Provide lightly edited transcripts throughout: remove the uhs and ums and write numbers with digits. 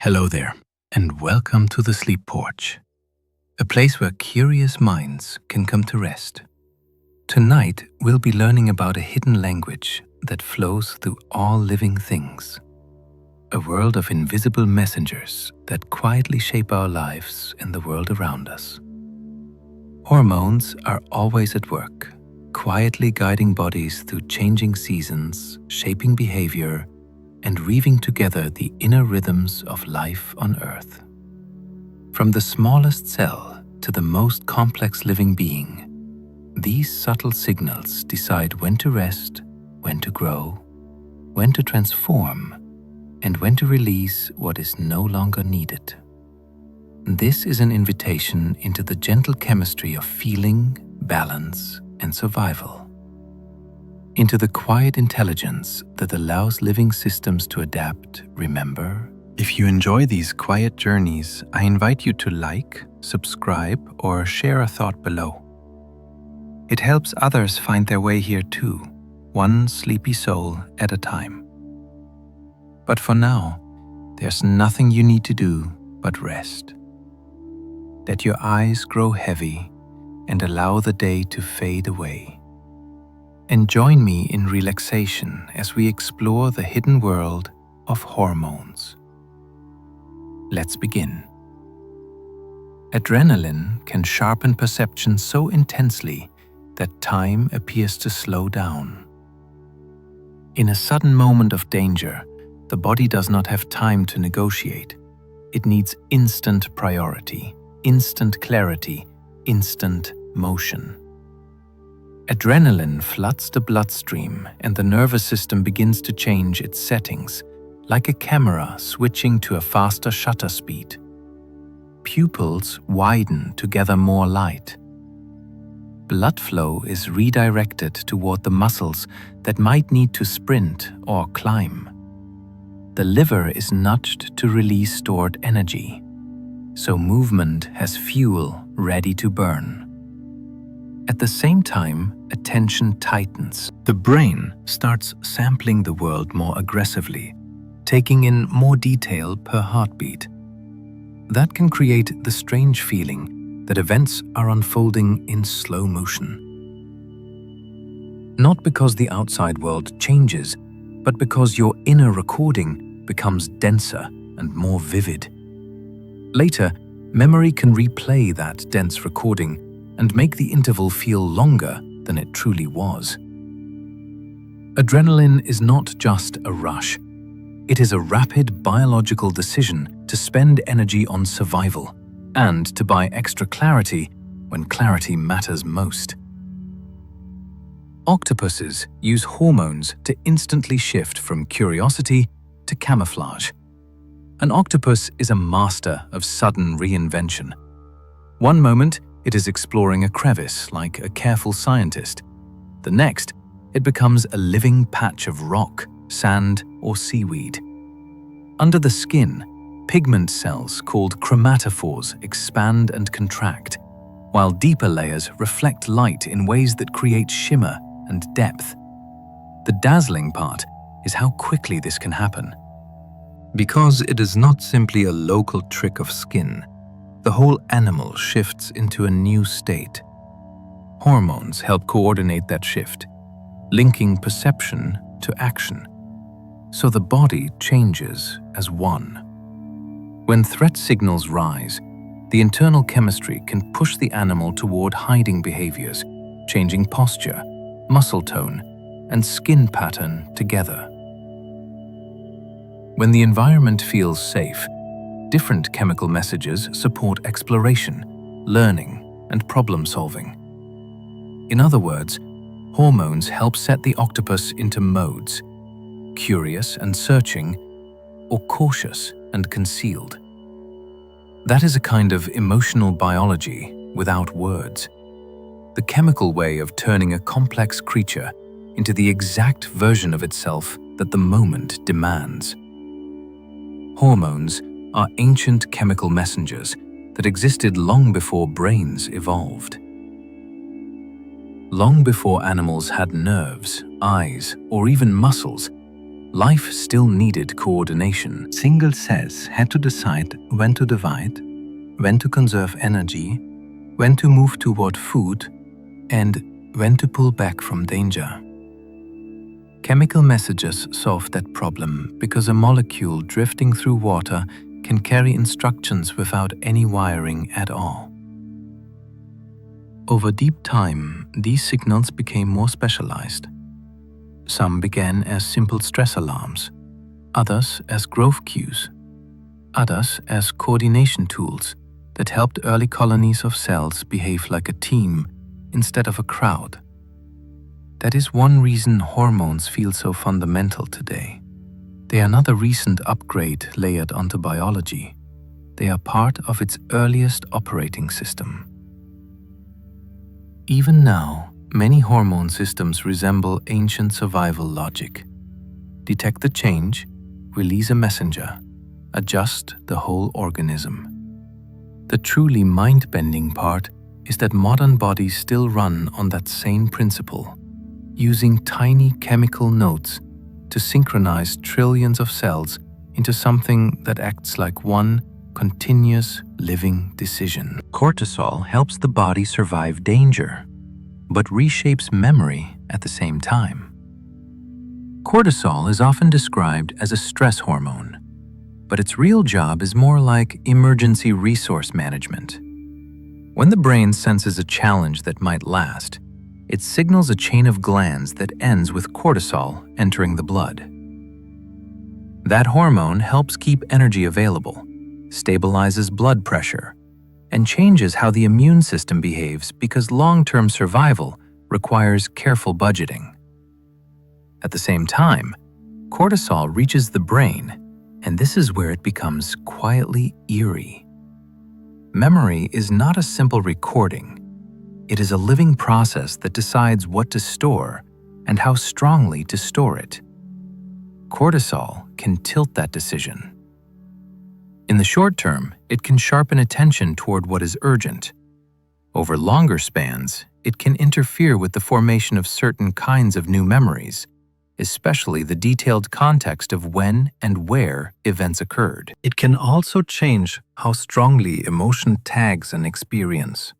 Hello there, and welcome to the Sleep Porch, a place where curious minds can come to rest. Tonight, we'll be learning about a hidden language that flows through all living things, a world of invisible messengers that quietly shape our lives and the world around us. Hormones are always at work, quietly guiding bodies through changing seasons, shaping behavior, and weaving together the inner rhythms of life on Earth. From the smallest cell to the most complex living being, these subtle signals decide when to rest, when to grow, when to transform, and when to release what is no longer needed. This is an invitation into the gentle chemistry of feeling, balance, and survival. Into the quiet intelligence that allows living systems to adapt, remember. If you enjoy these quiet journeys, I invite you to like, subscribe, or share a thought below. It helps others find their way here too, one sleepy soul at a time. But for now, there's nothing you need to do but rest. Let your eyes grow heavy and allow the day to fade away. And join me in relaxation as we explore the hidden world of hormones. Let's begin. Adrenaline can sharpen perception so intensely that time appears to slow down. In a sudden moment of danger, the body does not have time to negotiate. It needs instant priority, instant clarity, instant motion. Adrenaline floods the bloodstream and the nervous system begins to change its settings, like a camera switching to a faster shutter speed. Pupils widen to gather more light. Blood flow is redirected toward the muscles that might need to sprint or climb. The liver is nudged to release stored energy, so movement has fuel ready to burn. At the same time, attention tightens. The brain starts sampling the world more aggressively, taking in more detail per heartbeat. That can create the strange feeling that events are unfolding in slow motion. Not because the outside world changes, but because your inner recording becomes denser and more vivid. Later, memory can replay that dense recording and make the interval feel longer than it truly was. Adrenaline is not just a rush. It is a rapid biological decision to spend energy on survival and to buy extra clarity when clarity matters most. Octopuses use hormones to instantly shift from curiosity to camouflage. An octopus is a master of sudden reinvention. One moment, it is exploring a crevice like a careful scientist. The next, it becomes a living patch of rock, sand, or seaweed. Under the skin, pigment cells called chromatophores expand and contract, while deeper layers reflect light in ways that create shimmer and depth. The dazzling part is how quickly this can happen. Because it is not simply a local trick of skin, the whole animal shifts into a new state. Hormones help coordinate that shift, linking perception to action. So the body changes as one. When threat signals rise, the internal chemistry can push the animal toward hiding behaviors, changing posture, muscle tone, and skin pattern together. When the environment feels safe, different chemical messages support exploration, learning, and problem-solving. In other words, hormones help set the octopus into modes: curious and searching, or cautious and concealed. That is a kind of emotional biology without words, the chemical way of turning a complex creature into the exact version of itself that the moment demands. Hormones are ancient chemical messengers that existed long before brains evolved. Long before animals had nerves, eyes, or even muscles, life still needed coordination. Single cells had to decide when to divide, when to conserve energy, when to move toward food, and when to pull back from danger. Chemical messages solve that problem because a molecule drifting through water can carry instructions without any wiring at all. Over deep time, these signals became more specialized. Some began as simple stress alarms, others as growth cues, others as coordination tools that helped early colonies of cells behave like a team instead of a crowd. That is one reason hormones feel so fundamental today. They are not a recent upgrade layered onto biology. They are part of its earliest operating system. Even now, many hormone systems resemble ancient survival logic. Detect the change, release a messenger, adjust the whole organism. The truly mind-bending part is that modern bodies still run on that same principle, using tiny chemical nodes to synchronize trillions of cells into something that acts like one continuous living decision. Cortisol helps the body survive danger, but reshapes memory at the same time. Cortisol is often described as a stress hormone, but its real job is more like emergency resource management. When the brain senses a challenge that might last, it signals a chain of glands that ends with cortisol entering the blood. That hormone helps keep energy available, stabilizes blood pressure, and changes how the immune system behaves because long-term survival requires careful budgeting. At the same time, cortisol reaches the brain, and this is where it becomes quietly eerie. Memory is not a simple recording. It is a living process that decides what to store and how strongly to store it. Cortisol can tilt that decision. In the short term, it can sharpen attention toward what is urgent. Over longer spans, it can interfere with the formation of certain kinds of new memories, especially the detailed context of when and where events occurred. It can also change how strongly emotion tags an experience,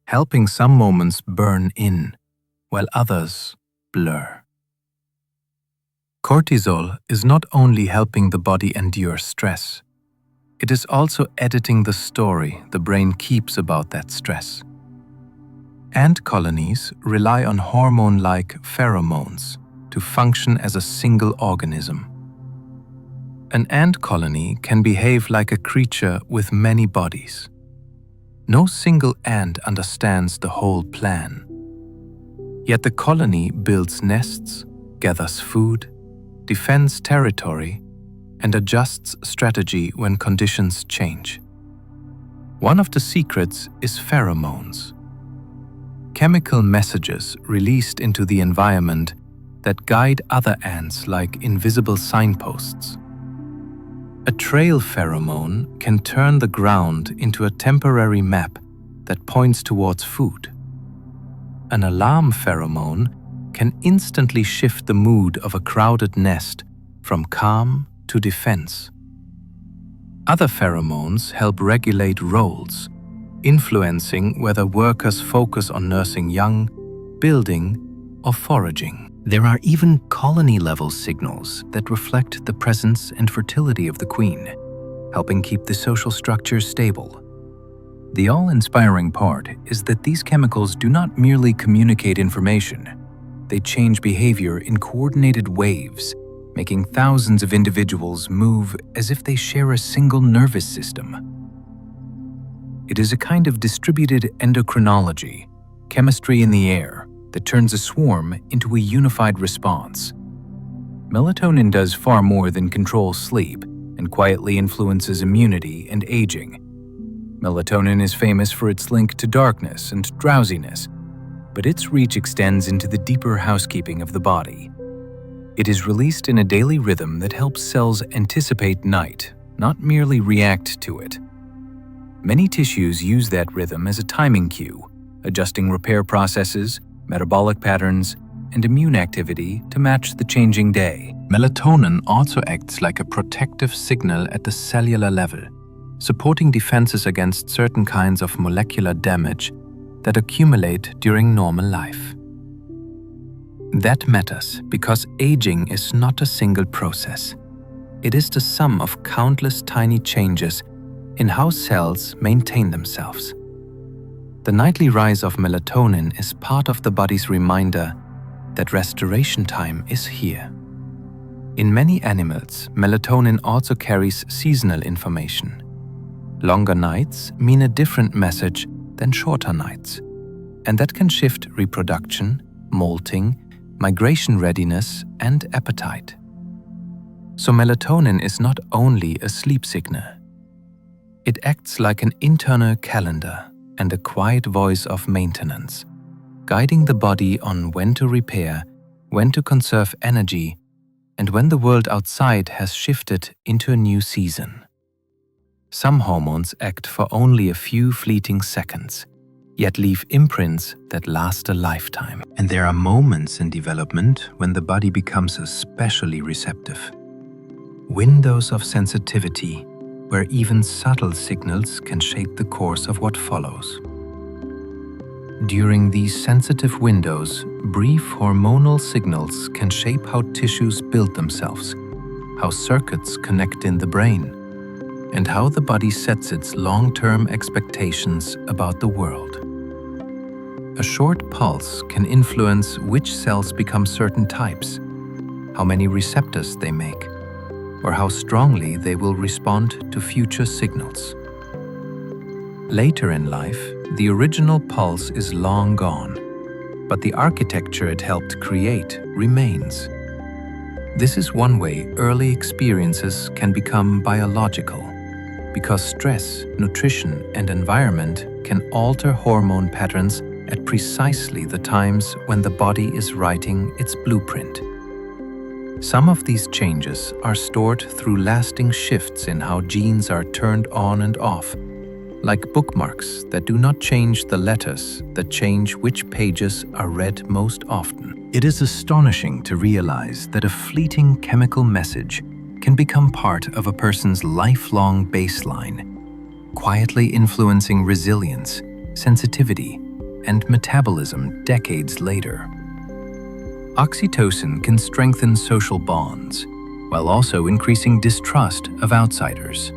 helping some moments burn in, while others blur. Cortisol is not only helping the body endure stress, it is also editing the story the brain keeps about that stress. Ant colonies rely on hormone-like pheromones to function as a single organism. An ant colony can behave like a creature with many bodies. No single ant understands the whole plan. Yet the colony builds nests, gathers food, defends territory, and adjusts strategy when conditions change. One of the secrets is pheromones, chemical messages released into the environment that guide other ants like invisible signposts. A trail pheromone can turn the ground into a temporary map that points towards food. An alarm pheromone can instantly shift the mood of a crowded nest from calm to defense. Other pheromones help regulate roles, influencing whether workers focus on nursing young, building, or foraging. There are even colony-level signals that reflect the presence and fertility of the queen, helping keep the social structure stable. The awe-inspiring part is that these chemicals do not merely communicate information. They change behavior in coordinated waves, making thousands of individuals move as if they share a single nervous system. It is a kind of distributed endocrinology, chemistry in the air, that turns a swarm into a unified response. Melatonin does far more than control sleep and quietly influences immunity and aging. Melatonin is famous for its link to darkness and drowsiness, but its reach extends into the deeper housekeeping of the body. It is released in a daily rhythm that helps cells anticipate night, not merely react to it. Many tissues use that rhythm as a timing cue, adjusting repair processes, metabolic patterns, and immune activity to match the changing day. Melatonin also acts like a protective signal at the cellular level, supporting defenses against certain kinds of molecular damage that accumulate during normal life. That matters because aging is not a single process. It is the sum of countless tiny changes in how cells maintain themselves. The nightly rise of melatonin is part of the body's reminder that restoration time is here. In many animals, melatonin also carries seasonal information. Longer nights mean a different message than shorter nights, and that can shift reproduction, molting, migration readiness, and appetite. So melatonin is not only a sleep signal. It acts like an internal calendar and a quiet voice of maintenance, guiding the body on when to repair, when to conserve energy, and when the world outside has shifted into a new season. Some hormones act for only a few fleeting seconds, yet leave imprints that last a lifetime. And there are moments in development when the body becomes especially receptive. Windows of sensitivity where even subtle signals can shape the course of what follows. During these sensitive windows, brief hormonal signals can shape how tissues build themselves, how circuits connect in the brain, and how the body sets its long-term expectations about the world. A short pulse can influence which cells become certain types, how many receptors they make, or how strongly they will respond to future signals. Later in life, the original pulse is long gone, but the architecture it helped create remains. This is one way early experiences can become biological, because stress, nutrition, and environment can alter hormone patterns at precisely the times when the body is writing its blueprint. Some of these changes are stored through lasting shifts in how genes are turned on and off, like bookmarks that do not change the letters that change which pages are read most often. It is astonishing to realize that a fleeting chemical message can become part of a person's lifelong baseline, quietly influencing resilience, sensitivity, and metabolism decades later. Oxytocin can strengthen social bonds, while also increasing distrust of outsiders.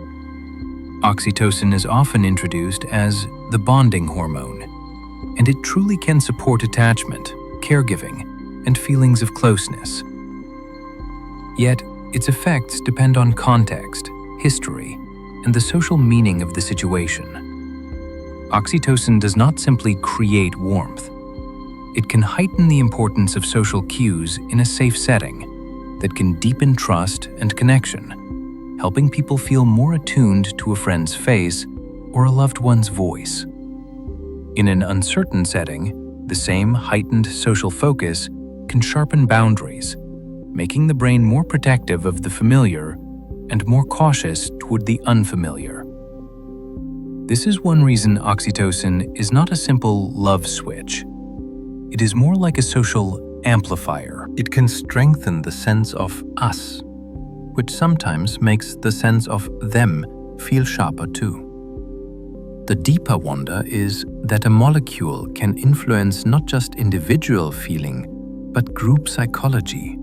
Oxytocin is often introduced as the bonding hormone, and it truly can support attachment, caregiving, and feelings of closeness. Yet, its effects depend on context, history, and the social meaning of the situation. Oxytocin does not simply create warmth. It can heighten the importance of social cues in a safe setting that can deepen trust and connection, helping people feel more attuned to a friend's face or a loved one's voice. In an uncertain setting, the same heightened social focus can sharpen boundaries, making the brain more protective of the familiar and more cautious toward the unfamiliar. This is one reason oxytocin is not a simple love switch. It is more like a social amplifier. It can strengthen the sense of us, which sometimes makes the sense of them feel sharper too. The deeper wonder is that a molecule can influence not just individual feeling, but group psychology,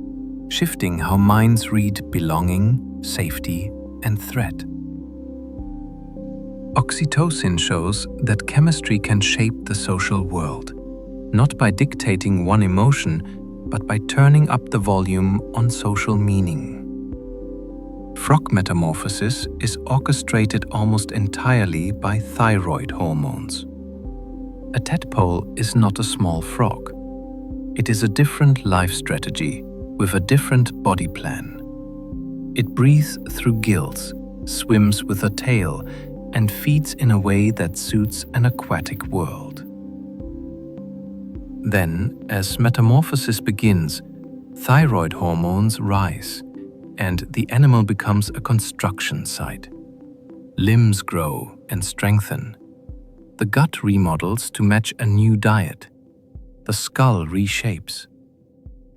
shifting how minds read belonging, safety, and threat. Oxytocin shows that chemistry can shape the social world, not by dictating one emotion, but by turning up the volume on social meaning. Frog metamorphosis is orchestrated almost entirely by thyroid hormones. A tadpole is not a small frog. It is a different life strategy with a different body plan. It breathes through gills, swims with a tail, and feeds in a way that suits an aquatic world. Then, as metamorphosis begins, thyroid hormones rise, and the animal becomes a construction site. Limbs grow and strengthen. The gut remodels to match a new diet. The skull reshapes.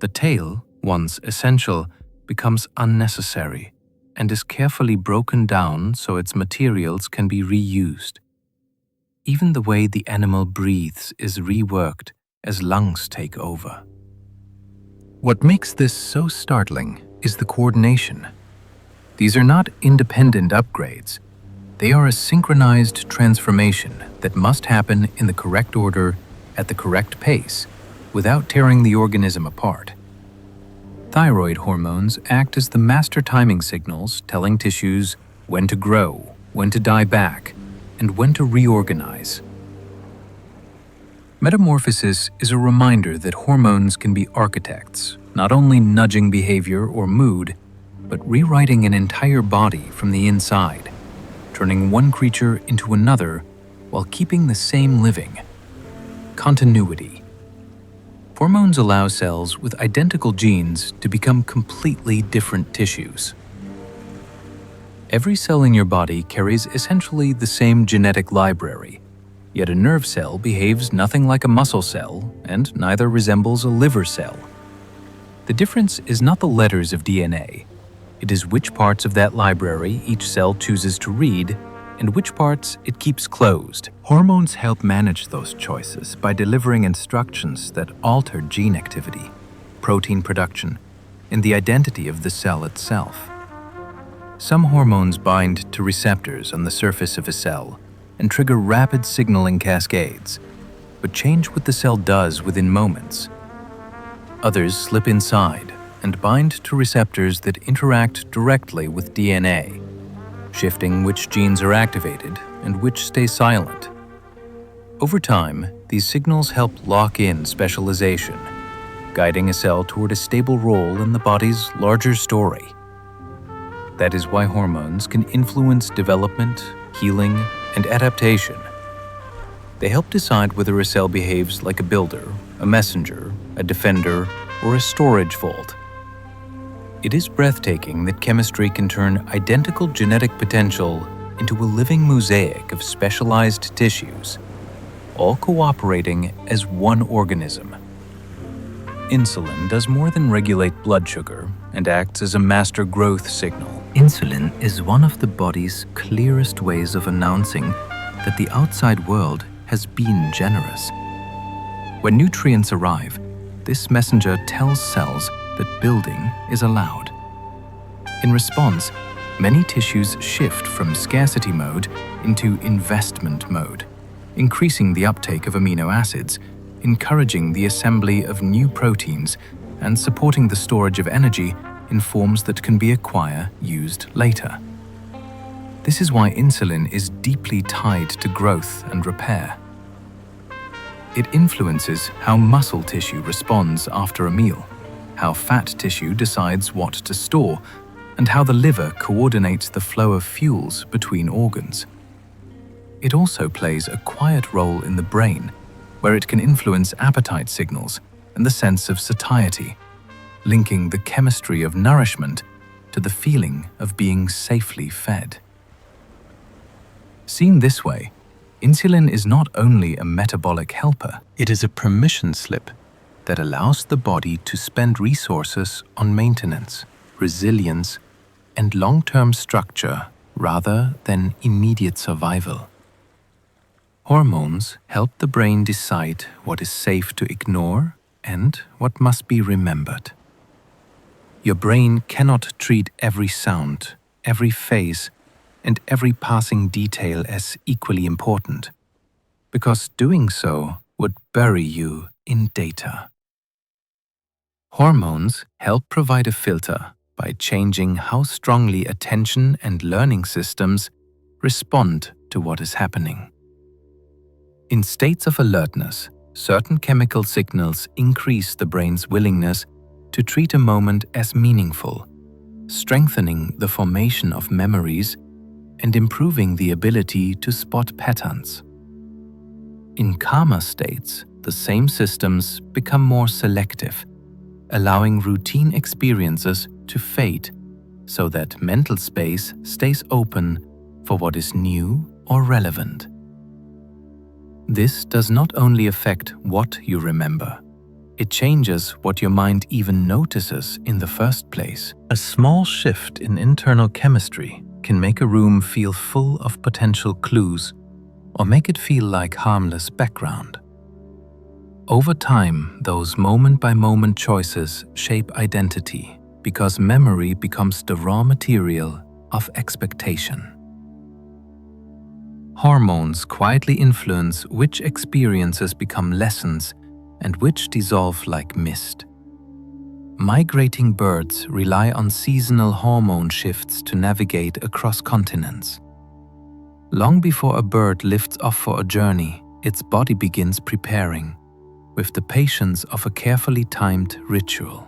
The tail, once essential, becomes unnecessary and is carefully broken down so its materials can be reused. Even the way the animal breathes is reworked as lungs take over. What makes this so startling is the coordination. These are not independent upgrades. They are a synchronized transformation that must happen in the correct order at the correct pace without tearing the organism apart. Thyroid hormones act as the master timing signals telling tissues when to grow, when to die back, and when to reorganize. Metamorphosis is a reminder that hormones can be architects, not only nudging behavior or mood, but rewriting an entire body from the inside, turning one creature into another while keeping the same living. Continuity. Hormones allow cells with identical genes to become completely different tissues. Every cell in your body carries essentially the same genetic library, yet a nerve cell behaves nothing like a muscle cell and neither resembles a liver cell. The difference is not the letters of DNA. It is which parts of that library each cell chooses to read and which parts it keeps closed. Hormones help manage those choices by delivering instructions that alter gene activity, protein production, and the identity of the cell itself. Some hormones bind to receptors on the surface of a cell and trigger rapid signaling cascades, but change what the cell does within moments. Others slip inside and bind to receptors that interact directly with DNA, shifting which genes are activated and which stay silent. Over time, these signals help lock in specialization, guiding a cell toward a stable role in the body's larger story. That is why hormones can influence development, healing, and adaptation. They help decide whether a cell behaves like a builder, a messenger, a defender, or a storage vault. It is breathtaking that chemistry can turn identical genetic potential into a living mosaic of specialized tissues, all cooperating as one organism. Insulin does more than regulate blood sugar and acts as a master growth signal. Insulin is one of the body's clearest ways of announcing that the outside world has been generous. When nutrients arrive, this messenger tells cells that building is allowed. In response, many tissues shift from scarcity mode into investment mode, increasing the uptake of amino acids, encouraging the assembly of new proteins, and supporting the storage of energy in forms that can be used later. This is why insulin is deeply tied to growth and repair. It influences how muscle tissue responds after a meal, how fat tissue decides what to store, and how the liver coordinates the flow of fuels between organs. It also plays a quiet role in the brain, where it can influence appetite signals and the sense of satiety, linking the chemistry of nourishment to the feeling of being safely fed. Seen this way, insulin is not only a metabolic helper, it is a permission slip that allows the body to spend resources on maintenance, resilience, and long-term structure rather than immediate survival. Hormones help the brain decide what is safe to ignore and what must be remembered. Your brain cannot treat every sound, every phase, and every passing detail as equally important, because doing so would bury you in data. Hormones help provide a filter by changing how strongly attention and learning systems respond to what is happening. In states of alertness, certain chemical signals increase the brain's willingness to treat a moment as meaningful, strengthening the formation of memories and improving the ability to spot patterns. In calmer states, the same systems become more selective, allowing routine experiences to fade so that mental space stays open for what is new or relevant. This does not only affect what you remember, It changes what your mind even notices in the first place. A small shift in internal chemistry can make a room feel full of potential clues or make it feel like harmless background. Over time, those moment-by-moment choices shape identity because memory becomes the raw material of expectation. Hormones quietly influence which experiences become lessons and which dissolve like mist. Migrating birds rely on seasonal hormone shifts to navigate across continents. Long before a bird lifts off for a journey, its body begins preparing, with the patience of a carefully timed ritual.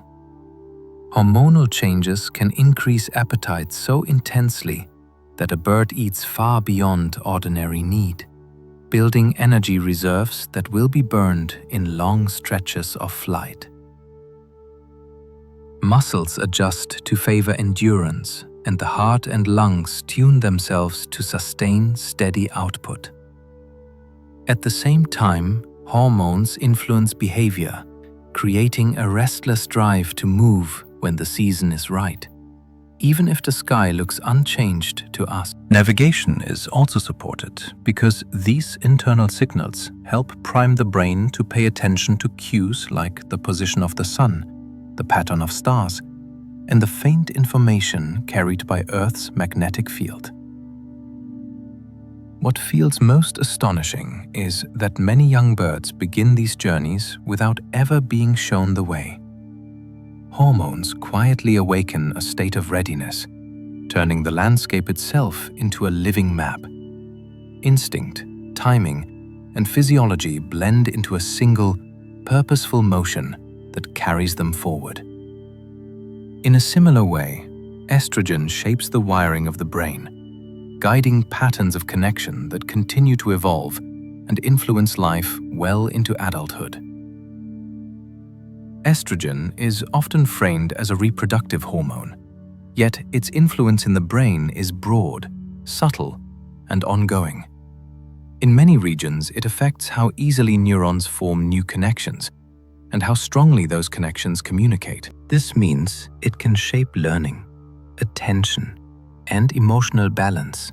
Hormonal changes can increase appetite so intensely that a bird eats far beyond ordinary need, building energy reserves that will be burned in long stretches of flight. Muscles adjust to favor endurance, and the heart and lungs tune themselves to sustain steady output. At the same time, hormones influence behavior, creating a restless drive to move when the season is right, even if the sky looks unchanged to us. Navigation is also supported because these internal signals help prime the brain to pay attention to cues like the position of the sun, the pattern of stars, and the faint information carried by Earth's magnetic field. What feels most astonishing is that many young birds begin these journeys without ever being shown the way. Hormones quietly awaken a state of readiness, turning the landscape itself into a living map. Instinct, timing, and physiology blend into a single, purposeful motion that carries them forward. In a similar way, estrogen shapes the wiring of the brain, guiding patterns of connection that continue to evolve and influence life well into adulthood. Estrogen is often framed as a reproductive hormone, yet its influence in the brain is broad, subtle, and ongoing. In many regions, it affects how easily neurons form new connections and how strongly those connections communicate. This means it can shape learning, attention, and emotional balance,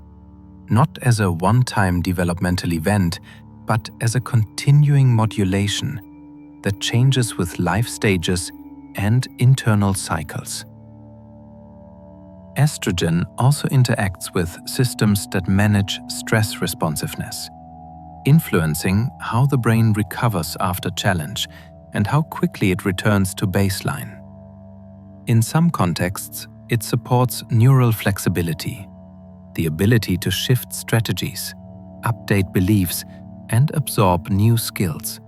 not as a one-time developmental event, but as a continuing modulation that changes with life stages and internal cycles. Estrogen also interacts with systems that manage stress responsiveness, influencing how the brain recovers after challenge and how quickly it returns to baseline. In some contexts, it supports neural flexibility, the ability to shift strategies, update beliefs, and absorb new skills.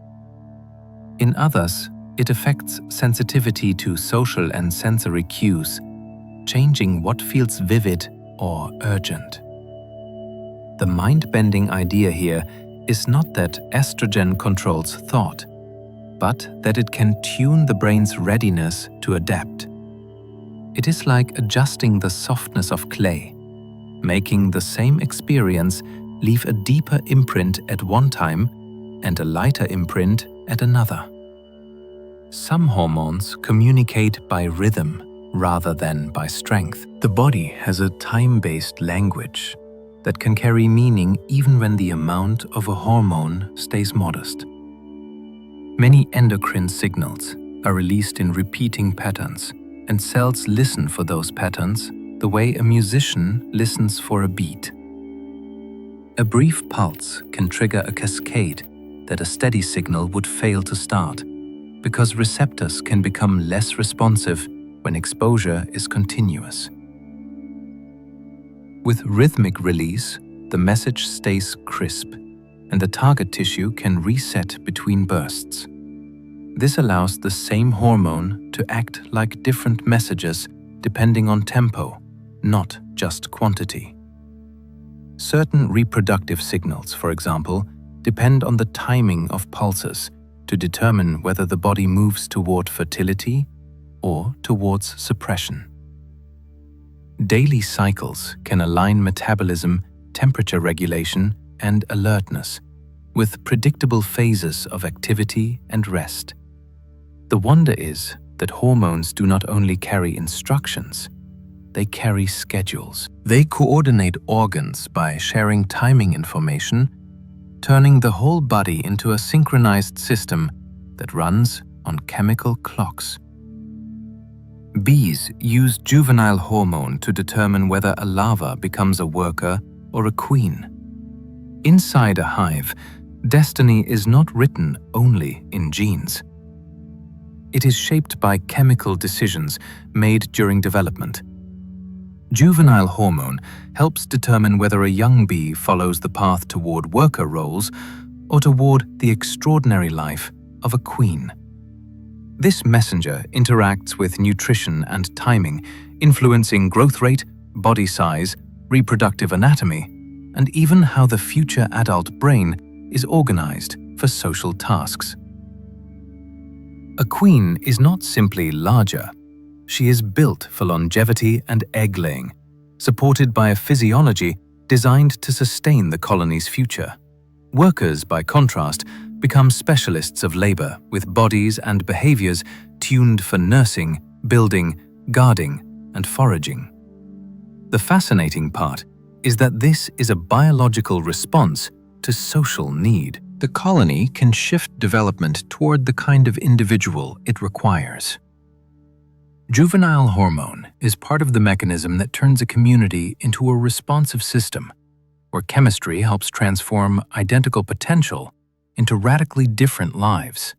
In others, it affects sensitivity to social and sensory cues, changing what feels vivid or urgent. The mind-bending idea here is not that estrogen controls thought, but that it can tune the brain's readiness to adapt. It is like adjusting the softness of clay, making the same experience leave a deeper imprint at one time and a lighter imprint at another. Some hormones communicate by rhythm rather than by strength. The body has a time-based language that can carry meaning even when the amount of a hormone stays modest. Many endocrine signals are released in repeating patterns, and cells listen for those patterns the way a musician listens for a beat. A brief pulse can trigger a cascade that a steady signal would fail to start, because receptors can become less responsive when exposure is continuous. With rhythmic release, the message stays crisp, and the target tissue can reset between bursts. This allows the same hormone to act like different messages depending on tempo, not just quantity. Certain reproductive signals, for example, depend on the timing of pulses to determine whether the body moves toward fertility or towards suppression. Daily cycles can align metabolism, temperature regulation, and alertness with predictable phases of activity and rest. The wonder is that hormones do not only carry instructions, they carry schedules. They coordinate organs by sharing timing information, turning the whole body into a synchronized system that runs on chemical clocks. Bees use juvenile hormone to determine whether a larva becomes a worker or a queen. Inside a hive, destiny is not written only in genes. It is shaped by chemical decisions made during development. Juvenile hormone helps determine whether a young bee follows the path toward worker roles or toward the extraordinary life of a queen. This messenger interacts with nutrition and timing, influencing growth rate, body size, reproductive anatomy, and even how the future adult brain is organized for social tasks. A queen is not simply larger. She is built for longevity and egg-laying, supported by a physiology designed to sustain the colony's future. Workers, by contrast, become specialists of labor with bodies and behaviors tuned for nursing, building, guarding, and foraging. The fascinating part is that this is a biological response to social need. The colony can shift development toward the kind of individual it requires. Juvenile hormone is part of the mechanism that turns a community into a responsive system, where chemistry helps transform identical potential into radically different lives.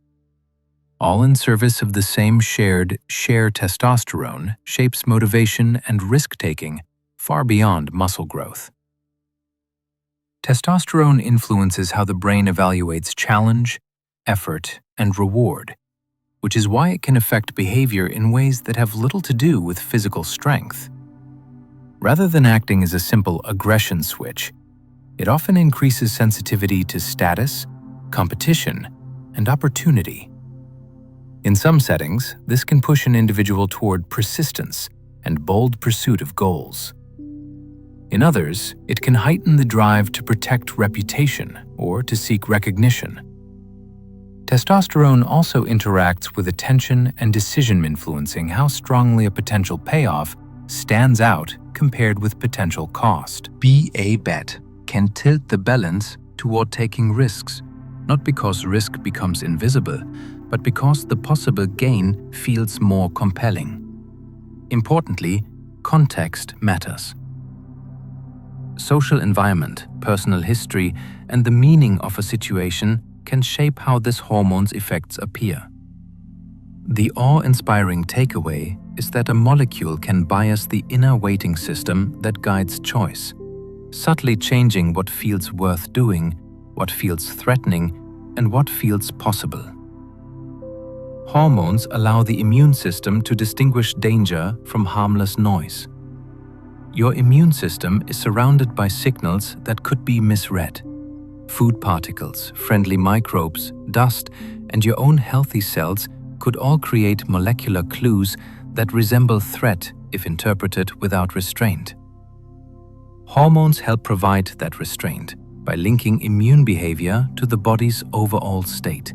All in service of the same shared testosterone shapes motivation and risk-taking far beyond muscle growth. Testosterone influences how the brain evaluates challenge, effort, and reward, which is why it can affect behavior in ways that have little to do with physical strength. Rather than acting as a simple aggression switch, it often increases sensitivity to status, competition, and opportunity. In some settings, this can push an individual toward persistence and bold pursuit of goals. In others, it can heighten the drive to protect reputation or to seek recognition. Testosterone also interacts with attention and decision, influencing how strongly a potential payoff stands out compared with potential cost. A bet can tilt the balance toward taking risks, not because risk becomes invisible, but because the possible gain feels more compelling. Importantly, context matters. Social environment, personal history, and the meaning of a situation can shape how this hormone's effects appear. The awe-inspiring takeaway is that a molecule can bias the inner weighting system that guides choice, subtly changing what feels worth doing, what feels threatening, and what feels possible. Hormones allow the immune system to distinguish danger from harmless noise. Your immune system is surrounded by signals that could be misread. Food particles, friendly microbes, dust, and your own healthy cells could all create molecular clues that resemble threat if interpreted without restraint. Hormones help provide that restraint by linking immune behavior to the body's overall state.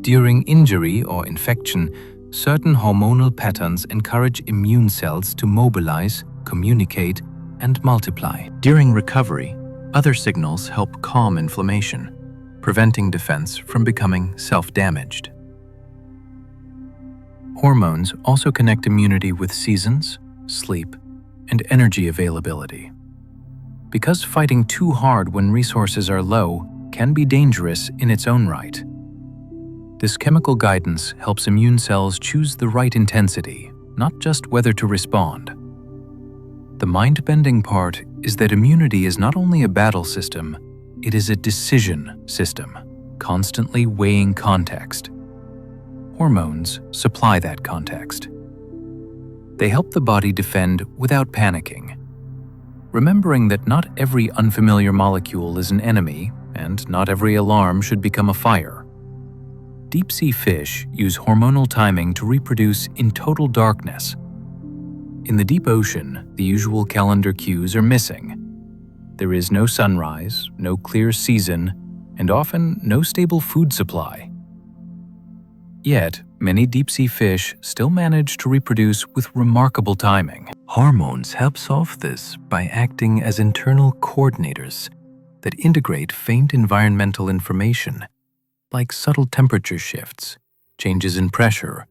During injury or infection, certain hormonal patterns encourage immune cells to mobilize, communicate, and multiply. During recovery, other signals help calm inflammation, preventing defense from becoming self-damaged. Hormones also connect immunity with seasons, sleep, and energy availability. Because fighting too hard when resources are low can be dangerous in its own right. This chemical guidance helps immune cells choose the right intensity, not just whether to respond. The mind-bending part is that immunity is not only a battle system, it is a decision system, constantly weighing context. Hormones supply that context. They help the body defend without panicking, remembering that not every unfamiliar molecule is an enemy and not every alarm should become a fire. Deep-sea fish use hormonal timing to reproduce in total darkness. In the deep ocean, the usual calendar cues are missing. There is no sunrise, no clear season, and often no stable food supply. Yet, many deep-sea fish still manage to reproduce with remarkable timing. Hormones help solve this by acting as internal coordinators that integrate faint environmental information, like subtle temperature shifts, changes in pressure,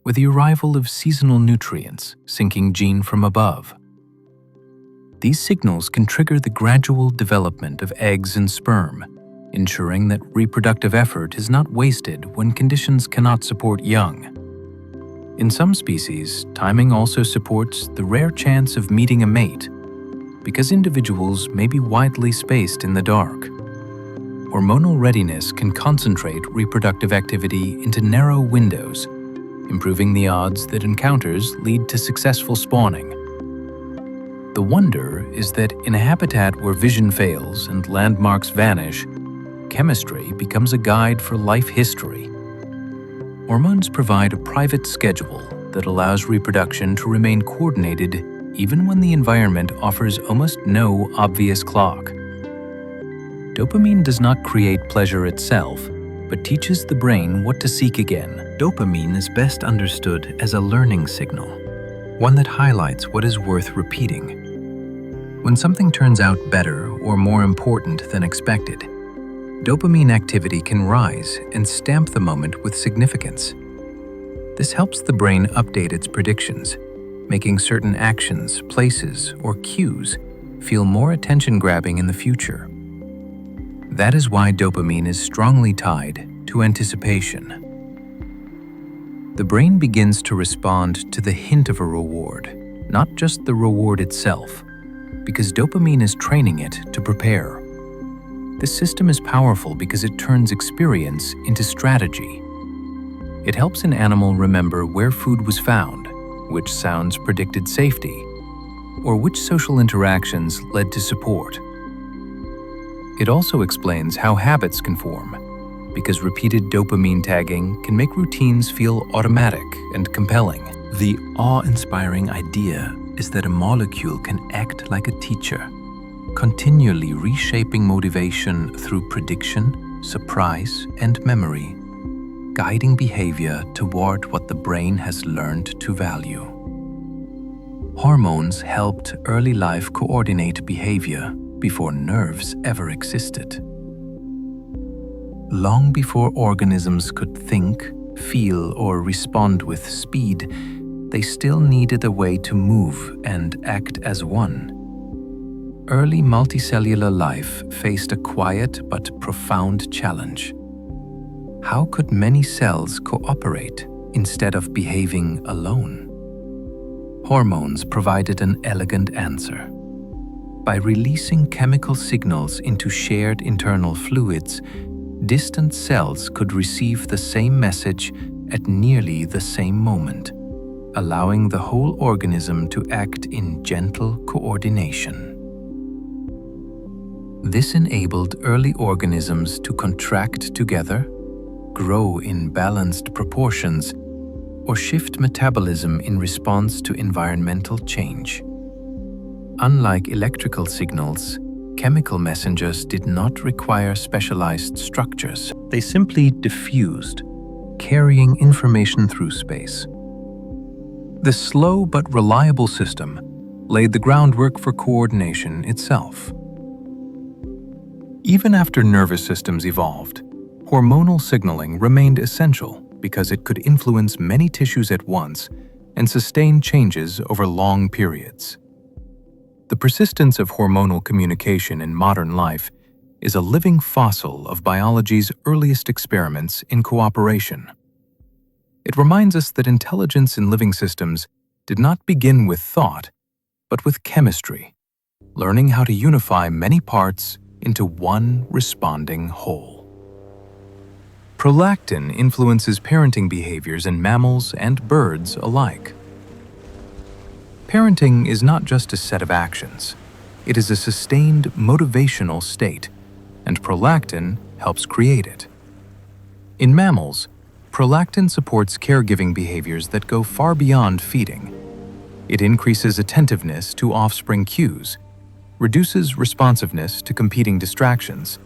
or the arrival of seasonal nutrients sinking gene from above. These signals can trigger the gradual development of eggs and sperm, ensuring that reproductive effort is not wasted when conditions cannot support young. In some species, timing also supports the rare chance of meeting a mate, because individuals may be widely spaced in the dark. Hormonal readiness can concentrate reproductive activity into narrow windows, improving the odds that encounters lead to successful spawning. The wonder is that in a habitat where vision fails and landmarks vanish, chemistry becomes a guide for life history. Hormones provide a private schedule that allows reproduction to remain coordinated even when the environment offers almost no obvious clock. Dopamine does not create pleasure itself, but teaches the brain what to seek again. Dopamine is best understood as a learning signal, one that highlights what is worth repeating. When something turns out better or more important than expected, dopamine activity can rise and stamp the moment with significance. This helps the brain update its predictions, making certain actions, places, or cues feel more attention-grabbing in the future. That is why dopamine is strongly tied to anticipation. The brain begins to respond to the hint of a reward, not just the reward itself, because dopamine is training it to prepare. This system is powerful because it turns experience into strategy. It helps an animal remember where food was found, which sounds predicted safety, or which social interactions led to support. It also explains how habits can form, because repeated dopamine tagging can make routines feel automatic and compelling. The awe-inspiring idea is that a molecule can act like a teacher, continually reshaping motivation through prediction, surprise, and memory, guiding behavior toward what the brain has learned to value. Hormones helped early life coordinate behavior before nerves ever existed. Long before organisms could think, feel, or respond with speed, they still needed a way to move and act as one. Early multicellular life faced a quiet but profound challenge. How could many cells cooperate instead of behaving alone? Hormones provided an elegant answer. By releasing chemical signals into shared internal fluids, distant cells could receive the same message at nearly the same moment, allowing the whole organism to act in gentle coordination. This enabled early organisms to contract together, grow in balanced proportions, or shift metabolism in response to environmental change. Unlike electrical signals, chemical messengers did not require specialized structures. They simply diffused, carrying information through space. This slow but reliable system laid the groundwork for coordination itself. Even after nervous systems evolved, hormonal signaling remained essential because it could influence many tissues at once and sustain changes over long periods. The persistence of hormonal communication in modern life is a living fossil of biology's earliest experiments in cooperation. It reminds us that intelligence in living systems did not begin with thought, but with chemistry, learning how to unify many parts into one responding whole. Prolactin influences parenting behaviors in mammals and birds alike. Parenting is not just a set of actions. It is a sustained motivational state, and prolactin helps create it. In mammals, prolactin supports caregiving behaviors that go far beyond feeding. It increases attentiveness to offspring cues, reduces responsiveness to competing distractions,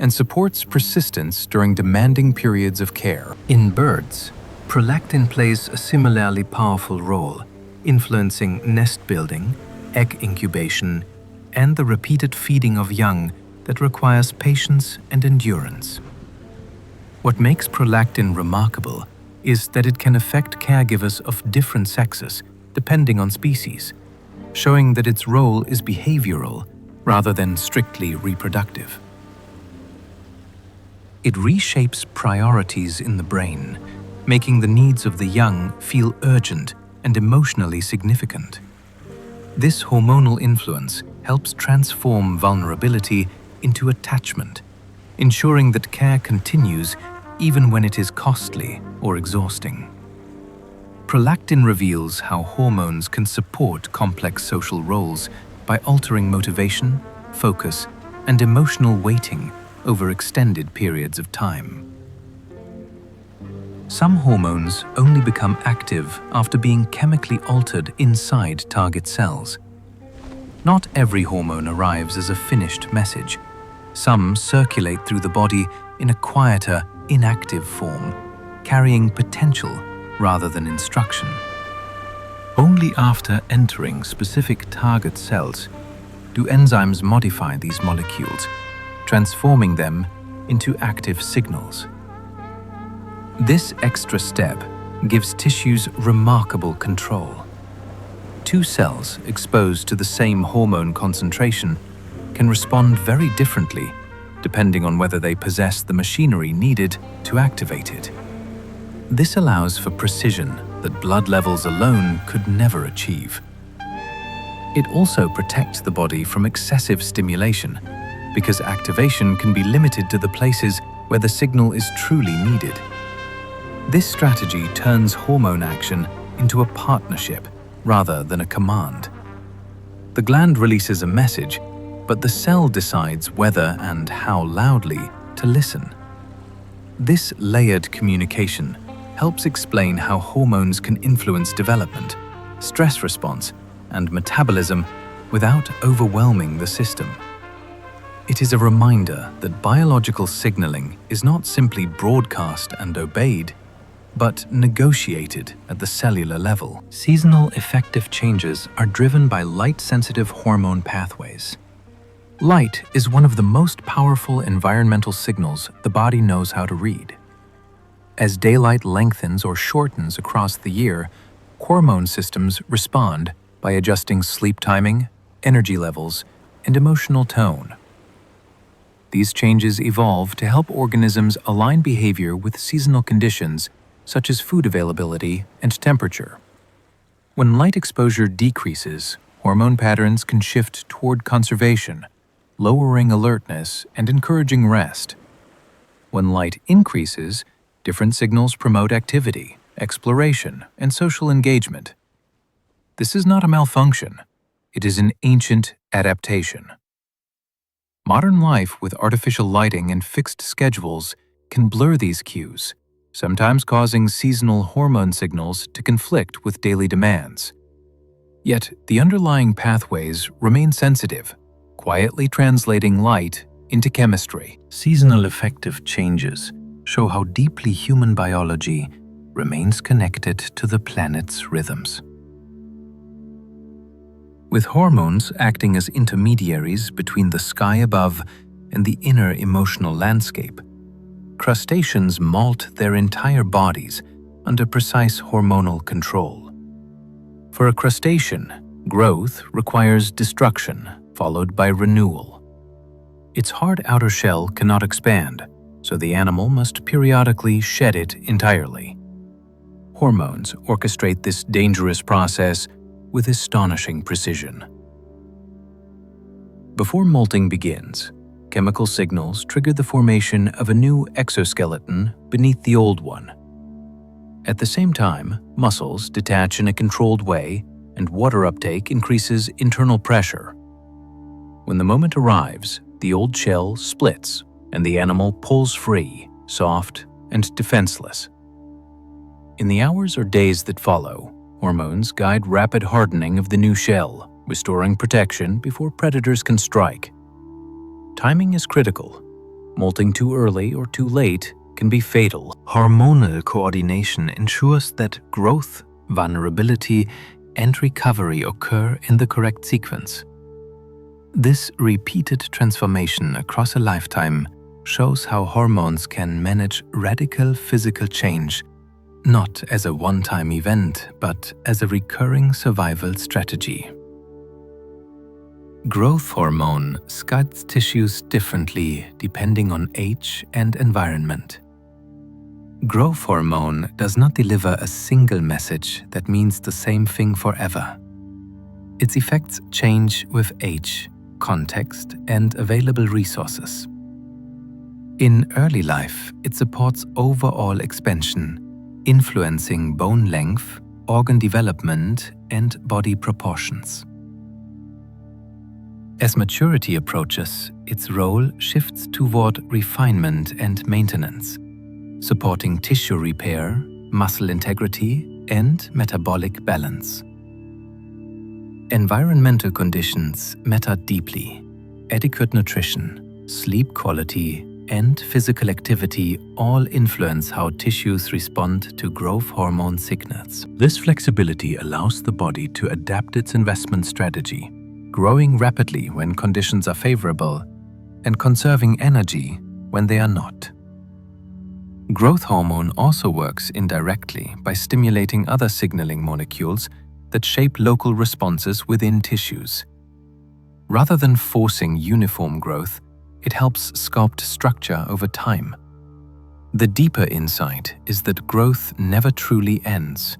and supports persistence during demanding periods of care. In birds, prolactin plays a similarly powerful role, influencing nest building, egg incubation, and the repeated feeding of young that requires patience and endurance. What makes prolactin remarkable is that it can affect caregivers of different sexes depending on species, showing that its role is behavioral rather than strictly reproductive. It reshapes priorities in the brain, making the needs of the young feel urgent and emotionally significant. This hormonal influence helps transform vulnerability into attachment, ensuring that care continues even when it is costly or exhausting. Prolactin reveals how hormones can support complex social roles by altering motivation, focus, and emotional weighting over extended periods of time. Some hormones only become active after being chemically altered inside target cells. Not every hormone arrives as a finished message. Some circulate through the body in a quieter, inactive form, carrying potential rather than instruction. Only after entering specific target cells do enzymes modify these molecules, transforming them into active signals. This extra step gives tissues remarkable control. Two cells exposed to the same hormone concentration can respond very differently depending on whether they possess the machinery needed to activate it. This allows for precision that blood levels alone could never achieve. It also protects the body from excessive stimulation because activation can be limited to the places where the signal is truly needed. This strategy turns hormone action into a partnership rather than a command. The gland releases a message, but the cell decides whether and how loudly to listen. This layered communication helps explain how hormones can influence development, stress response, and metabolism without overwhelming the system. It is a reminder that biological signaling is not simply broadcast and obeyed, but negotiated at the cellular level. Seasonal affective changes are driven by light-sensitive hormone pathways. Light is one of the most powerful environmental signals the body knows how to read. As daylight lengthens or shortens across the year, hormone systems respond by adjusting sleep timing, energy levels, and emotional tone. These changes evolve to help organisms align behavior with seasonal conditions such as food availability and temperature. When light exposure decreases, hormone patterns can shift toward conservation, lowering alertness and encouraging rest. When light increases, different signals promote activity, exploration, and social engagement. This is not a malfunction. It is an ancient adaptation. Modern life with artificial lighting and fixed schedules can blur these cues, sometimes causing seasonal hormone signals to conflict with daily demands. Yet, the underlying pathways remain sensitive, quietly translating light into chemistry. Seasonal affective changes show how deeply human biology remains connected to the planet's rhythms. With hormones acting as intermediaries between the sky above and the inner emotional landscape, crustaceans molt their entire bodies under precise hormonal control. For a crustacean, growth requires destruction followed by renewal. Its hard outer shell cannot expand, so the animal must periodically shed it entirely. Hormones orchestrate this dangerous process with astonishing precision. Before molting begins, chemical signals trigger the formation of a new exoskeleton beneath the old one. At the same time, muscles detach in a controlled way and water uptake increases internal pressure. When the moment arrives, the old shell splits and the animal pulls free, soft and defenseless. In the hours or days that follow, hormones guide rapid hardening of the new shell, restoring protection before predators can strike. Timing is critical. Molting too early or too late can be fatal. Hormonal coordination ensures that growth, vulnerability, and recovery occur in the correct sequence. This repeated transformation across a lifetime shows how hormones can manage radical physical change, not as a one-time event, but as a recurring survival strategy. Growth hormone sculpts tissues differently depending on age and environment. Growth hormone does not deliver a single message that means the same thing forever. Its effects change with age, context, and available resources. In early life, it supports overall expansion, influencing bone length, organ development, and body proportions. As maturity approaches, its role shifts toward refinement and maintenance, supporting tissue repair, muscle integrity, and metabolic balance. Environmental conditions matter deeply. Adequate nutrition, sleep quality, and physical activity all influence how tissues respond to growth hormone signals. This flexibility allows the body to adapt its investment strategy, growing rapidly when conditions are favorable and conserving energy when they are not. Growth hormone also works indirectly by stimulating other signaling molecules that shape local responses within tissues. Rather than forcing uniform growth, it helps sculpt structure over time. The deeper insight is that growth never truly ends.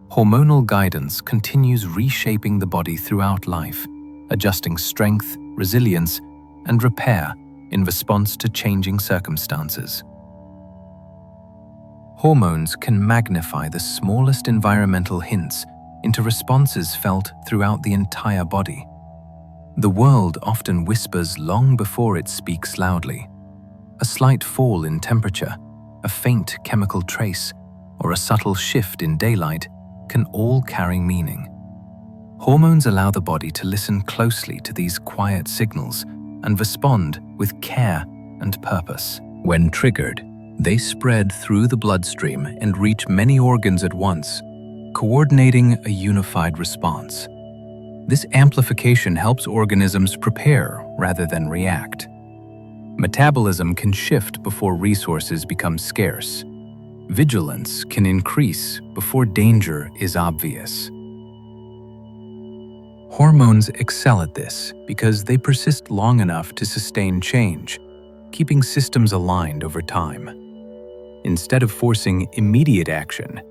Hormonal guidance continues reshaping the body throughout life, adjusting strength, resilience, and repair in response to changing circumstances. Hormones can magnify the smallest environmental hints into responses felt throughout the entire body. The world often whispers long before it speaks loudly. A slight fall in temperature, a faint chemical trace, or a subtle shift in daylight can all carry meaning. Hormones allow the body to listen closely to these quiet signals and respond with care and purpose. When triggered, they spread through the bloodstream and reach many organs at once, coordinating a unified response. This amplification helps organisms prepare rather than react. Metabolism can shift before resources become scarce. Vigilance can increase before danger is obvious. Hormones excel at this because they persist long enough to sustain change, keeping systems aligned over time. Instead of forcing immediate action,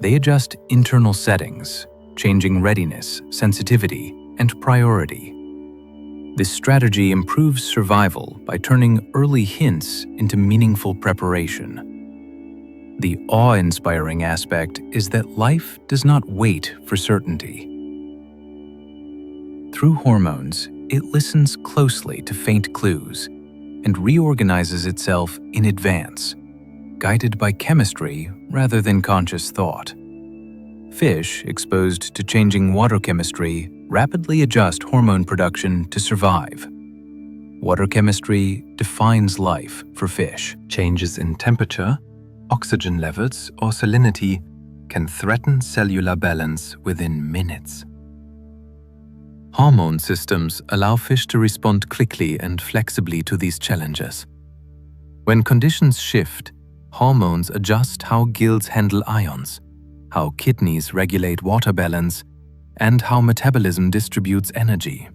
they adjust internal settings, changing readiness, sensitivity, and priority. This strategy improves survival by turning early hints into meaningful preparation. The awe-inspiring aspect is that life does not wait for certainty. Through hormones, it listens closely to faint clues and reorganizes itself in advance, guided by chemistry rather than conscious thought. Fish, exposed to changing water chemistry, rapidly adjust hormone production to survive. Water chemistry defines life for fish. Changes in temperature, oxygen levels, or salinity can threaten cellular balance within minutes. Hormone systems allow fish to respond quickly and flexibly to these challenges. When conditions shift, hormones adjust how gills handle ions, how kidneys regulate water balance, and how metabolism distributes energy.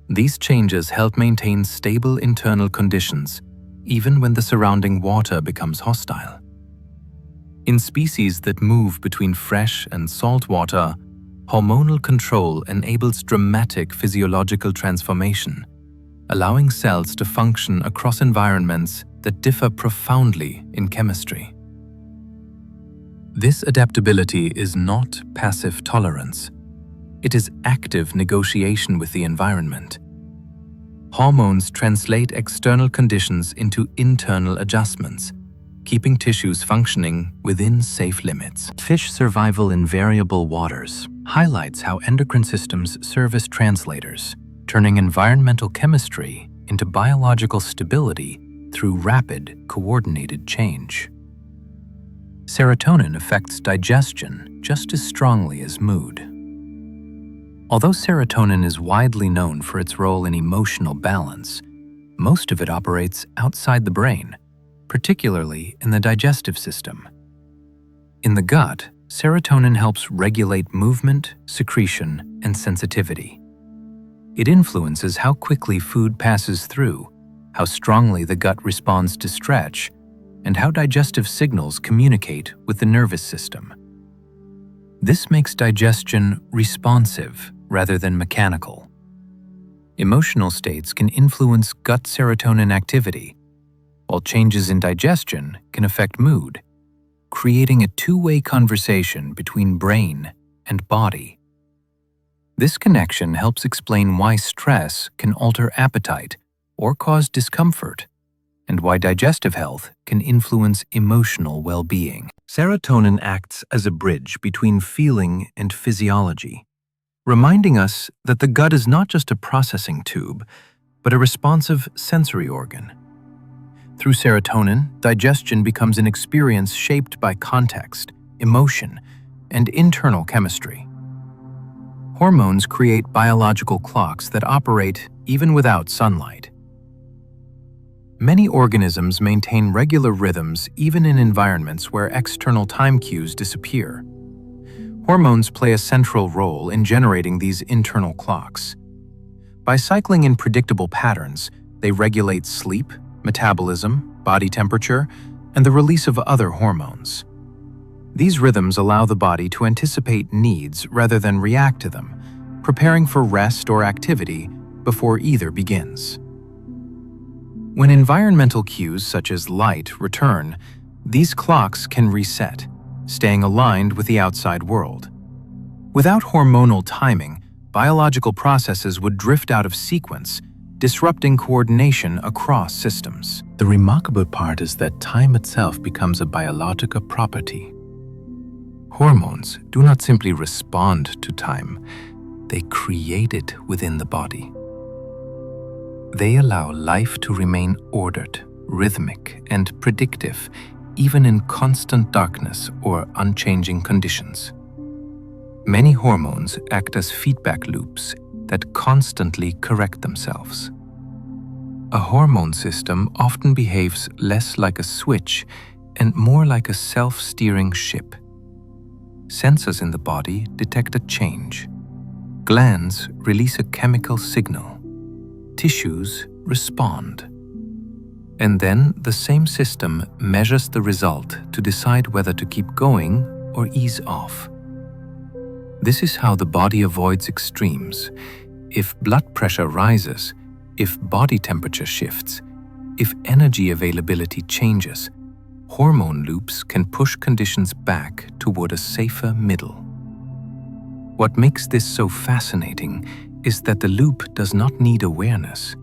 These changes help maintain stable internal conditions, even when the surrounding water becomes hostile. In species that move between fresh and salt water, hormonal control enables dramatic physiological transformation, allowing cells to function across environments that differ profoundly in chemistry. This adaptability is not passive tolerance. It is active negotiation with the environment. Hormones translate external conditions into internal adjustments, keeping tissues functioning within safe limits. Fish survival in variable waters highlights how endocrine systems serve as translators, turning environmental chemistry into biological stability through rapid, coordinated change. Serotonin affects digestion just as strongly as mood. Although serotonin is widely known for its role in emotional balance, most of it operates outside the brain, particularly in the digestive system. In the gut, serotonin helps regulate movement, secretion, and sensitivity. It influences how quickly food passes through, how strongly the gut responds to stretch, and how digestive signals communicate with the nervous system. This makes digestion responsive rather than mechanical. Emotional states can influence gut serotonin activity, while changes in digestion can affect mood, creating a two-way conversation between brain and body. This connection helps explain why stress can alter appetite or cause discomfort, and why digestive health can influence emotional well-being. Serotonin acts as a bridge between feeling and physiology, reminding us that the gut is not just a processing tube, but a responsive sensory organ. Through serotonin, digestion becomes an experience shaped by context, emotion, and internal chemistry. Hormones create biological clocks that operate even without sunlight. Many organisms maintain regular rhythms even in environments where external time cues disappear. Hormones play a central role in generating these internal clocks. By cycling in predictable patterns, they regulate sleep, metabolism, body temperature, and the release of other hormones. These rhythms allow the body to anticipate needs rather than react to them, preparing for rest or activity before either begins. When environmental cues such as light return, these clocks can reset, staying aligned with the outside world. Without hormonal timing, biological processes would drift out of sequence, disrupting coordination across systems. The remarkable part is that time itself becomes a biological property. Hormones do not simply respond to time, they create it within the body. They allow life to remain ordered, rhythmic, and predictive, even in constant darkness or unchanging conditions. Many hormones act as feedback loops that constantly correct themselves. A hormone system often behaves less like a switch and more like a self-steering ship. Sensors in the body detect a change. Glands release a chemical signal. Tissues respond. And then the same system measures the result to decide whether to keep going or ease off. This is how the body avoids extremes. If blood pressure rises, if body temperature shifts, if energy availability changes, hormone loops can push conditions back toward a safer middle. What makes this so fascinating is that the loop does not need awareness.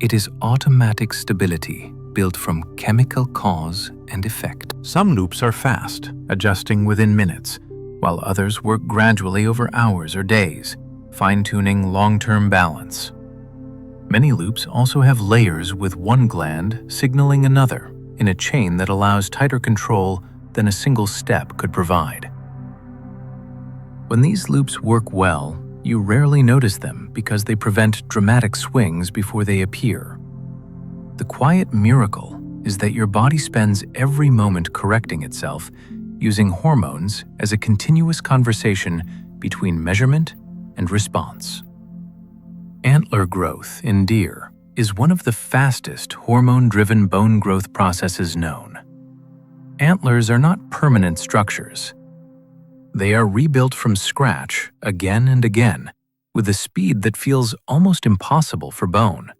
It is automatic stability built from chemical cause and effect. Some loops are fast, adjusting within minutes, while others work gradually over hours or days, fine-tuning long-term balance. Many loops also have layers with one gland signaling another in a chain that allows tighter control than a single step could provide. When these loops work well, you rarely notice them because they prevent dramatic swings before they appear. The quiet miracle is that your body spends every moment correcting itself, using hormones as a continuous conversation between measurement and response. Antler growth in deer is one of the fastest hormone-driven bone growth processes known. Antlers are not permanent structures. They are rebuilt from scratch again and again, with a speed that feels almost impossible for bone.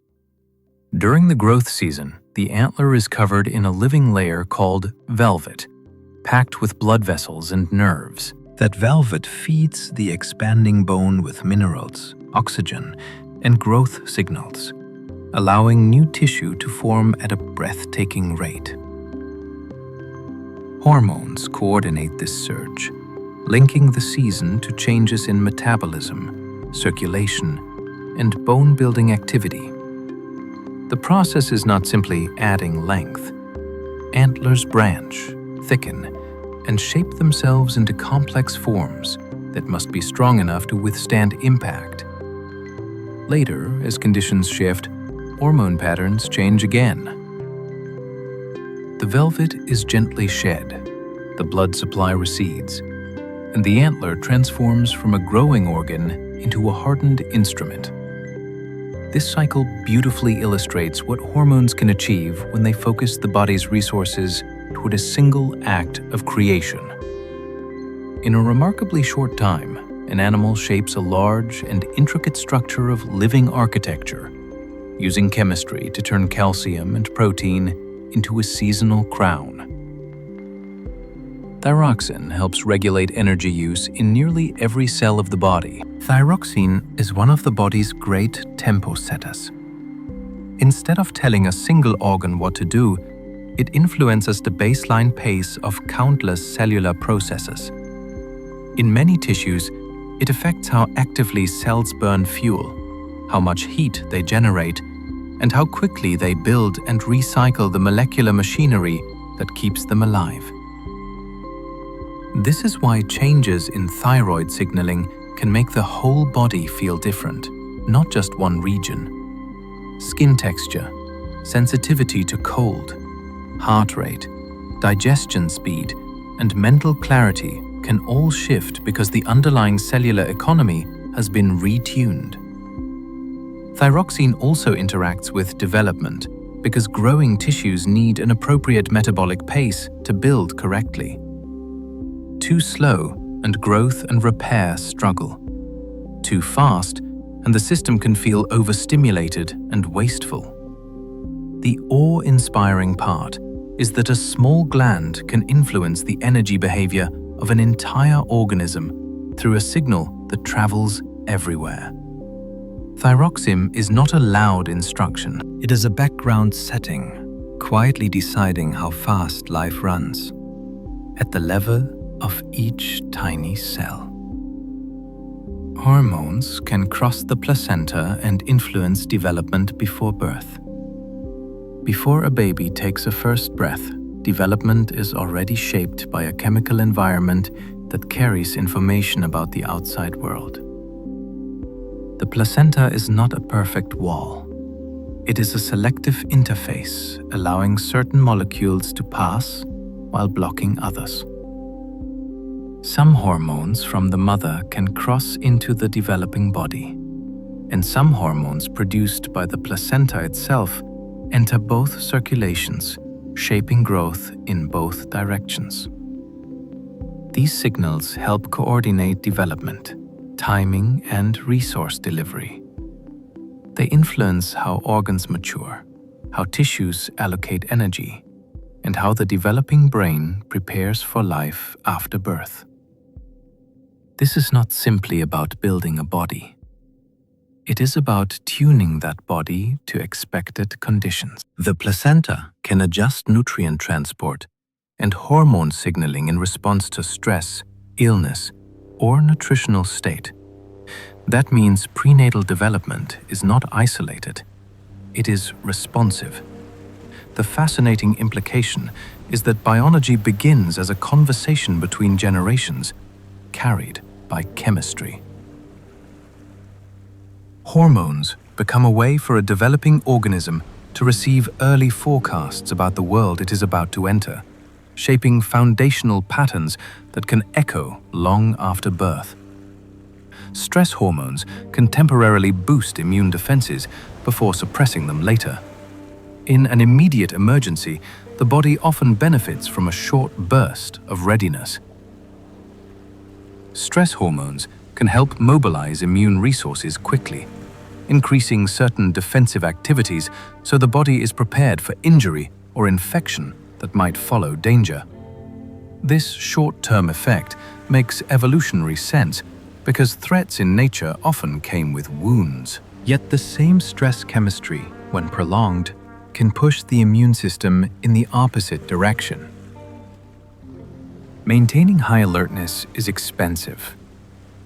During the growth season, the antler is covered in a living layer called velvet, packed with blood vessels and nerves. That velvet feeds the expanding bone with minerals, oxygen, and growth signals, allowing new tissue to form at a breathtaking rate. Hormones coordinate this surge, linking the season to changes in metabolism, circulation, and bone-building activity. The process is not simply adding length. Antlers branch, thicken, and shape themselves into complex forms that must be strong enough to withstand impact. Later, as conditions shift, hormone patterns change again. The velvet is gently shed, the blood supply recedes, and the antler transforms from a growing organ into a hardened instrument. This cycle beautifully illustrates what hormones can achieve when they focus the body's resources toward a single act of creation. In a remarkably short time, an animal shapes a large and intricate structure of living architecture, using chemistry to turn calcium and protein into a seasonal crown. Thyroxine helps regulate energy use in nearly every cell of the body. Thyroxine is one of the body's great tempo setters. Instead of telling a single organ what to do, it influences the baseline pace of countless cellular processes. In many tissues, it affects how actively cells burn fuel, how much heat they generate, and how quickly they build and recycle the molecular machinery that keeps them alive. This is why changes in thyroid signaling can make the whole body feel different, not just one region. Skin texture, sensitivity to cold, heart rate, digestion speed, and mental clarity can all shift because the underlying cellular economy has been retuned. Thyroxine also interacts with development because growing tissues need an appropriate metabolic pace to build correctly. Too slow, and growth and repair struggle. Too fast, and the system can feel overstimulated and wasteful. The awe-inspiring part is that a small gland can influence the energy behavior of an entire organism through a signal that travels everywhere. Thyroxine is not a loud instruction. It is a background setting, quietly deciding how fast life runs, at the level of each tiny cell. Hormones can cross the placenta and influence development before birth. Before a baby takes a first breath, development is already shaped by a chemical environment that carries information about the outside world. The placenta is not a perfect wall. It is a selective interface, allowing certain molecules to pass while blocking others. Some hormones from the mother can cross into the developing body, and some hormones produced by the placenta itself enter both circulations, shaping growth in both directions. These signals help coordinate development, timing, and resource delivery. They influence how organs mature, how tissues allocate energy, and how the developing brain prepares for life after birth. This is not simply about building a body. It is about tuning that body to expected conditions. The placenta can adjust nutrient transport and hormone signaling in response to stress, illness, or nutritional state. That means prenatal development is not isolated. It is responsive. The fascinating implication is that biology begins as a conversation between generations, carried by chemistry. Hormones become a way for a developing organism to receive early forecasts about the world it is about to enter, shaping foundational patterns that can echo long after birth. Stress hormones can temporarily boost immune defenses before suppressing them later. In an immediate emergency, the body often benefits from a short burst of readiness. Stress hormones can help mobilize immune resources quickly, increasing certain defensive activities so the body is prepared for injury or infection that might follow danger. This short-term effect makes evolutionary sense because threats in nature often came with wounds. Yet the same stress chemistry, when prolonged, can push the immune system in the opposite direction. Maintaining high alertness is expensive.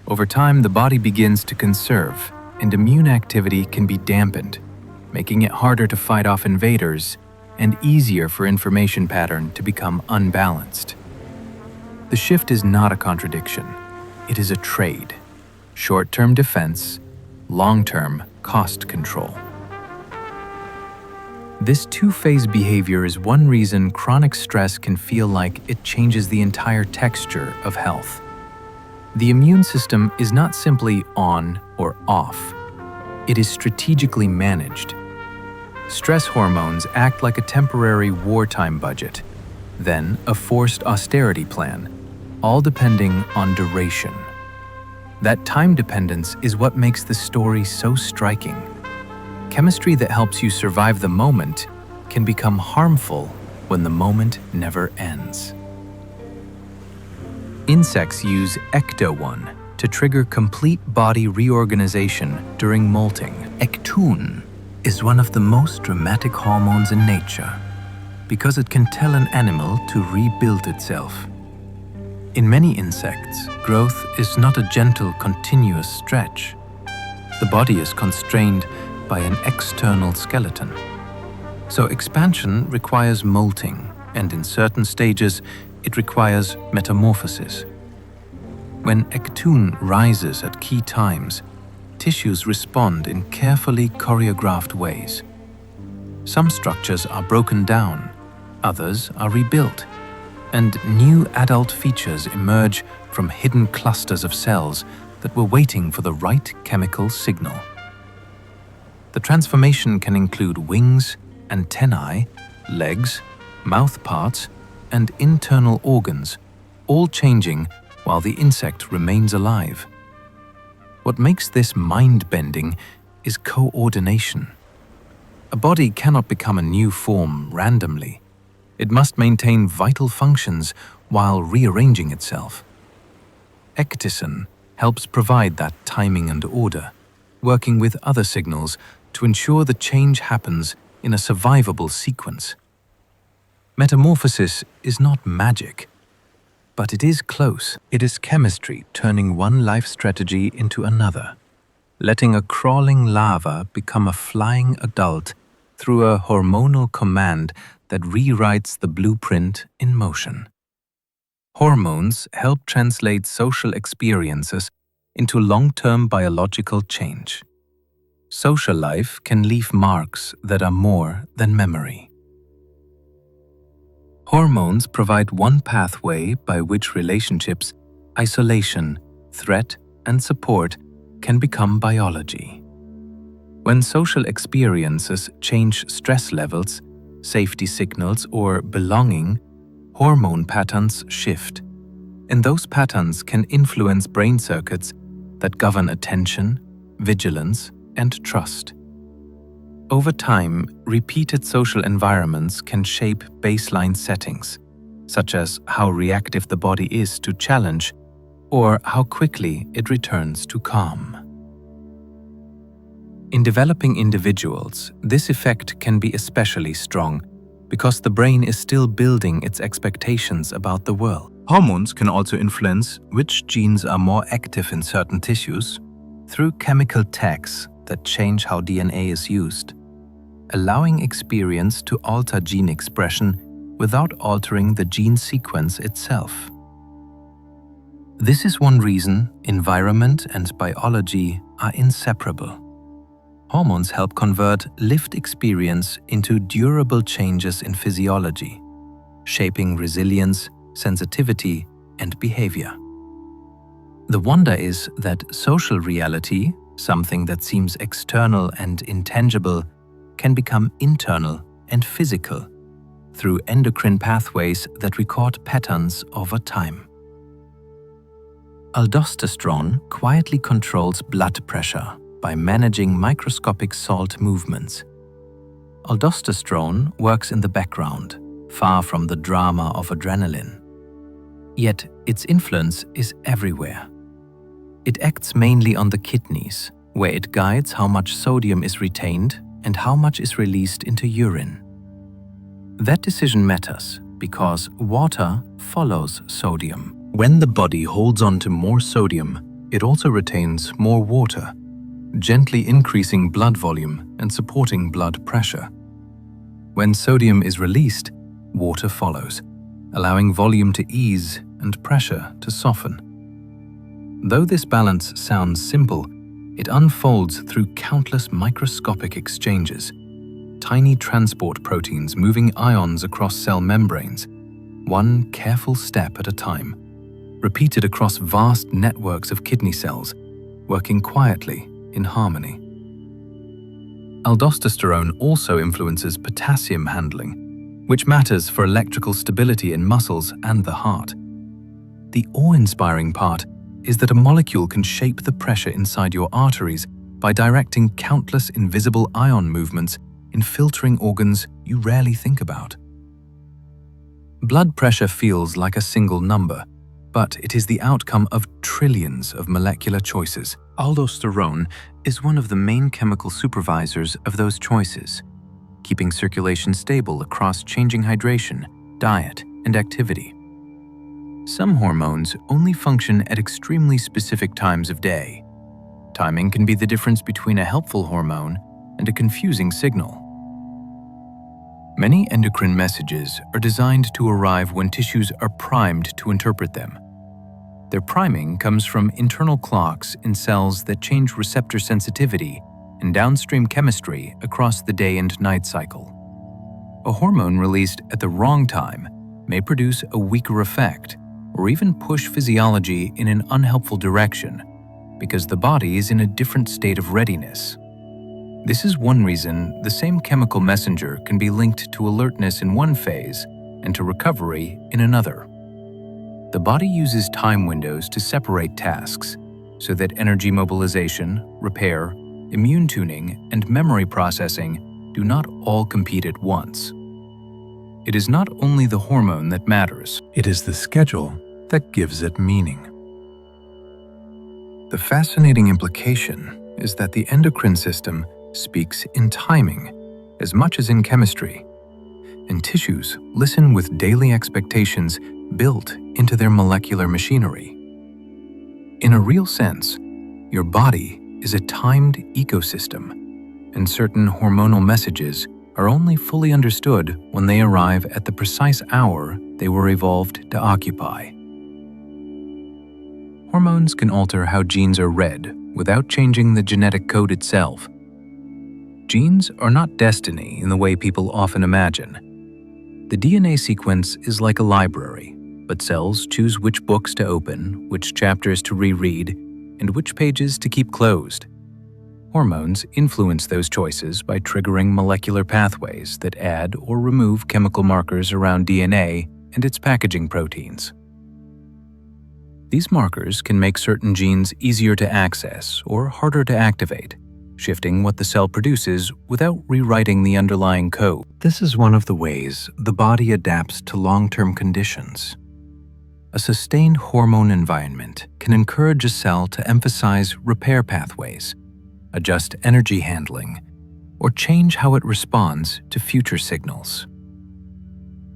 Over time, the body begins to conserve, and immune activity can be dampened, making it harder to fight off invaders and easier for information pattern to become unbalanced. The shift is not a contradiction. It is a trade. Short-term defense, long-term cost control. This two-phase behavior is one reason chronic stress can feel like it changes the entire texture of health. The immune system is not simply on or off. It is strategically managed. Stress hormones act like a temporary wartime budget, then a forced austerity plan, all depending on duration. That time dependence is what makes the story so striking. Chemistry that helps you survive the moment can become harmful when the moment never ends. Insects use ecto-1 to trigger complete body reorganization during molting. Ectoon is one of the most dramatic hormones in nature because it can tell an animal to rebuild itself. In many insects, growth is not a gentle, continuous stretch. The body is constrained by an external skeleton. So expansion requires molting, and in certain stages, it requires metamorphosis. When ectoon rises at key times, tissues respond in carefully choreographed ways. Some structures are broken down, others are rebuilt, and new adult features emerge from hidden clusters of cells that were waiting for the right chemical signal. The transformation can include wings, antennae, legs, mouth parts, and internal organs, all changing while the insect remains alive. What makes this mind-bending is coordination. A body cannot become a new form randomly. It must maintain vital functions while rearranging itself. Ecdysone helps provide that timing and order, working with other signals to ensure the change happens in a survivable sequence. Metamorphosis is not magic, but it is close. It is chemistry turning one life strategy into another, letting a crawling larva become a flying adult through a hormonal command that rewrites the blueprint in motion. Hormones help translate social experiences into long-term biological change. Social life can leave marks that are more than memory. Hormones provide one pathway by which relationships, isolation, threat, and support can become biology. When social experiences change stress levels, safety signals, or belonging, hormone patterns shift, and those patterns can influence brain circuits that govern attention, vigilance, and trust. Over time, repeated social environments can shape baseline settings, such as how reactive the body is to challenge or how quickly it returns to calm. In developing individuals, this effect can be especially strong because the brain is still building its expectations about the world. Hormones can also influence which genes are more active in certain tissues through chemical tags that change how DNA is used, allowing experience to alter gene expression without altering the gene sequence itself. This is one reason environment and biology are inseparable. Hormones help convert lived experience into durable changes in physiology, shaping resilience, sensitivity, and behavior. The wonder is that social reality, something that seems external and intangible, can become internal and physical through endocrine pathways that record patterns over time. Aldosterone quietly controls blood pressure by managing microscopic salt movements. Aldosterone works in the background, far from the drama of adrenaline. Yet its influence is everywhere. It acts mainly on the kidneys, where it guides how much sodium is retained and how much is released into urine. That decision matters because water follows sodium. When the body holds on to more sodium, it also retains more water, gently increasing blood volume and supporting blood pressure. When sodium is released, water follows, allowing volume to ease and pressure to soften. Though this balance sounds simple, it unfolds through countless microscopic exchanges, tiny transport proteins moving ions across cell membranes, one careful step at a time, repeated across vast networks of kidney cells, working quietly in harmony. Aldosterone also influences potassium handling, which matters for electrical stability in muscles and the heart. The awe-inspiring part is that a molecule can shape the pressure inside your arteries by directing countless invisible ion movements in filtering organs you rarely think about. Blood pressure feels like a single number, but it is the outcome of trillions of molecular choices. Aldosterone is one of the main chemical supervisors of those choices, keeping circulation stable across changing hydration, diet, and activity. Some hormones only function at extremely specific times of day. Timing can be the difference between a helpful hormone and a confusing signal. Many endocrine messages are designed to arrive when tissues are primed to interpret them. Their priming comes from internal clocks in cells that change receptor sensitivity and downstream chemistry across the day and night cycle. A hormone released at the wrong time may produce a weaker effect or even push physiology in an unhelpful direction because the body is in a different state of readiness. This is one reason the same chemical messenger can be linked to alertness in one phase and to recovery in another. The body uses time windows to separate tasks so that energy mobilization, repair, immune tuning, and memory processing do not all compete at once. It is not only the hormone that matters, it is the schedule that gives it meaning. The fascinating implication is that the endocrine system speaks in timing as much as in chemistry, and tissues listen with daily expectations built into their molecular machinery. In a real sense, your body is a timed ecosystem, and certain hormonal messages are only fully understood when they arrive at the precise hour they were evolved to occupy. Hormones can alter how genes are read without changing the genetic code itself. Genes are not destiny in the way people often imagine. The DNA sequence is like a library, but cells choose which books to open, which chapters to reread, and which pages to keep closed. Hormones influence those choices by triggering molecular pathways that add or remove chemical markers around DNA and its packaging proteins. These markers can make certain genes easier to access or harder to activate, shifting what the cell produces without rewriting the underlying code. This is one of the ways the body adapts to long-term conditions. A sustained hormone environment can encourage a cell to emphasize repair pathways, adjust energy handling, or change how it responds to future signals.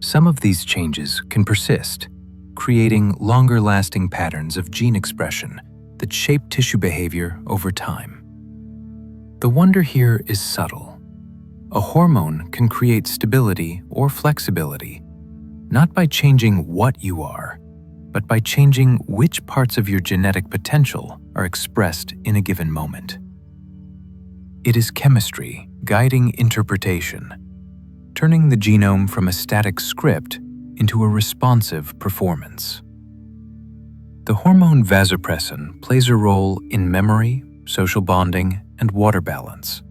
Some of these changes can persist, creating longer-lasting patterns of gene expression that shape tissue behavior over time. The wonder here is subtle. A hormone can create stability or flexibility, not by changing what you are, but by changing which parts of your genetic potential are expressed in a given moment. It is chemistry guiding interpretation, turning the genome from a static script into a responsive performance. The hormone vasopressin plays a role in memory, social bonding, and water balance.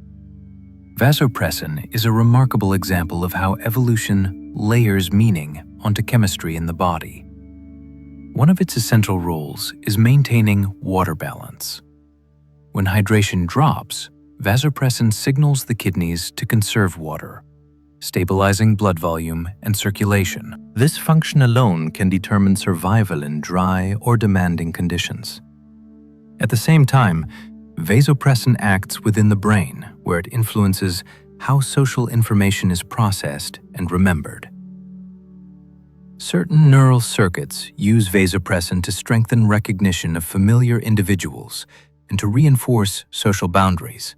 Vasopressin is a remarkable example of how evolution layers meaning onto chemistry in the body. One of its essential roles is maintaining water balance. When hydration drops, vasopressin signals the kidneys to conserve water, stabilizing blood volume and circulation. This function alone can determine survival in dry or demanding conditions. At the same time, vasopressin acts within the brain, where it influences how social information is processed and remembered. Certain neural circuits use vasopressin to strengthen recognition of familiar individuals, and to reinforce social boundaries.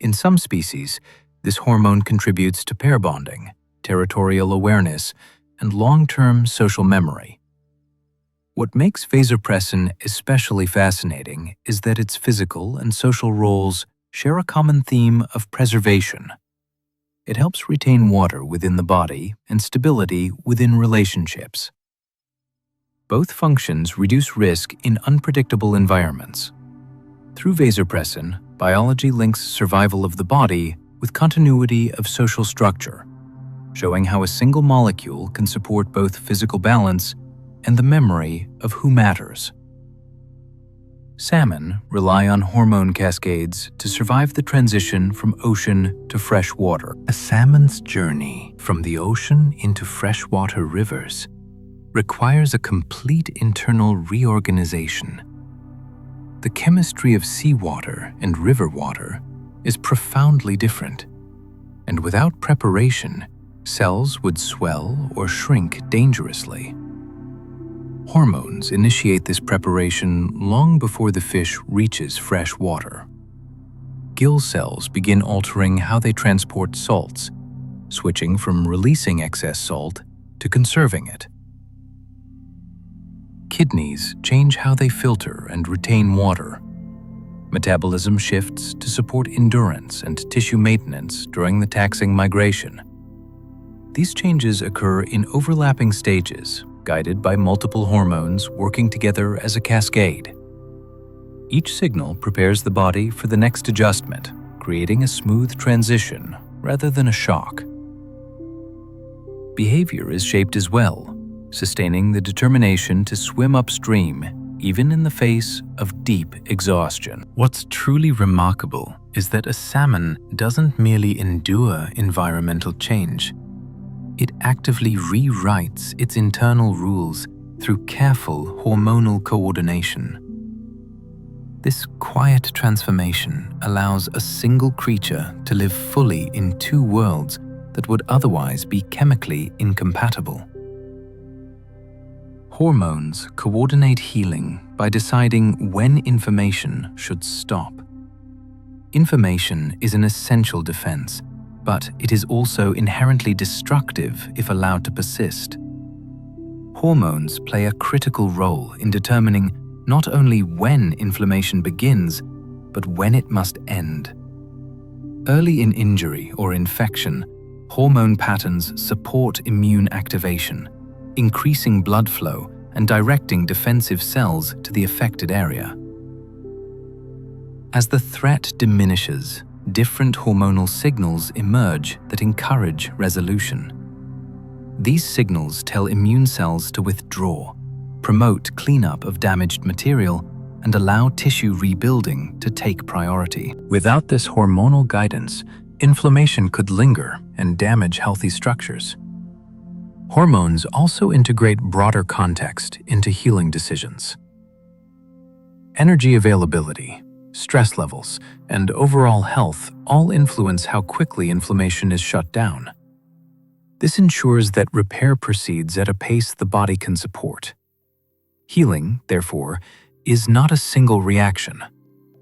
In some species, this hormone contributes to pair bonding, territorial awareness, and long-term social memory. What makes vasopressin especially fascinating is that its physical and social roles share a common theme of preservation. It helps retain water within the body and stability within relationships. Both functions reduce risk in unpredictable environments. Through vasopressin, biology links survival of the body with continuity of social structure, showing how a single molecule can support both physical balance and the memory of who matters. Salmon rely on hormone cascades to survive the transition from ocean to fresh water. A salmon's journey from the ocean into freshwater rivers requires a complete internal reorganization. The chemistry of seawater and river water is profoundly different, and without preparation, cells would swell or shrink dangerously. Hormones initiate this preparation long before the fish reaches fresh water. Gill cells begin altering how they transport salts, switching from releasing excess salt to conserving it. Kidneys change how they filter and retain water. Metabolism shifts to support endurance and tissue maintenance during the taxing migration. These changes occur in overlapping stages, guided by multiple hormones working together as a cascade. Each signal prepares the body for the next adjustment, creating a smooth transition rather than a shock. Behavior is shaped as well, sustaining the determination to swim upstream even in the face of deep exhaustion. What's truly remarkable is that a salmon doesn't merely endure environmental change. It actively rewrites its internal rules through careful hormonal coordination. This quiet transformation allows a single creature to live fully in two worlds that would otherwise be chemically incompatible. Hormones coordinate healing by deciding when information should stop. Information is an essential defense, but it is also inherently destructive if allowed to persist. Hormones play a critical role in determining not only when inflammation begins, but when it must end. Early in injury or infection, hormone patterns support immune activation, increasing blood flow and directing defensive cells to the affected area. As the threat diminishes, different hormonal signals emerge that encourage resolution. These signals tell immune cells to withdraw, promote cleanup of damaged material, and allow tissue rebuilding to take priority. Without this hormonal guidance, inflammation could linger and damage healthy structures. Hormones also integrate broader context into healing decisions. Energy availability, stress levels, and overall health all influence how quickly inflammation is shut down. This ensures that repair proceeds at a pace the body can support. Healing, therefore, is not a single reaction.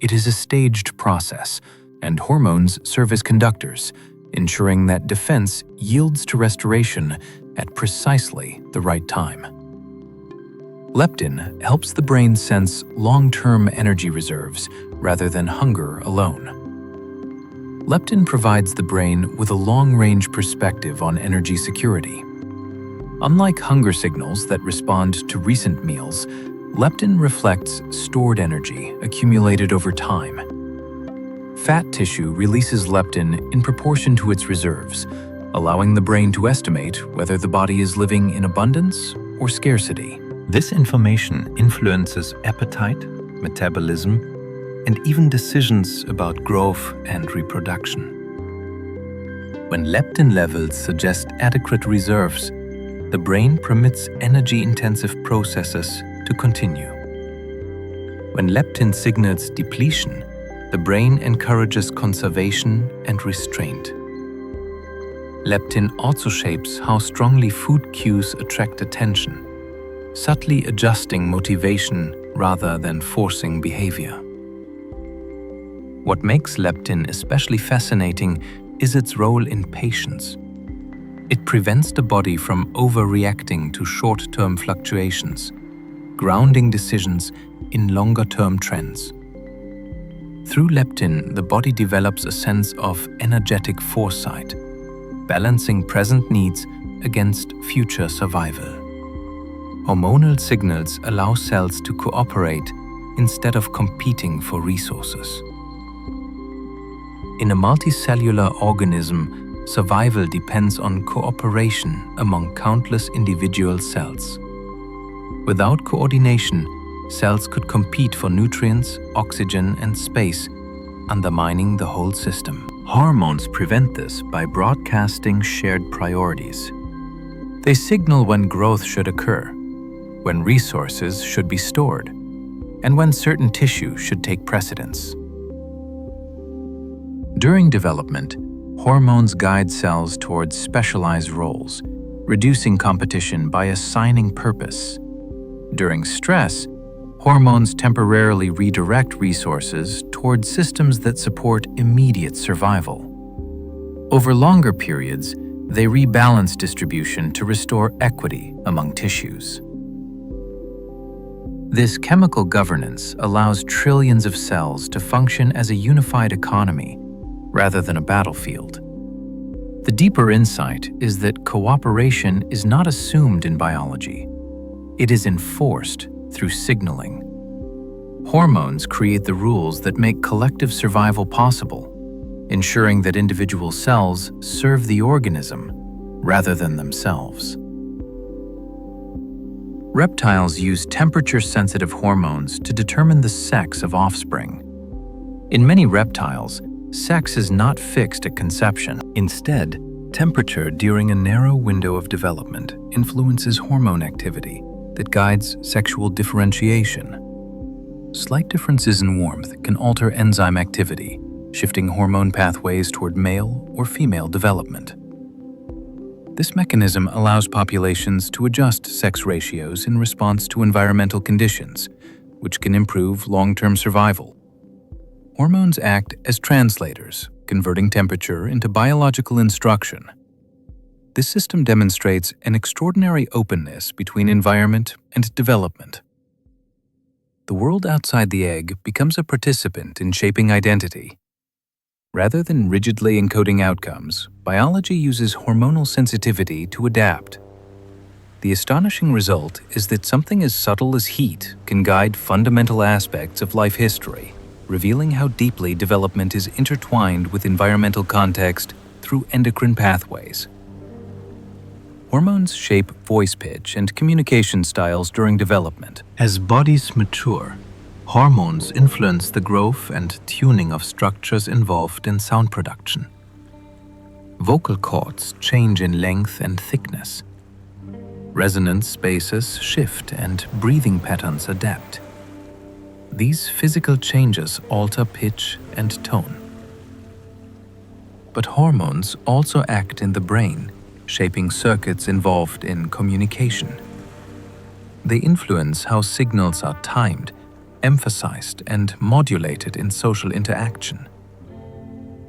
It is a staged process, and hormones serve as conductors, ensuring that defense yields to restoration at precisely the right time. Leptin helps the brain sense long-term energy reserves rather than hunger alone. Leptin provides the brain with a long-range perspective on energy security. Unlike hunger signals that respond to recent meals, leptin reflects stored energy accumulated over time. Fat tissue releases leptin in proportion to its reserves, allowing the brain to estimate whether the body is living in abundance or scarcity. This information influences appetite, metabolism, and even decisions about growth and reproduction. When leptin levels suggest adequate reserves, the brain permits energy-intensive processes to continue. When leptin signals depletion, the brain encourages conservation and restraint. Leptin also shapes how strongly food cues attract attention, subtly adjusting motivation rather than forcing behavior. What makes leptin especially fascinating is its role in patience. It prevents the body from overreacting to short-term fluctuations, grounding decisions in longer-term trends. Through leptin, the body develops a sense of energetic foresight, balancing present needs against future survival. Hormonal signals allow cells to cooperate instead of competing for resources. In a multicellular organism, survival depends on cooperation among countless individual cells. Without coordination, cells could compete for nutrients, oxygen, and space, undermining the whole system. Hormones prevent this by broadcasting shared priorities. They signal when growth should occur, when resources should be stored, and when certain tissue should take precedence. During development, hormones guide cells towards specialized roles, reducing competition by assigning purpose. During stress, hormones temporarily redirect resources towards systems that support immediate survival. Over longer periods, they rebalance distribution to restore equity among tissues. This chemical governance allows trillions of cells to function as a unified economy rather than a battlefield. The deeper insight is that cooperation is not assumed in biology. It is enforced through signaling. Hormones create the rules that make collective survival possible, ensuring that individual cells serve the organism rather than themselves. Reptiles use temperature-sensitive hormones to determine the sex of offspring. In many reptiles, sex is not fixed at conception. Instead, temperature during a narrow window of development influences hormone activity that guides sexual differentiation. Slight differences in warmth can alter enzyme activity, shifting hormone pathways toward male or female development. This mechanism allows populations to adjust sex ratios in response to environmental conditions, which can improve long-term survival. Hormones act as translators, converting temperature into biological instruction. This system demonstrates an extraordinary openness between environment and development. The world outside the egg becomes a participant in shaping identity. Rather than rigidly encoding outcomes, biology uses hormonal sensitivity to adapt. The astonishing result is that something as subtle as heat can guide fundamental aspects of life history, revealing how deeply development is intertwined with environmental context through endocrine pathways. Hormones shape voice pitch and communication styles during development. As bodies mature, hormones influence the growth and tuning of structures involved in sound production. Vocal cords change in length and thickness. Resonance spaces shift and breathing patterns adapt. These physical changes alter pitch and tone. But hormones also act in the brain, shaping circuits involved in communication. They influence how signals are timed, emphasized, and modulated in social interaction.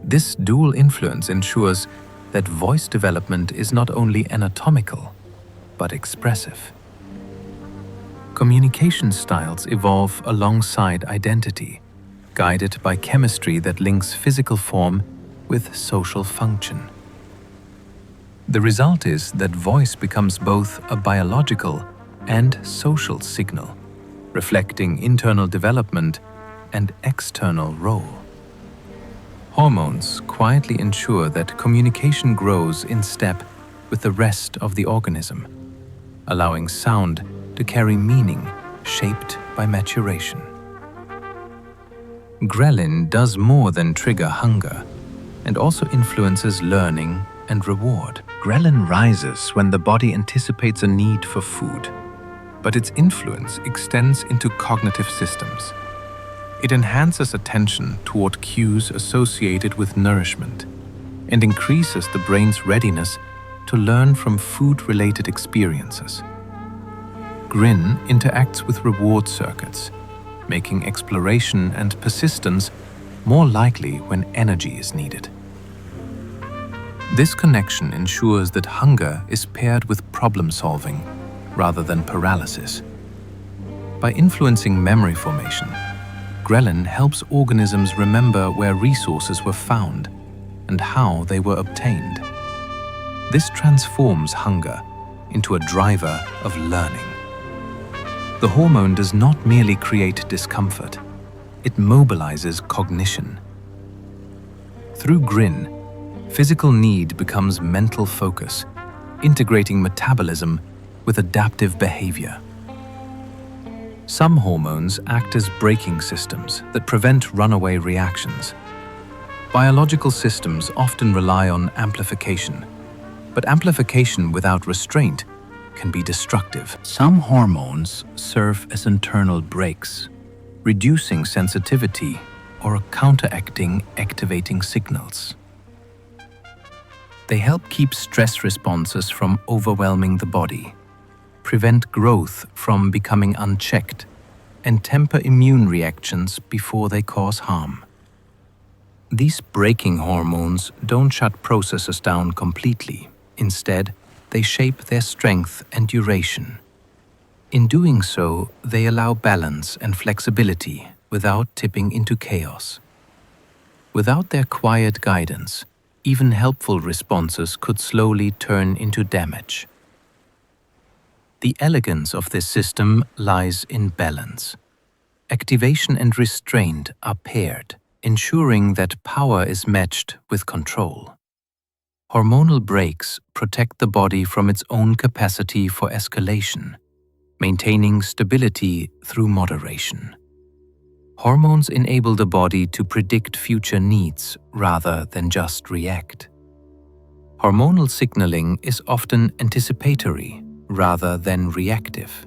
This dual influence ensures that voice development is not only anatomical, but expressive. Communication styles evolve alongside identity, guided by chemistry that links physical form with social function. The result is that voice becomes both a biological and social signal, reflecting internal development and external role. Hormones quietly ensure that communication grows in step with the rest of the organism, allowing sound to carry meaning shaped by maturation. Ghrelin does more than trigger hunger and also influences learning and reward. Ghrelin rises when the body anticipates a need for food, but its influence extends into cognitive systems. It enhances attention toward cues associated with nourishment and increases the brain's readiness to learn from food-related experiences. Ghrelin interacts with reward circuits, making exploration and persistence more likely when energy is needed. This connection ensures that hunger is paired with problem-solving rather than paralysis. By influencing memory formation, ghrelin helps organisms remember where resources were found and how they were obtained. This transforms hunger into a driver of learning. The hormone does not merely create discomfort, it mobilizes cognition. Through ghrelin, physical need becomes mental focus, integrating metabolism with adaptive behavior. Some hormones act as braking systems that prevent runaway reactions. Biological systems often rely on amplification, but amplification without restraint can be destructive. Some hormones serve as internal brakes, reducing sensitivity or counteracting activating signals. They help keep stress responses from overwhelming the body, prevent growth from becoming unchecked, and temper immune reactions before they cause harm. These braking hormones don't shut processes down completely. Instead, they shape their strength and duration. In doing so, they allow balance and flexibility without tipping into chaos. Without their quiet guidance, even helpful responses could slowly turn into damage. The elegance of this system lies in balance. Activation and restraint are paired, ensuring that power is matched with control. Hormonal brakes protect the body from its own capacity for escalation, maintaining stability through moderation. Hormones enable the body to predict future needs rather than just react. Hormonal signaling is often anticipatory rather than reactive.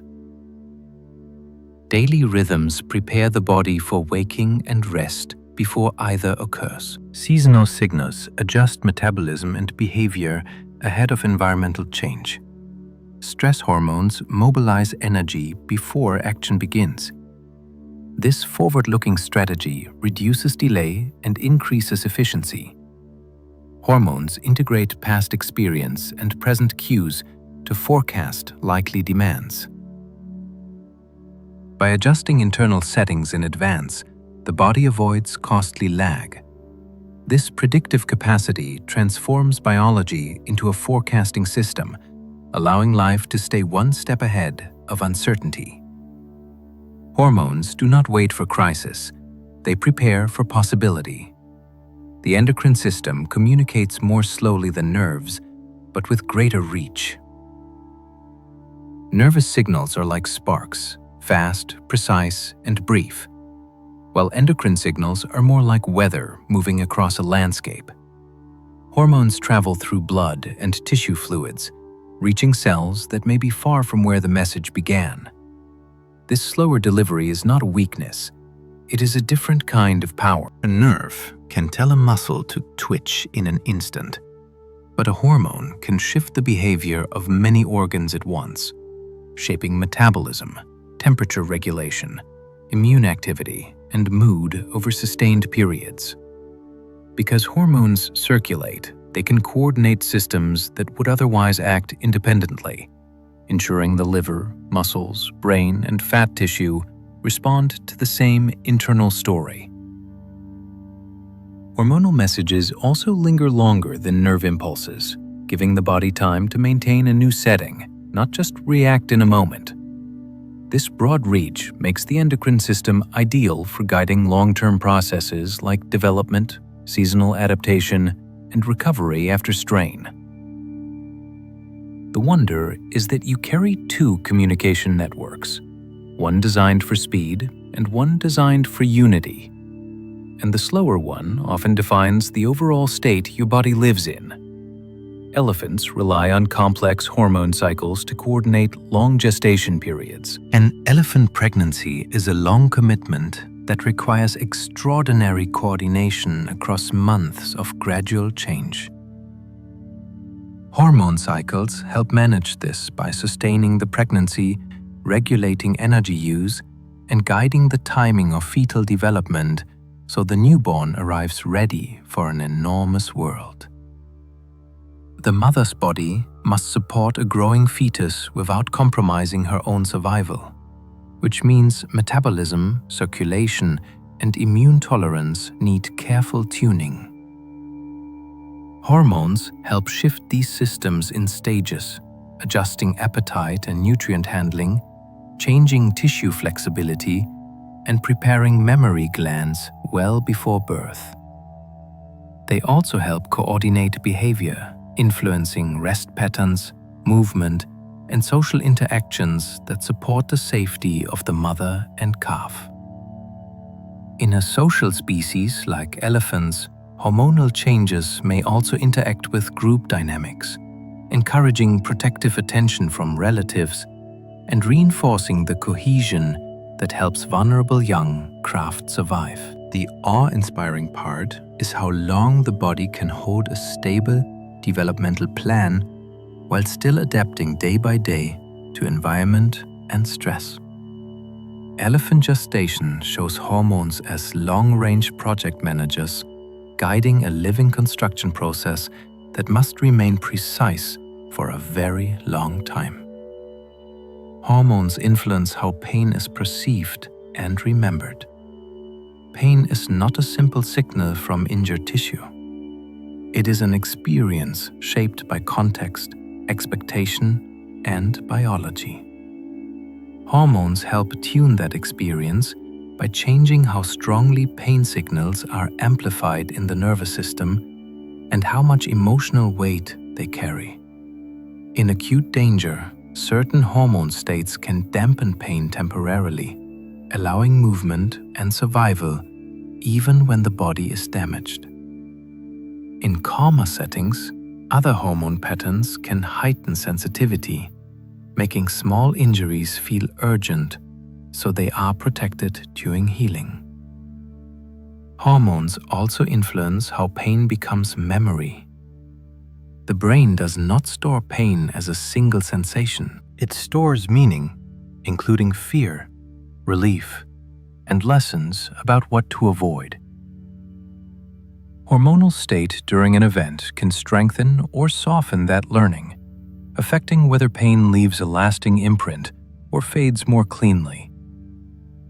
Daily rhythms prepare the body for waking and rest before either occurs. Seasonal signals adjust metabolism and behavior ahead of environmental change. Stress hormones mobilize energy before action begins. This forward-looking strategy reduces delay and increases efficiency. Hormones integrate past experience and present cues to forecast likely demands. By adjusting internal settings in advance, the body avoids costly lag. This predictive capacity transforms biology into a forecasting system, allowing life to stay one step ahead of uncertainty. Hormones do not wait for crisis, they prepare for possibility. The endocrine system communicates more slowly than nerves, but with greater reach. Nervous signals are like sparks, fast, precise, and brief, while endocrine signals are more like weather moving across a landscape. Hormones travel through blood and tissue fluids, reaching cells that may be far from where the message began. This slower delivery is not a weakness, it is a different kind of power. A nerve can tell a muscle to twitch in an instant, but a hormone can shift the behavior of many organs at once, shaping metabolism, temperature regulation, immune activity, and mood over sustained periods. Because hormones circulate, they can coordinate systems that would otherwise act independently, ensuring the liver, muscles, brain, and fat tissue respond to the same internal story. Hormonal messages also linger longer than nerve impulses, giving the body time to maintain a new setting, not just react in a moment. This broad reach makes the endocrine system ideal for guiding long-term processes like development, seasonal adaptation, and recovery after strain. The wonder is that you carry two communication networks, one designed for speed and one designed for unity. And the slower one often defines the overall state your body lives in. Elephants rely on complex hormone cycles to coordinate long gestation periods. An elephant pregnancy is a long commitment that requires extraordinary coordination across months of gradual change. Hormone cycles help manage this by sustaining the pregnancy, regulating energy use, and guiding the timing of fetal development so the newborn arrives ready for an enormous world. The mother's body must support a growing fetus without compromising her own survival, which means metabolism, circulation, and immune tolerance need careful tuning. Hormones help shift these systems in stages, adjusting appetite and nutrient handling, changing tissue flexibility, and preparing mammary glands well before birth. They also help coordinate behavior, influencing rest patterns, movement, and social interactions that support the safety of the mother and calf. In a social species like elephants, hormonal changes may also interact with group dynamics, encouraging protective attention from relatives and reinforcing the cohesion that helps vulnerable young craft survive. The awe-inspiring part is how long the body can hold a stable developmental plan while still adapting day by day to environment and stress. Elephant gestation shows hormones as long-range project managers guiding a living construction process that must remain precise for a very long time. Hormones influence how pain is perceived and remembered. Pain is not a simple signal from injured tissue. It is an experience shaped by context, expectation, and biology. Hormones help tune that experience by changing how strongly pain signals are amplified in the nervous system and how much emotional weight they carry. In acute danger, certain hormone states can dampen pain temporarily, allowing movement and survival even when the body is damaged. In calmer settings, other hormone patterns can heighten sensitivity, making small injuries feel urgent so they are protected during healing. Hormones also influence how pain becomes memory. The brain does not store pain as a single sensation. It stores meaning, including fear, relief, and lessons about what to avoid. Hormonal state during an event can strengthen or soften that learning, affecting whether pain leaves a lasting imprint or fades more cleanly.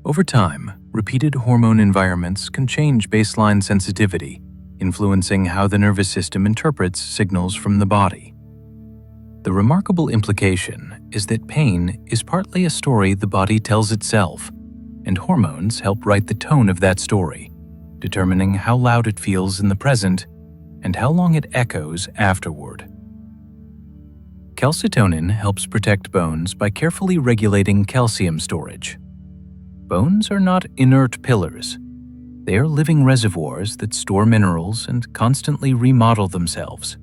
Over time, repeated hormone environments can change baseline sensitivity, influencing how the nervous system interprets signals from the body. The remarkable implication is that pain is partly a story the body tells itself, and hormones help write the tone of that story, determining how loud it feels in the present and how long it echoes afterward. Calcitonin helps protect bones by carefully regulating calcium storage. Bones are not inert pillars. They are living reservoirs that store minerals and constantly remodel themselves.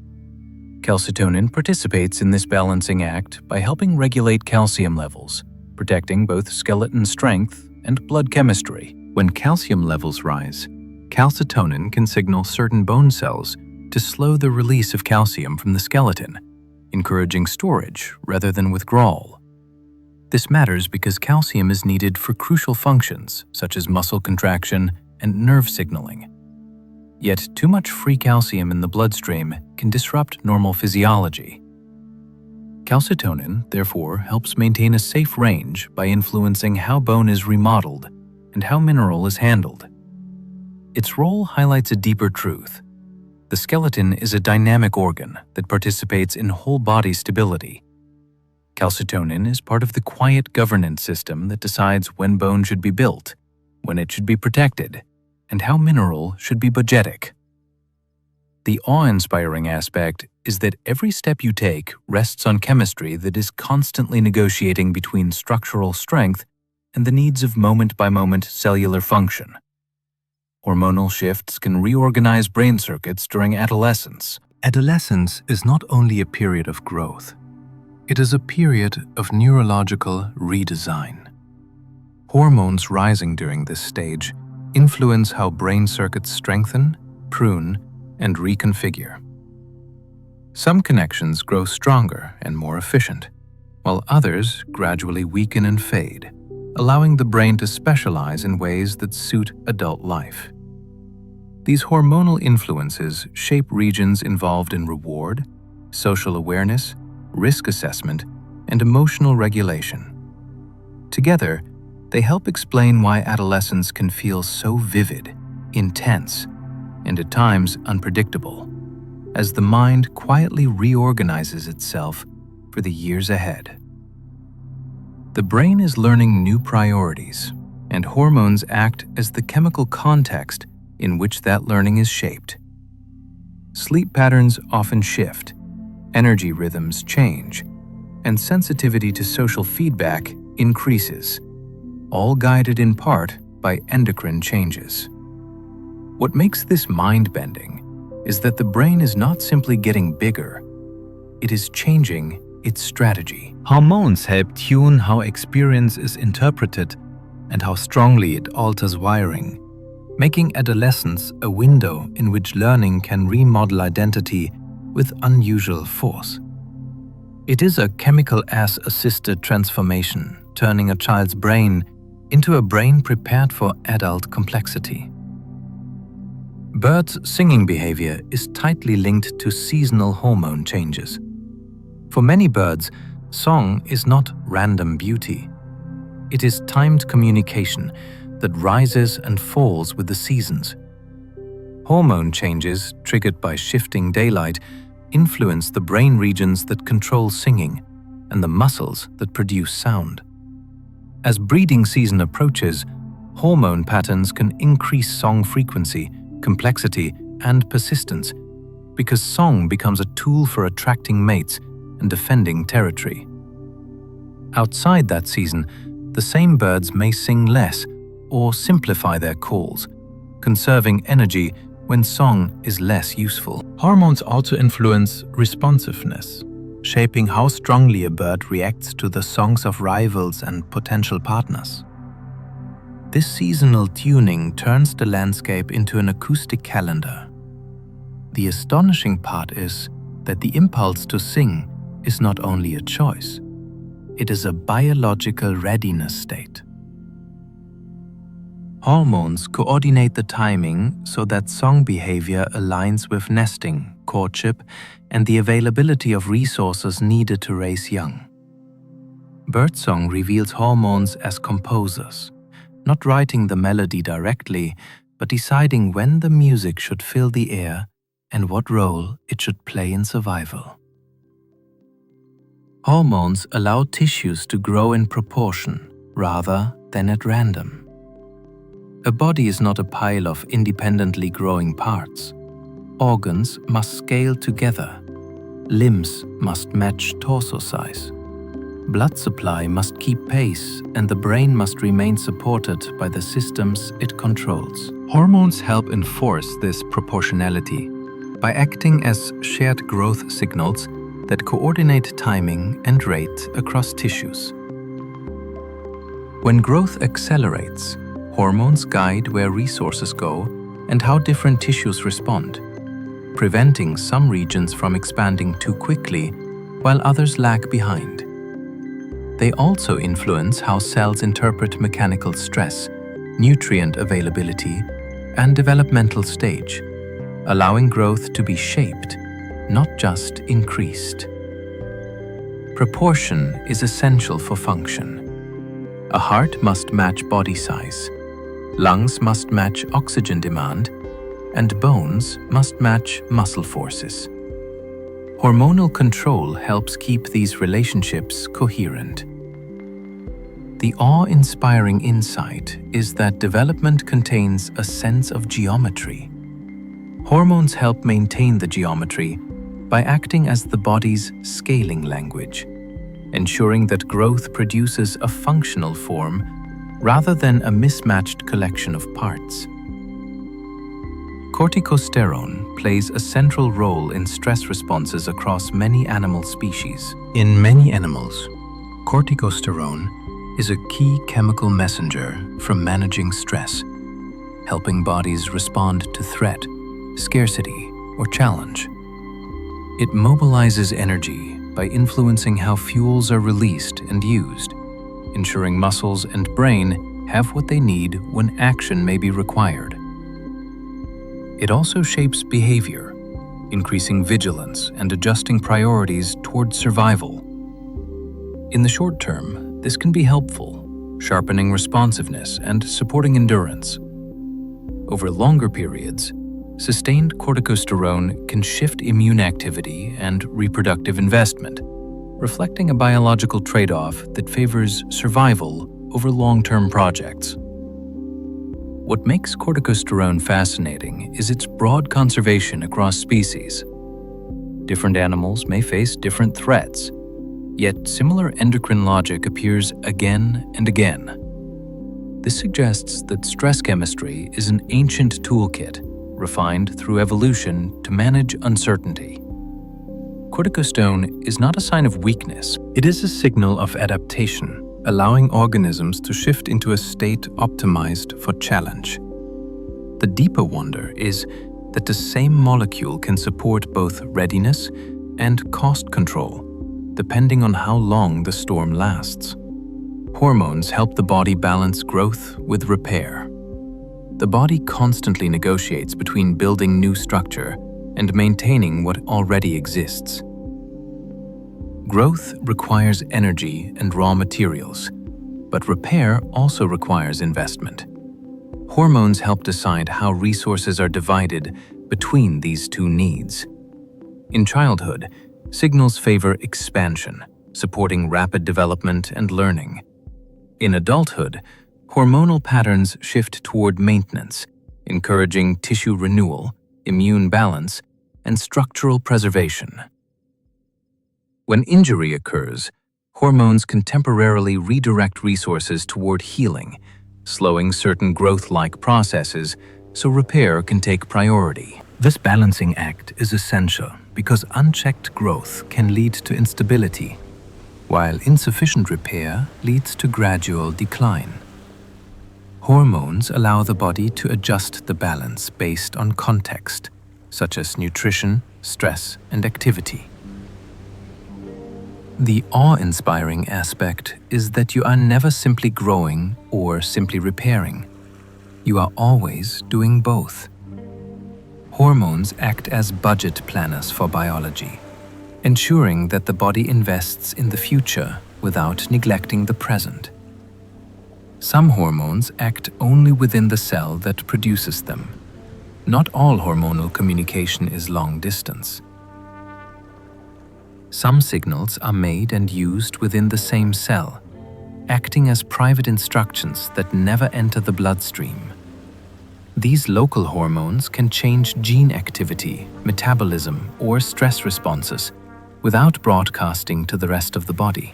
Calcitonin participates in this balancing act by helping regulate calcium levels, protecting both skeleton strength and blood chemistry. When calcium levels rise, calcitonin can signal certain bone cells to slow the release of calcium from the skeleton, encouraging storage rather than withdrawal. This matters because calcium is needed for crucial functions such as muscle contraction and nerve signaling. Yet too much free calcium in the bloodstream can disrupt normal physiology. Calcitonin, therefore, helps maintain a safe range by influencing how bone is remodeled and how mineral is handled. Its role highlights a deeper truth. The skeleton is a dynamic organ that participates in whole body stability. Calcitonin is part of the quiet governance system that decides when bone should be built, when it should be protected, and how mineral should be budgetic. The awe-inspiring aspect is that every step you take rests on chemistry that is constantly negotiating between structural strength and the needs of moment-by-moment cellular function. Hormonal shifts can reorganize brain circuits during adolescence. Adolescence is not only a period of growth, it is a period of neurological redesign. Hormones rising during this stage influence how brain circuits strengthen, prune, and reconfigure. Some connections grow stronger and more efficient, while others gradually weaken and fade, allowing the brain to specialize in ways that suit adult life. These hormonal influences shape regions involved in reward, social awareness, risk assessment, and emotional regulation. Together, they help explain why adolescence can feel so vivid, intense, and at times unpredictable, as the mind quietly reorganizes itself for the years ahead. The brain is learning new priorities, and hormones act as the chemical context in which that learning is shaped. Sleep patterns often shift, energy rhythms change, and sensitivity to social feedback increases, all guided in part by endocrine changes. What makes this mind-bending is that the brain is not simply getting bigger, it is changing its strategy. Hormones help tune how experience is interpreted and how strongly it alters wiring, making adolescence a window in which learning can remodel identity with unusual force. It is a chemical-assisted transformation, turning a child's brain into a brain prepared for adult complexity. Birds' singing behavior is tightly linked to seasonal hormone changes. For many birds, song is not random beauty. It is timed communication that rises and falls with the seasons. Hormone changes, triggered by shifting daylight, influence the brain regions that control singing and the muscles that produce sound. As breeding season approaches, hormone patterns can increase song frequency, complexity, and persistence, because song becomes a tool for attracting mates and defending territory. Outside that season, the same birds may sing less or simplify their calls, conserving energy when song is less useful. Hormones also influence responsiveness, shaping how strongly a bird reacts to the songs of rivals and potential partners. This seasonal tuning turns the landscape into an acoustic calendar. The astonishing part is that the impulse to sing is not only a choice, it is a biological readiness state. Hormones coordinate the timing so that song behavior aligns with nesting, courtship, and the availability of resources needed to raise young. Birdsong reveals hormones as composers, not writing the melody directly, but deciding when the music should fill the air and what role it should play in survival. Hormones allow tissues to grow in proportion rather than at random. A body is not a pile of independently growing parts. Organs must scale together. Limbs must match torso size. Blood supply must keep pace, and the brain must remain supported by the systems it controls. Hormones help enforce this proportionality by acting as shared growth signals that coordinate timing and rate across tissues. When growth accelerates, hormones guide where resources go and how different tissues respond, preventing some regions from expanding too quickly while others lag behind. They also influence how cells interpret mechanical stress, nutrient availability, and developmental stage, allowing growth to be shaped, not just increased. Proportion is essential for function. A heart must match body size. Lungs must match oxygen demand, and bones must match muscle forces. Hormonal control helps keep these relationships coherent. The awe-inspiring insight is that development contains a sense of geometry. Hormones help maintain the geometry by acting as the body's scaling language, ensuring that growth produces a functional form rather than a mismatched collection of parts. Corticosterone plays a central role in stress responses across many animal species. In many animals, corticosterone is a key chemical messenger for managing stress, helping bodies respond to threat, scarcity, or challenge. It mobilizes energy by influencing how fuels are released and used, ensuring muscles and brain have what they need when action may be required. It also shapes behavior, increasing vigilance and adjusting priorities towards survival. In the short term, this can be helpful, sharpening responsiveness and supporting endurance. Over longer periods, sustained corticosterone can shift immune activity and reproductive investment, reflecting a biological trade-off that favors survival over long-term projects. What makes corticosterone fascinating is its broad conservation across species. Different animals may face different threats, yet similar endocrine logic appears again and again. This suggests that stress chemistry is an ancient toolkit, refined through evolution to manage uncertainty. Corticosterone is not a sign of weakness. It is a signal of adaptation, allowing organisms to shift into a state optimized for challenge. The deeper wonder is that the same molecule can support both readiness and cost control, depending on how long the storm lasts. Hormones help the body balance growth with repair. The body constantly negotiates between building new structure and maintaining what already exists. Growth requires energy and raw materials, but repair also requires investment. Hormones help decide how resources are divided between these two needs. In childhood, signals favor expansion, supporting rapid development and learning. In adulthood, hormonal patterns shift toward maintenance, encouraging tissue renewal, immune balance, and structural preservation. When injury occurs, hormones can temporarily redirect resources toward healing, slowing certain growth-like processes so repair can take priority. This balancing act is essential because unchecked growth can lead to instability, while insufficient repair leads to gradual decline. Hormones allow the body to adjust the balance based on context, such as nutrition, stress, and activity. The awe-inspiring aspect is that you are never simply growing or simply repairing. You are always doing both. Hormones act as budget planners for biology, ensuring that the body invests in the future without neglecting the present. Some hormones act only within the cell that produces them. Not all hormonal communication is long distance. Some signals are made and used within the same cell, acting as private instructions that never enter the bloodstream. These local hormones can change gene activity, metabolism, or stress responses without broadcasting to the rest of the body.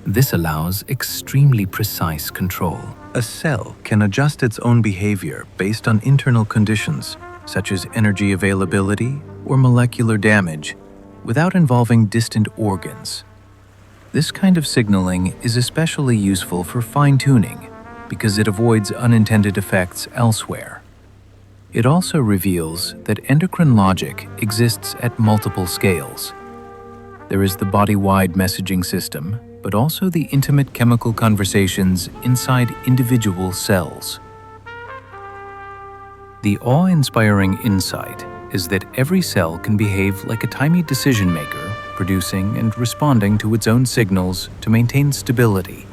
This allows extremely precise control. A cell can adjust its own behavior based on internal conditions, such as energy availability or molecular damage, without involving distant organs. This kind of signaling is especially useful for fine-tuning because it avoids unintended effects elsewhere. It also reveals that endocrine logic exists at multiple scales. There is the body-wide messaging system, but also the intimate chemical conversations inside individual cells. The awe-inspiring insight is that every cell can behave like a tiny decision-maker, producing and responding to its own signals to maintain stability.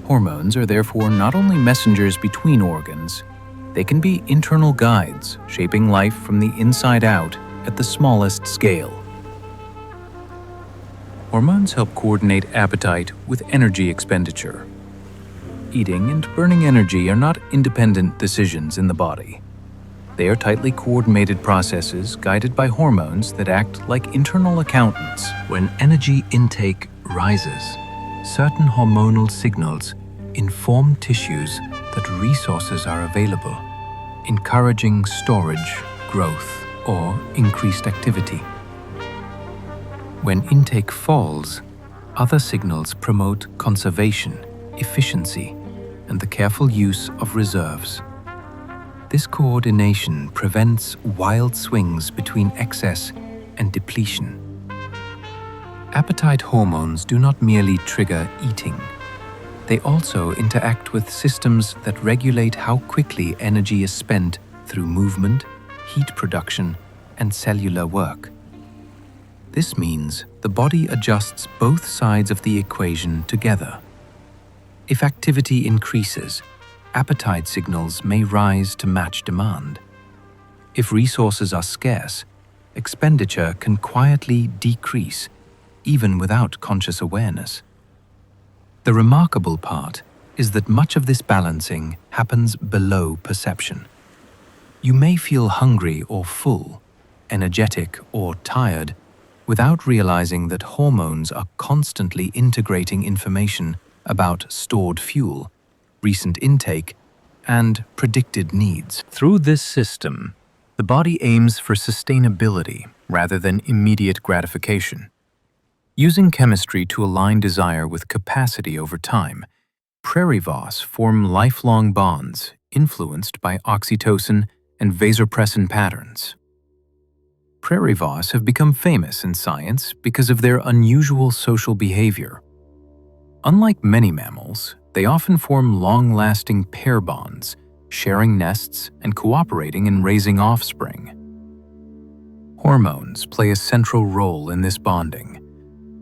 Hormones are therefore not only messengers between organs, they can be internal guides, shaping life from the inside out at the smallest scale. Hormones help coordinate appetite with energy expenditure. Eating and burning energy are not independent decisions in the body. They are tightly coordinated processes guided by hormones that act like internal accountants. When energy intake rises, certain hormonal signals inform tissues that resources are available, encouraging storage, growth, or increased activity. When intake falls, other signals promote conservation, efficiency, and the careful use of reserves. This coordination prevents wild swings between excess and depletion. Appetite hormones do not merely trigger eating. They also interact with systems that regulate how quickly energy is spent through movement, heat production, and cellular work. This means the body adjusts both sides of the equation together. If activity increases, appetite signals may rise to match demand. If resources are scarce, expenditure can quietly decrease, even without conscious awareness. The remarkable part is that much of this balancing happens below perception. You may feel hungry or full, energetic or tired, without realizing that hormones are constantly integrating information about stored fuel, recent intake, and predicted needs. Through this system, the body aims for sustainability rather than immediate gratification. Using chemistry to align desire with capacity over time, prairie voss form lifelong bonds influenced by oxytocin and vasopressin patterns. Prairie voss have become famous in science because of their unusual social behavior. Unlike many mammals, they often form long-lasting pair bonds, sharing nests and cooperating in raising offspring. Hormones play a central role in this bonding.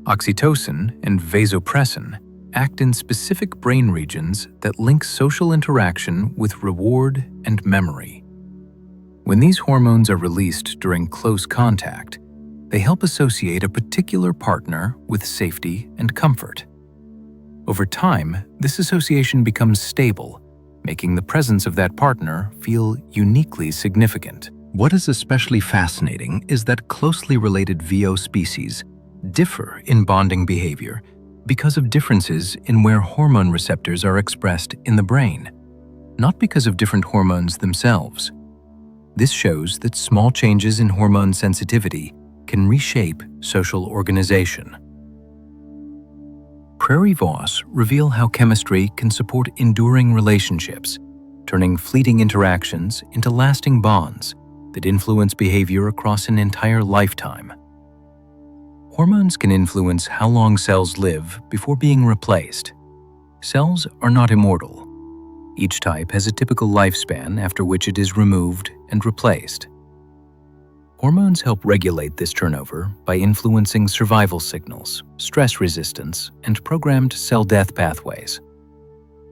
Oxytocin and vasopressin act in specific brain regions that link social interaction with reward and memory. When these hormones are released during close contact, they help associate a particular partner with safety and comfort. Over time, this association becomes stable, making the presence of that partner feel uniquely significant. What is especially fascinating is that closely related VO species differ in bonding behavior because of differences in where hormone receptors are expressed in the brain, not because of different hormones themselves. This shows that small changes in hormone sensitivity can reshape social organization. Prairie voss reveal how chemistry can support enduring relationships, turning fleeting interactions into lasting bonds that influence behavior across an entire lifetime. Hormones can influence how long cells live before being replaced. Cells are not immortal. Each type has a typical lifespan after which it is removed and replaced. Hormones help regulate this turnover by influencing survival signals, stress resistance, and programmed cell death pathways.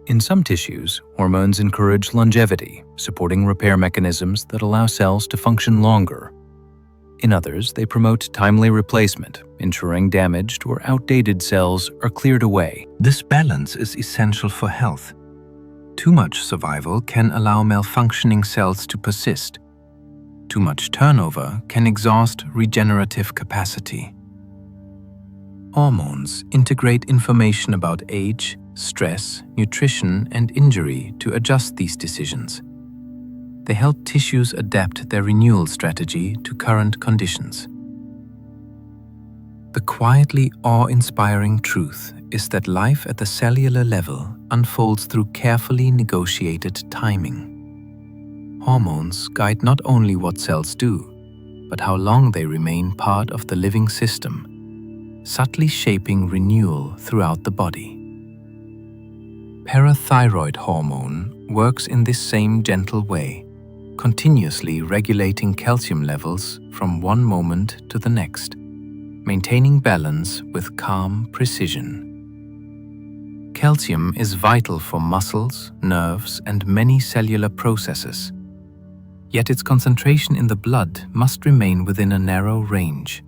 In some tissues, hormones encourage longevity, supporting repair mechanisms that allow cells to function longer. In others, they promote timely replacement, ensuring damaged or outdated cells are cleared away. This balance is essential for health. Too much survival can allow malfunctioning cells to persist. Too much turnover can exhaust regenerative capacity. Hormones integrate information about age, stress, nutrition, and injury to adjust these decisions. They help tissues adapt their renewal strategy to current conditions. The quietly awe-inspiring truth is that life at the cellular level unfolds through carefully negotiated timing. Hormones guide not only what cells do, but how long they remain part of the living system, subtly shaping renewal throughout the body. Parathyroid hormone works in this same gentle way, continuously regulating calcium levels from one moment to the next, maintaining balance with calm precision. Calcium is vital for muscles, nerves, and many cellular processes. Yet its concentration in the blood must remain within a narrow range.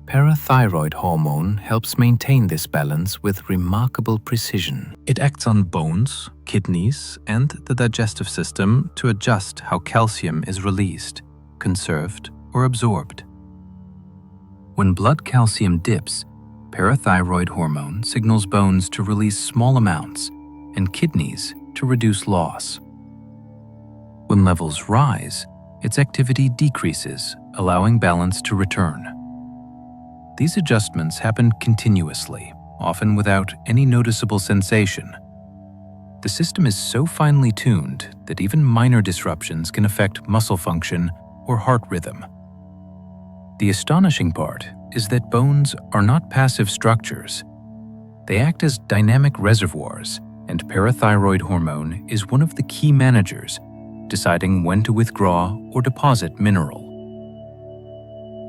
Parathyroid hormone helps maintain this balance with remarkable precision. It acts on bones, kidneys, and the digestive system to adjust how calcium is released, conserved, or absorbed. When blood calcium dips, parathyroid hormone signals bones to release small amounts and kidneys to reduce loss. When levels rise, its activity decreases, allowing balance to return. These adjustments happen continuously, often without any noticeable sensation. The system is so finely tuned that even minor disruptions can affect muscle function or heart rhythm. The astonishing part is that bones are not passive structures. They act as dynamic reservoirs, and parathyroid hormone is one of the key managers, deciding when to withdraw or deposit mineral.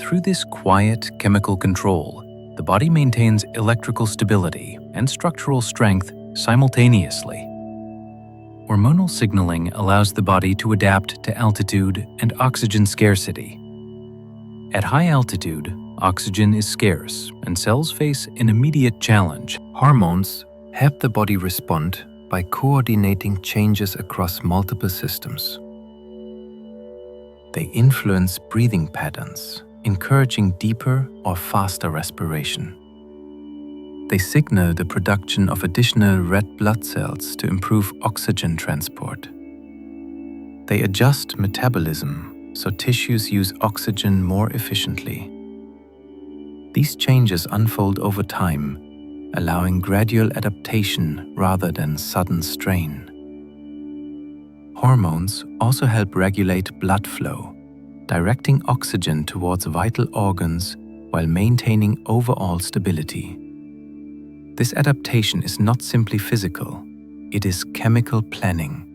Through this quiet chemical control, the body maintains electrical stability and structural strength simultaneously. Hormonal signaling allows the body to adapt to altitude and oxygen scarcity. At high altitude, oxygen is scarce and cells face an immediate challenge. Hormones help the body respond by coordinating changes across multiple systems. They influence breathing patterns, encouraging deeper or faster respiration. They signal the production of additional red blood cells to improve oxygen transport. They adjust metabolism so tissues use oxygen more efficiently. These changes unfold over time, allowing gradual adaptation rather than sudden strain. Hormones also help regulate blood flow, directing oxygen towards vital organs while maintaining overall stability. This adaptation is not simply physical, it is chemical planning.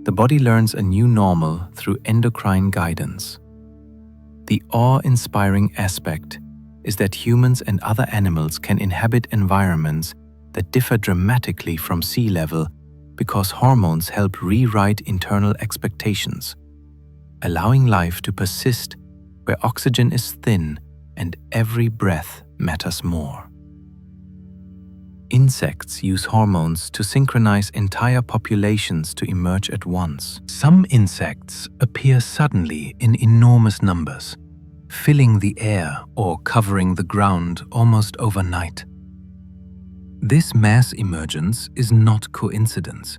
The body learns a new normal through endocrine guidance. The awe-inspiring aspect is that humans and other animals can inhabit environments that differ dramatically from sea level because hormones help rewrite internal expectations, allowing life to persist where oxygen is thin and every breath matters more. Insects use hormones to synchronize entire populations to emerge at once. Some insects appear suddenly in enormous numbers, filling the air or covering the ground almost overnight. This mass emergence is not coincidence.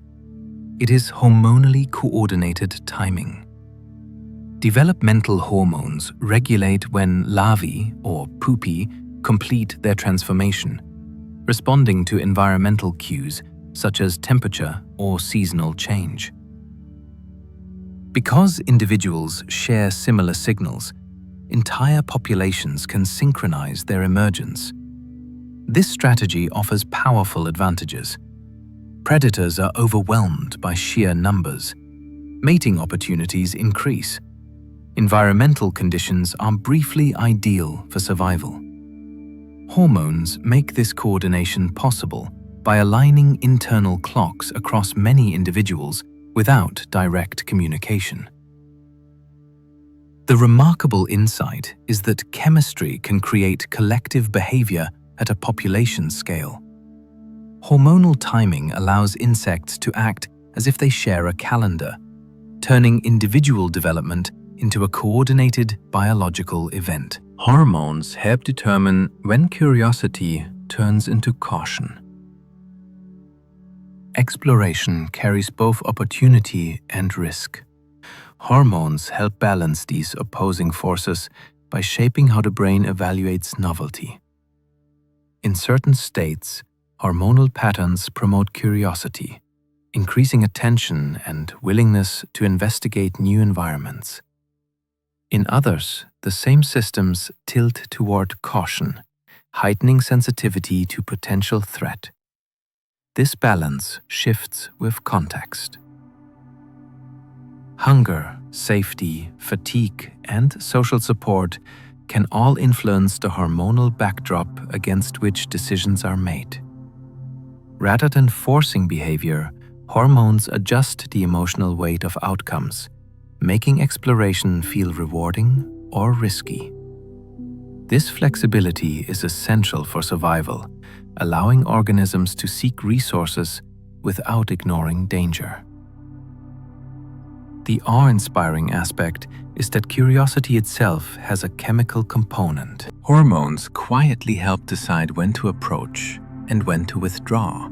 It is hormonally coordinated timing. Developmental hormones regulate when larvae, or pupae, complete their transformation, responding to environmental cues such as temperature or seasonal change. Because individuals share similar signals, entire populations can synchronize their emergence. This strategy offers powerful advantages. Predators are overwhelmed by sheer numbers. Mating opportunities increase. Environmental conditions are briefly ideal for survival. Hormones make this coordination possible by aligning internal clocks across many individuals without direct communication. The remarkable insight is that chemistry can create collective behavior at a population scale. Hormonal timing allows insects to act as if they share a calendar, turning individual development into a coordinated biological event. Hormones help determine when curiosity turns into caution. Exploration carries both opportunity and risk. Hormones help balance these opposing forces by shaping how the brain evaluates novelty. In certain states, hormonal patterns promote curiosity, increasing attention and willingness to investigate new environments. In others, the same systems tilt toward caution, heightening sensitivity to potential threat. This balance shifts with context. Hunger, safety, fatigue, and social support can all influence the hormonal backdrop against which decisions are made. Rather than forcing behavior, hormones adjust the emotional weight of outcomes, making exploration feel rewarding or risky. This flexibility is essential for survival, allowing organisms to seek resources without ignoring danger. The awe-inspiring aspect is that curiosity itself has a chemical component. Hormones quietly help decide when to approach and when to withdraw,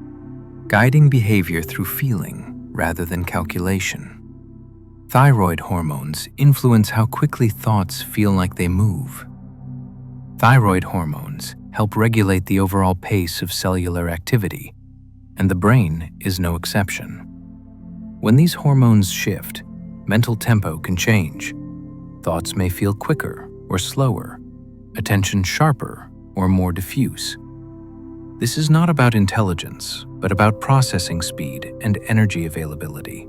guiding behavior through feeling rather than calculation. Thyroid hormones influence how quickly thoughts feel like they move. Thyroid hormones help regulate the overall pace of cellular activity, and the brain is no exception. When these hormones shift, mental tempo can change. Thoughts may feel quicker or slower, attention sharper or more diffuse. This is not about intelligence, but about processing speed and energy availability.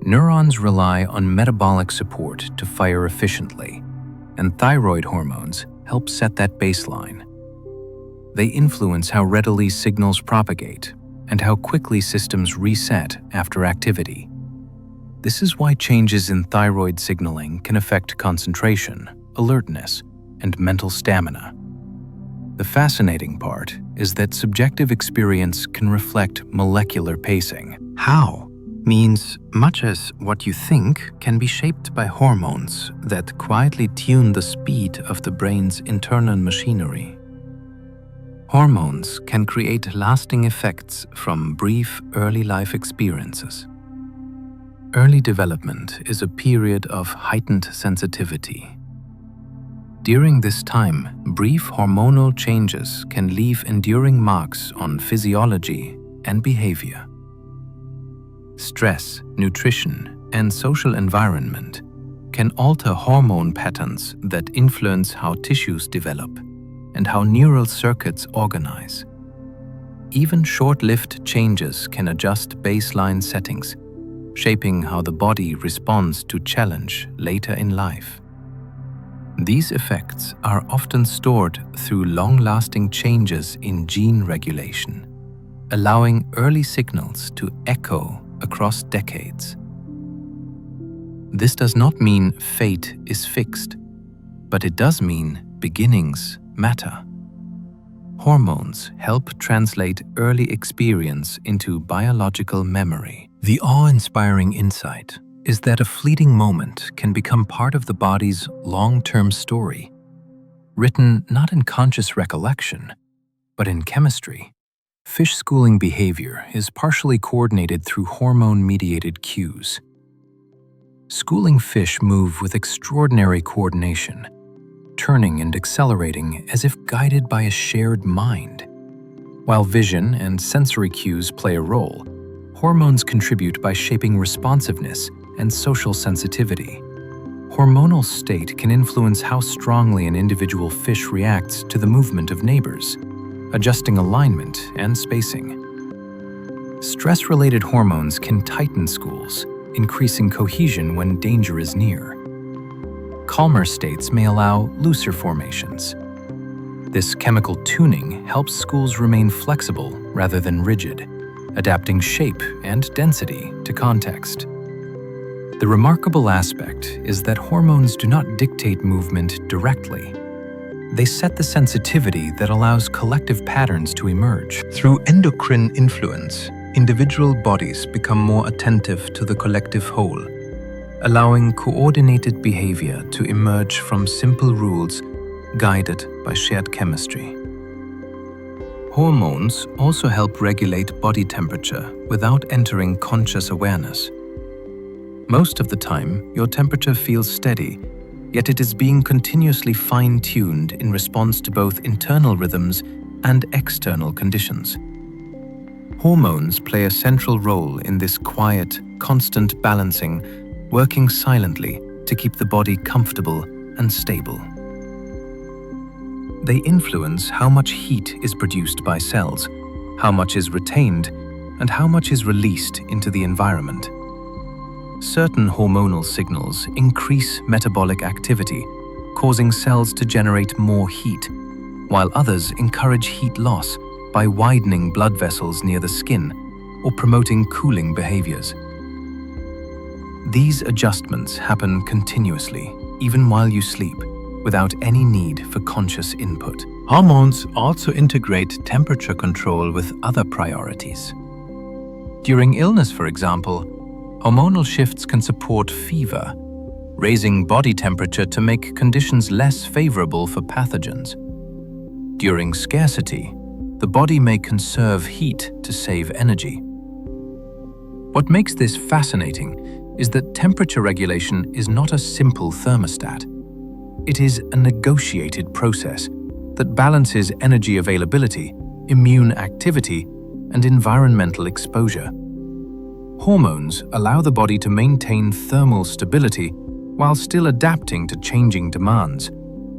Neurons rely on metabolic support to fire efficiently, and thyroid hormones help set that baseline. They influence how readily signals propagate and how quickly systems reset after activity. This is why changes in thyroid signaling can affect concentration, alertness, and mental stamina. The fascinating part is that subjective experience can reflect molecular pacing. How means much as what you think can be shaped by hormones that quietly tune the speed of the brain's internal machinery. Hormones can create lasting effects from brief early life experiences. Early development is a period of heightened sensitivity. During this time, brief hormonal changes can leave enduring marks on physiology and behavior. Stress, nutrition, and social environment can alter hormone patterns that influence how tissues develop and how neural circuits organize. Even short-lived changes can adjust baseline settings, shaping how the body responds to challenge later in life. These effects are often stored through long-lasting changes in gene regulation, allowing early signals to echo across decades. This does not mean fate is fixed, but it does mean beginnings matter. Hormones help translate early experience into biological memory. The awe-inspiring insight is that a fleeting moment can become part of the body's long-term story, written not in conscious recollection, but in chemistry. Fish schooling behavior is partially coordinated through hormone-mediated cues. Schooling fish move with extraordinary coordination, turning and accelerating as if guided by a shared mind. While vision and sensory cues play a role, hormones contribute by shaping responsiveness and social sensitivity. Hormonal state can influence how strongly an individual fish reacts to the movement of neighbors, adjusting alignment and spacing. Stress-related hormones can tighten schools, increasing cohesion when danger is near. Calmer states may allow looser formations. This chemical tuning helps schools remain flexible rather than rigid, adapting shape and density to context. The remarkable aspect is that hormones do not dictate movement directly. They set the sensitivity that allows collective patterns to emerge. Through endocrine influence, individual bodies become more attentive to the collective whole, allowing coordinated behavior to emerge from simple rules guided by shared chemistry. Hormones also help regulate body temperature without entering conscious awareness. Most of the time, your temperature feels steady, yet it is being continuously fine-tuned in response to both internal rhythms and external conditions. Hormones play a central role in this quiet, constant balancing, working silently to keep the body comfortable and stable. They influence how much heat is produced by cells, how much is retained, and how much is released into the environment. Certain hormonal signals increase metabolic activity, causing cells to generate more heat, while others encourage heat loss by widening blood vessels near the skin or promoting cooling behaviors. These adjustments happen continuously, even while you sleep, without any need for conscious input. Hormones also integrate temperature control with other priorities. During illness, for example, hormonal shifts can support fever, raising body temperature to make conditions less favorable for pathogens. During scarcity, the body may conserve heat to save energy. What makes this fascinating is that temperature regulation is not a simple thermostat. It is a negotiated process that balances energy availability, immune activity, and environmental exposure. Hormones allow the body to maintain thermal stability while still adapting to changing demands,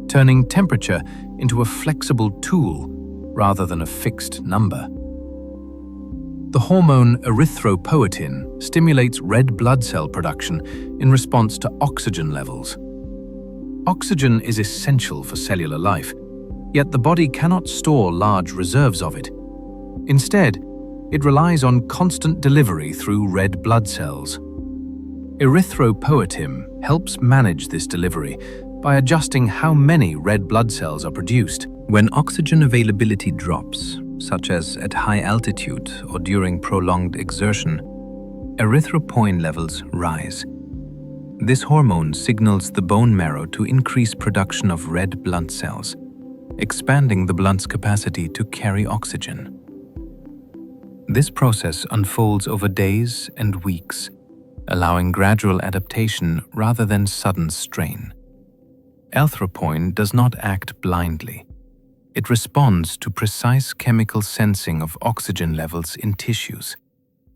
turning temperature into a flexible tool rather than a fixed number. The hormone erythropoietin stimulates red blood cell production in response to oxygen levels. Oxygen is essential for cellular life, yet the body cannot store large reserves of it. Instead, it relies on constant delivery through red blood cells. Erythropoietin helps manage this delivery by adjusting how many red blood cells are produced. When oxygen availability drops, such as at high altitude or during prolonged exertion, erythropoietin levels rise. This hormone signals the bone marrow to increase production of red blood cells, expanding the blood's capacity to carry oxygen. This process unfolds over days and weeks, allowing gradual adaptation rather than sudden strain. Erythropoietin does not act blindly. It responds to precise chemical sensing of oxygen levels in tissues,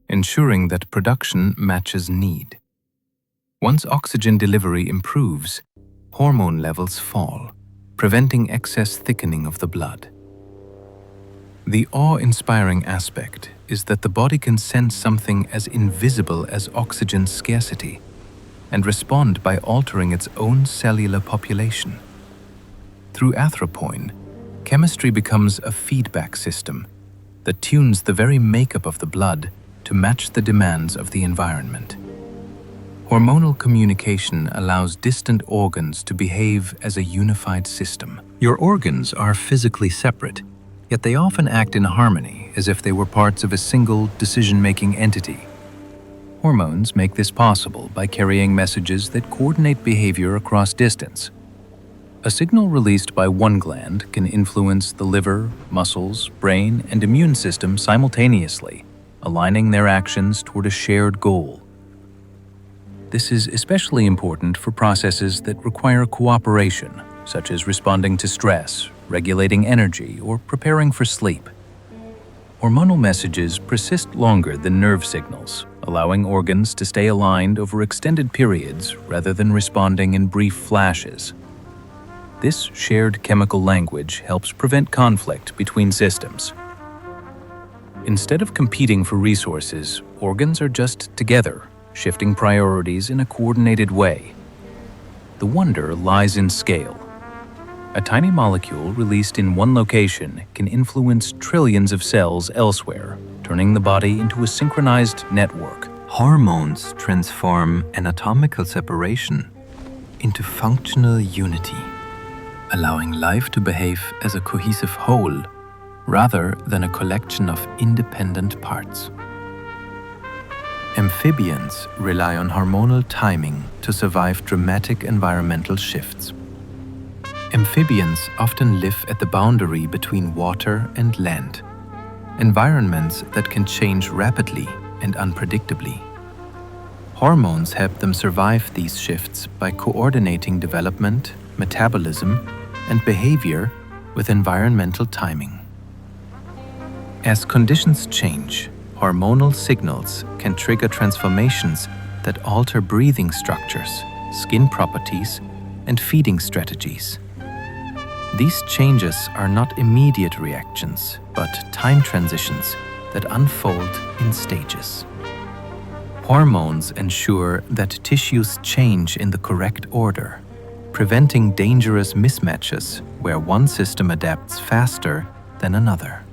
ensuring that production matches need. Once oxygen delivery improves, hormone levels fall, preventing excess thickening of the blood. The awe-inspiring aspect is that the body can sense something as invisible as oxygen scarcity and respond by altering its own cellular population. Through erythropoietin, chemistry becomes a feedback system that tunes the very makeup of the blood to match the demands of the environment. Hormonal communication allows distant organs to behave as a unified system. Your organs are physically separate, yet they often act in harmony as if they were parts of a single decision-making entity. Hormones make this possible by carrying messages that coordinate behavior across distance. A signal released by one gland can influence the liver, muscles, brain, and immune system simultaneously, aligning their actions toward a shared goal. This is especially important for processes that require cooperation, such as responding to stress, regulating energy, or preparing for sleep. Hormonal messages persist longer than nerve signals, allowing organs to stay aligned over extended periods rather than responding in brief flashes. This shared chemical language helps prevent conflict between systems. Instead of competing for resources, organs are just together, shifting priorities in a coordinated way. The wonder lies in scale. A tiny molecule released in one location can influence trillions of cells elsewhere, turning the body into a synchronized network. Hormones transform anatomical separation into functional unity, allowing life to behave as a cohesive whole rather than a collection of independent parts. Amphibians rely on hormonal timing to survive dramatic environmental shifts. Amphibians often live at the boundary between water and land, environments that can change rapidly and unpredictably. Hormones help them survive these shifts by coordinating development, metabolism, and behavior with environmental timing. As conditions change, hormonal signals can trigger transformations that alter breathing structures, skin properties, and feeding strategies. These changes are not immediate reactions, but time transitions that unfold in stages. Hormones ensure that tissues change in the correct order, preventing dangerous mismatches where one system adapts faster than another.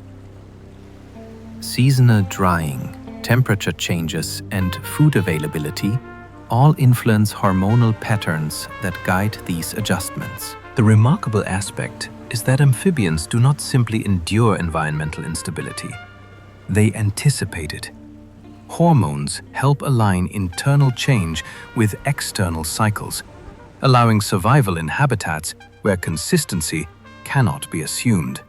Seasonal drying, temperature changes, and food availability all influence hormonal patterns that guide these adjustments. The remarkable aspect is that amphibians do not simply endure environmental instability. They anticipate it. Hormones help align internal change with external cycles, allowing survival in habitats where consistency cannot be assumed.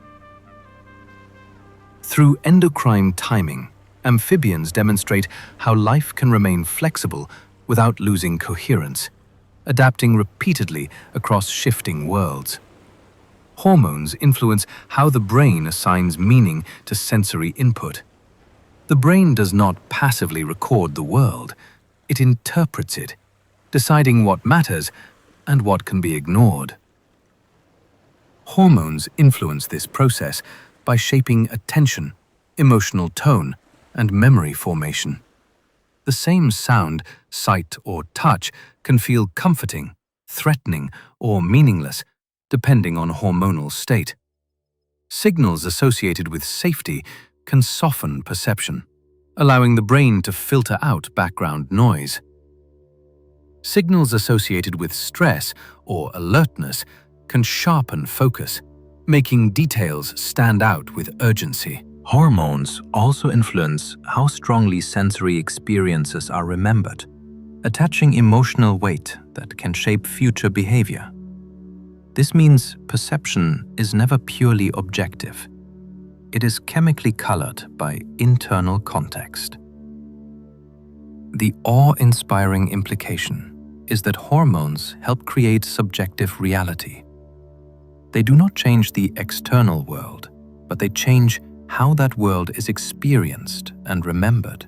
Through endocrine timing, amphibians demonstrate how life can remain flexible without losing coherence, adapting repeatedly across shifting worlds. Hormones influence how the brain assigns meaning to sensory input. The brain does not passively record the world, it interprets it, deciding what matters and what can be ignored. Hormones influence this process by shaping attention, emotional tone, and memory formation. The same sound, sight, or touch can feel comforting, threatening, or meaningless, depending on hormonal state. Signals associated with safety can soften perception, allowing the brain to filter out background noise. Signals associated with stress or alertness can sharpen focus, making details stand out with urgency. Hormones also influence how strongly sensory experiences are remembered, attaching emotional weight that can shape future behavior. This means perception is never purely objective. It is chemically colored by internal context. The awe-inspiring implication is that hormones help create subjective reality. They do not change the external world, but they change how that world is experienced and remembered.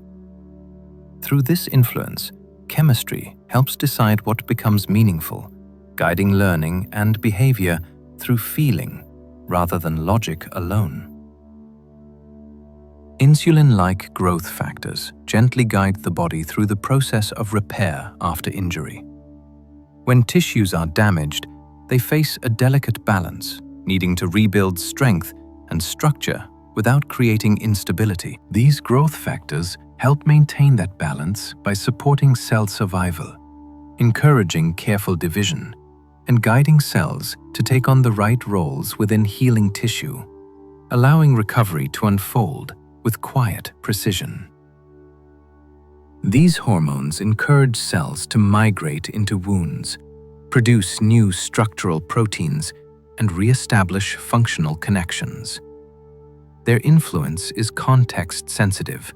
Through this influence, chemistry helps decide what becomes meaningful, guiding learning and behavior through feeling rather than logic alone. Insulin-like growth factors gently guide the body through the process of repair after injury. When tissues are damaged, they face a delicate balance, needing to rebuild strength and structure without creating instability. These growth factors help maintain that balance by supporting cell survival, encouraging careful division, and guiding cells to take on the right roles within healing tissue, allowing recovery to unfold with quiet precision. These hormones encourage cells to migrate into wounds, produce new structural proteins, and re-establish functional connections. Their influence is context-sensitive.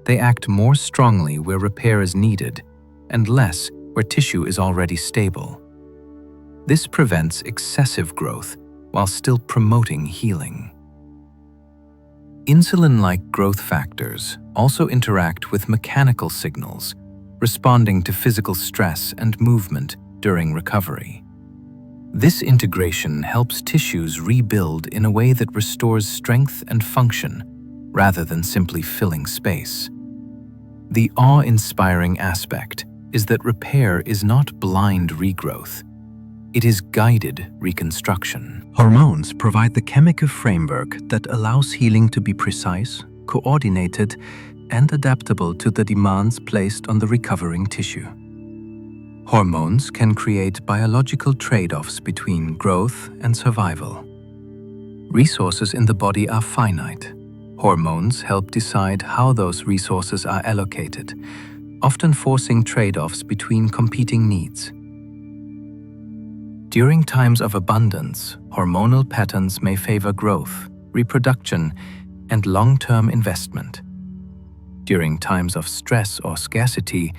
They act more strongly where repair is needed and less where tissue is already stable. This prevents excessive growth while still promoting healing. Insulin-like growth factors also interact with mechanical signals, responding to physical stress and movement during recovery. This integration helps tissues rebuild in a way that restores strength and function, rather than simply filling space. The awe-inspiring aspect is that repair is not blind regrowth. It is guided reconstruction. Hormones provide the chemical framework that allows healing to be precise, coordinated, and adaptable to the demands placed on the recovering tissue. Hormones can create biological trade-offs between growth and survival. Resources in the body are finite. Hormones help decide how those resources are allocated, often forcing trade-offs between competing needs. During times of abundance, hormonal patterns may favor growth, reproduction, and long-term investment. During times of stress or scarcity,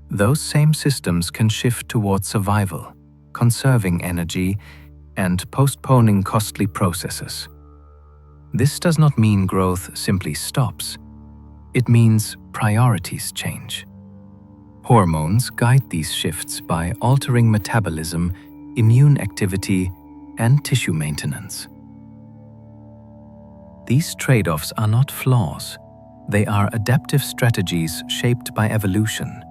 those same systems can shift towards survival, conserving energy, and postponing costly processes. This does not mean growth simply stops. It means priorities change. Hormones guide these shifts by altering metabolism, immune activity, and tissue maintenance. These trade-offs are not flaws. They are adaptive strategies shaped by evolution.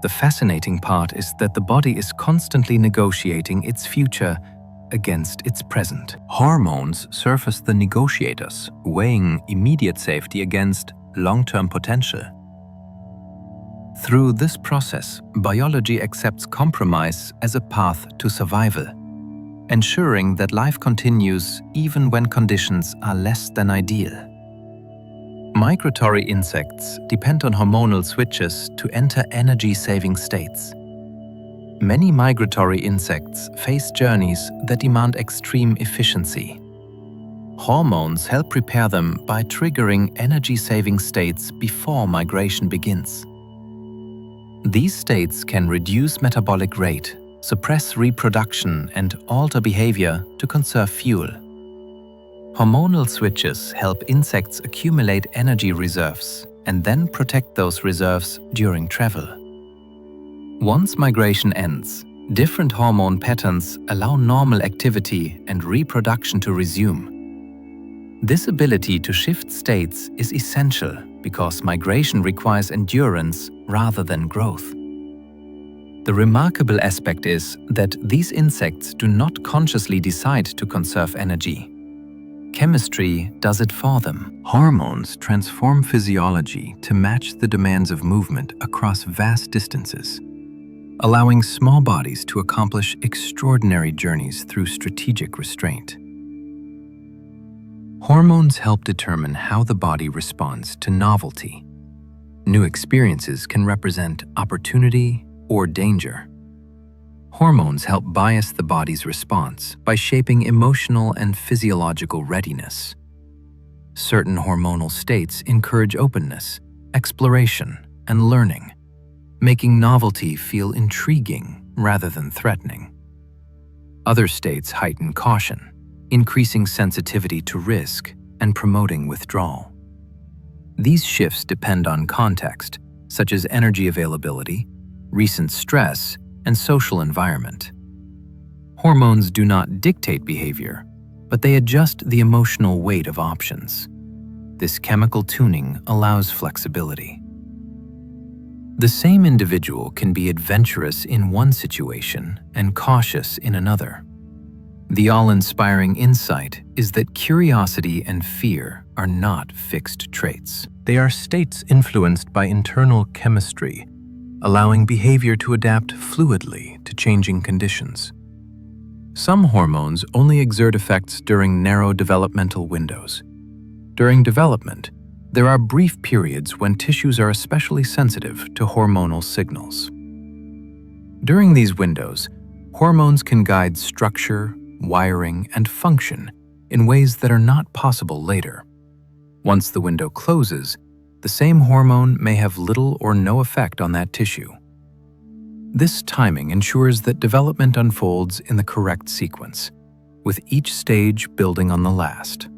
The fascinating part is that the body is constantly negotiating its future against its present. Hormones serve as the negotiators, weighing immediate safety against long-term potential. Through this process, biology accepts compromise as a path to survival, ensuring that life continues even when conditions are less than ideal. Migratory insects depend on hormonal switches to enter energy-saving states. Many migratory insects face journeys that demand extreme efficiency. Hormones help prepare them by triggering energy-saving states before migration begins. These states can reduce metabolic rate, suppress reproduction, and alter behavior to conserve fuel. Hormonal switches help insects accumulate energy reserves and then protect those reserves during travel. Once migration ends, different hormone patterns allow normal activity and reproduction to resume. This ability to shift states is essential because migration requires endurance rather than growth. The remarkable aspect is that these insects do not consciously decide to conserve energy. Chemistry does it for them. Hormones transform physiology to match the demands of movement across vast distances, allowing small bodies to accomplish extraordinary journeys through strategic restraint. Hormones help determine how the body responds to novelty. New experiences can represent opportunity or danger. Hormones help bias the body's response by shaping emotional and physiological readiness. Certain hormonal states encourage openness, exploration, and learning, making novelty feel intriguing rather than threatening. Other states heighten caution, increasing sensitivity to risk and promoting withdrawal. These shifts depend on context, such as energy availability, recent stress, and social environment. Hormones do not dictate behavior, but they adjust the emotional weight of options. This chemical tuning allows flexibility. The same individual can be adventurous in one situation and cautious in another. The awe-inspiring insight is that curiosity and fear are not fixed traits. They are states influenced by internal chemistry, allowing behavior to adapt fluidly to changing conditions. Some hormones only exert effects during narrow developmental windows. During development, there are brief periods when tissues are especially sensitive to hormonal signals. During these windows, hormones can guide structure, wiring, and function in ways that are not possible later. Once the window closes, the same hormone may have little or no effect on that tissue. This timing ensures that development unfolds in the correct sequence, with each stage building on the last.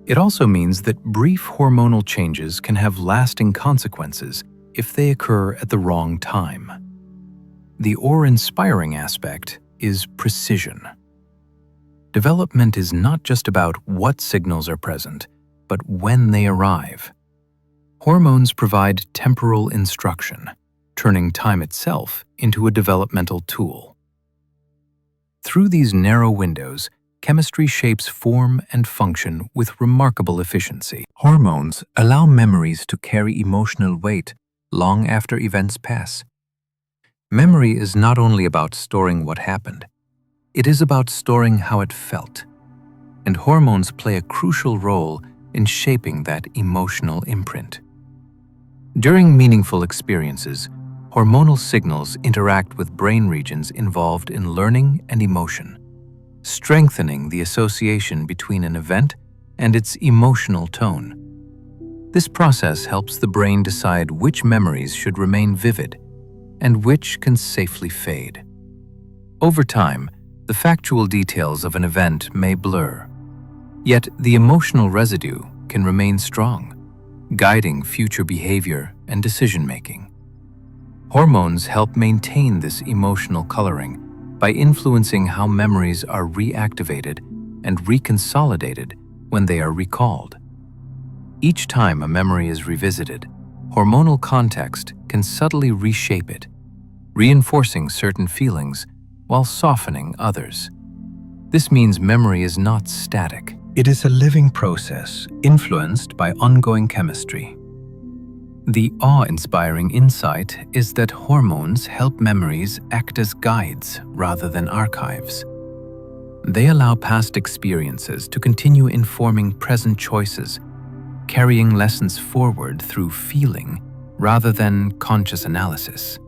It also means that brief hormonal changes can have lasting consequences if they occur at the wrong time. The awe-inspiring aspect is precision. Development is not just about what signals are present, but when they arrive. Hormones provide temporal instruction, turning time itself into a developmental tool. Through these narrow windows, chemistry shapes form and function with remarkable efficiency. Hormones allow memories to carry emotional weight long after events pass. Memory is not only about storing what happened, it is about storing how it felt, and hormones play a crucial role in shaping that emotional imprint. During meaningful experiences, hormonal signals interact with brain regions involved in learning and emotion, strengthening the association between an event and its emotional tone. This process helps the brain decide which memories should remain vivid and which can safely fade. Over time, the factual details of an event may blur, yet the emotional residue can remain strong, guiding future behavior and decision-making. Hormones help maintain this emotional coloring by influencing how memories are reactivated and reconsolidated when they are recalled. Each time a memory is revisited, hormonal context can subtly reshape it, reinforcing certain feelings while softening others. This means memory is not static. It is a living process influenced by ongoing chemistry. The awe-inspiring insight is that hormones help memories act as guides rather than archives. They allow past experiences to continue informing present choices, carrying lessons forward through feeling rather than conscious analysis.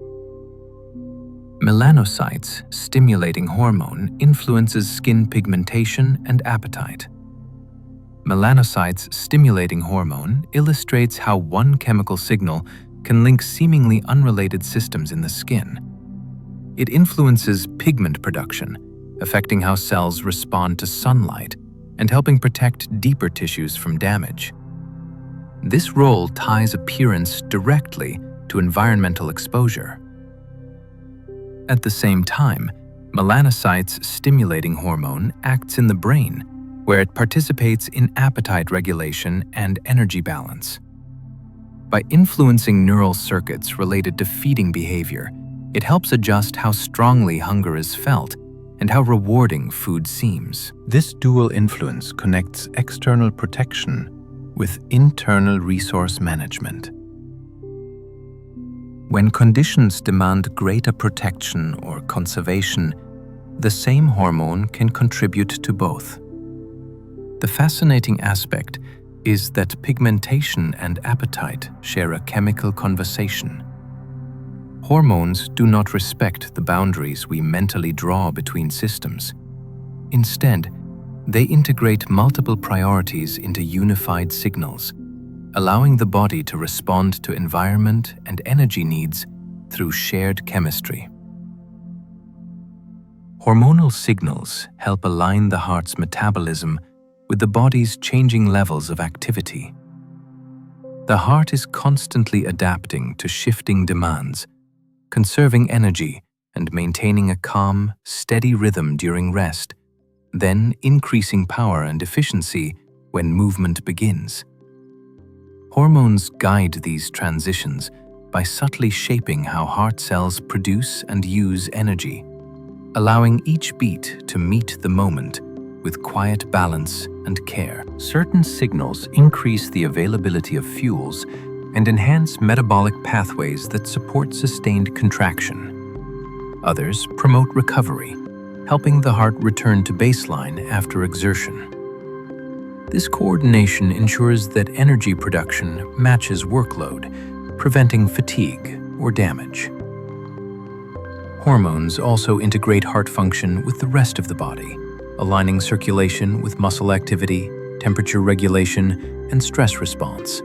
Melanocytes stimulating hormone influences skin pigmentation and appetite. Melanocytes stimulating hormone illustrates how one chemical signal can link seemingly unrelated systems in the skin. It influences pigment production, affecting how cells respond to sunlight and helping protect deeper tissues from damage. This role ties appearance directly to environmental exposure. At the same time, melanocytes stimulating hormone acts in the brain, where it participates in appetite regulation and energy balance. By influencing neural circuits related to feeding behavior, it helps adjust how strongly hunger is felt and how rewarding food seems. This dual influence connects external protection with internal resource management. When conditions demand greater protection or conservation, the same hormone can contribute to both. The fascinating aspect is that pigmentation and appetite share a chemical conversation. Hormones do not respect the boundaries we mentally draw between systems. Instead, they integrate multiple priorities into unified signals, allowing the body to respond to environment and energy needs through shared chemistry. Hormonal signals help align the heart's metabolism with the body's changing levels of activity. The heart is constantly adapting to shifting demands, conserving energy and maintaining a calm, steady rhythm during rest, then increasing power and efficiency when movement begins. Hormones guide these transitions by subtly shaping how heart cells produce and use energy, allowing each beat to meet the moment with quiet balance and care. Certain signals increase the availability of fuels and enhance metabolic pathways that support sustained contraction. Others promote recovery, helping the heart return to baseline after exertion. This coordination ensures that energy production matches workload, preventing fatigue or damage. Hormones also integrate heart function with the rest of the body, aligning circulation with muscle activity, temperature regulation, and stress response.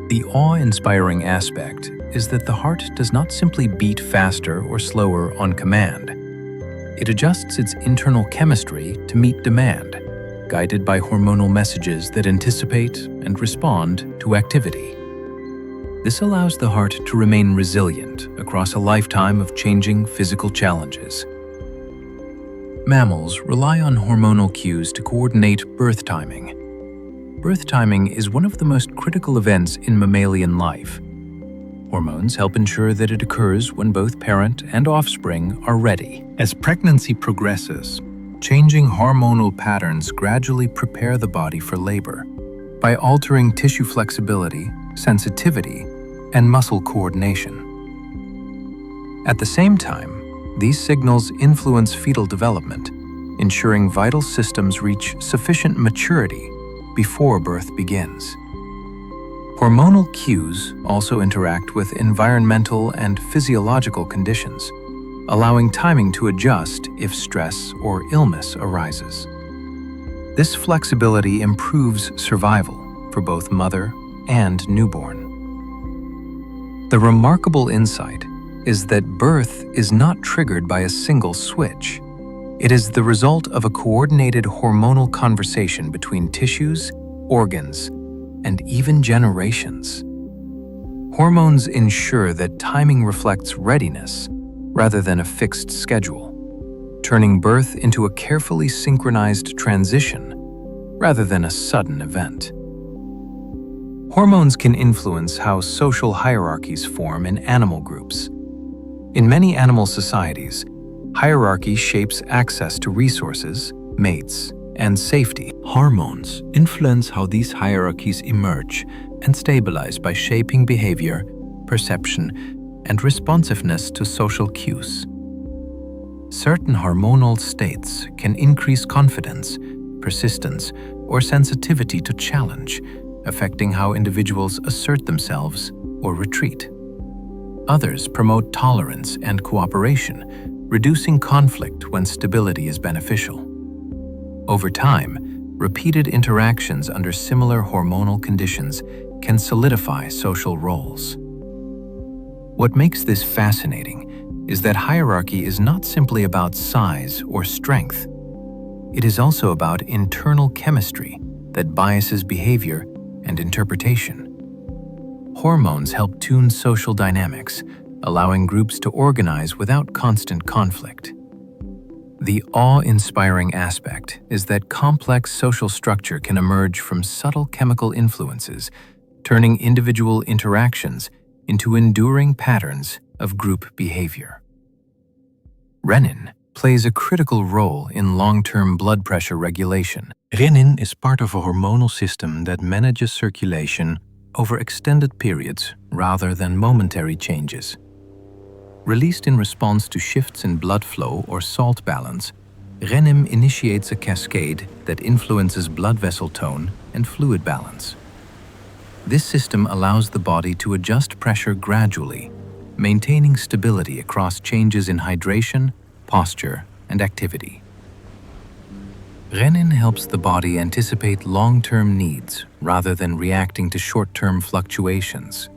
The awe-inspiring aspect is that the heart does not simply beat faster or slower on command. It adjusts its internal chemistry to meet demand, guided by hormonal messages that anticipate and respond to activity. This allows the heart to remain resilient across a lifetime of changing physical challenges. Mammals rely on hormonal cues to coordinate birth timing. Birth timing is one of the most critical events in mammalian life. Hormones help ensure that it occurs when both parent and offspring are ready. As pregnancy progresses, changing hormonal patterns gradually prepare the body for labor by altering tissue flexibility, sensitivity, and muscle coordination. At the same time, these signals influence fetal development, ensuring vital systems reach sufficient maturity before birth begins. Hormonal cues also interact with environmental and physiological conditions, allowing timing to adjust if stress or illness arises. This flexibility improves survival for both mother and newborn. The remarkable insight is that birth is not triggered by a single switch. It is the result of a coordinated hormonal conversation between tissues, organs, and even generations. Hormones ensure that timing reflects readiness rather than a fixed schedule, turning birth into a carefully synchronized transition rather than a sudden event. Hormones can influence how social hierarchies form in animal groups. In many animal societies, hierarchy shapes access to resources, mates, and safety. Hormones influence how these hierarchies emerge and stabilize by shaping behavior, perception, and responsiveness to social cues. Certain hormonal states can increase confidence, persistence, or sensitivity to challenge, affecting how individuals assert themselves or retreat. Others promote tolerance and cooperation, reducing conflict when stability is beneficial. Over time, repeated interactions under similar hormonal conditions can solidify social roles. What makes this fascinating is that hierarchy is not simply about size or strength. It is also about internal chemistry that biases behavior and interpretation. Hormones help tune social dynamics, allowing groups to organize without constant conflict. The awe-inspiring aspect is that complex social structure can emerge from subtle chemical influences, turning individual interactions into enduring patterns of group behavior. Renin plays a critical role in long-term blood pressure regulation. Renin is part of a hormonal system that manages circulation over extended periods rather than momentary changes. Released in response to shifts in blood flow or salt balance, renin initiates a cascade that influences blood vessel tone and fluid balance. This system allows the body to adjust pressure gradually, maintaining stability across changes in hydration, posture, and activity. Renin helps the body anticipate long-term needs rather than reacting to short-term fluctuations.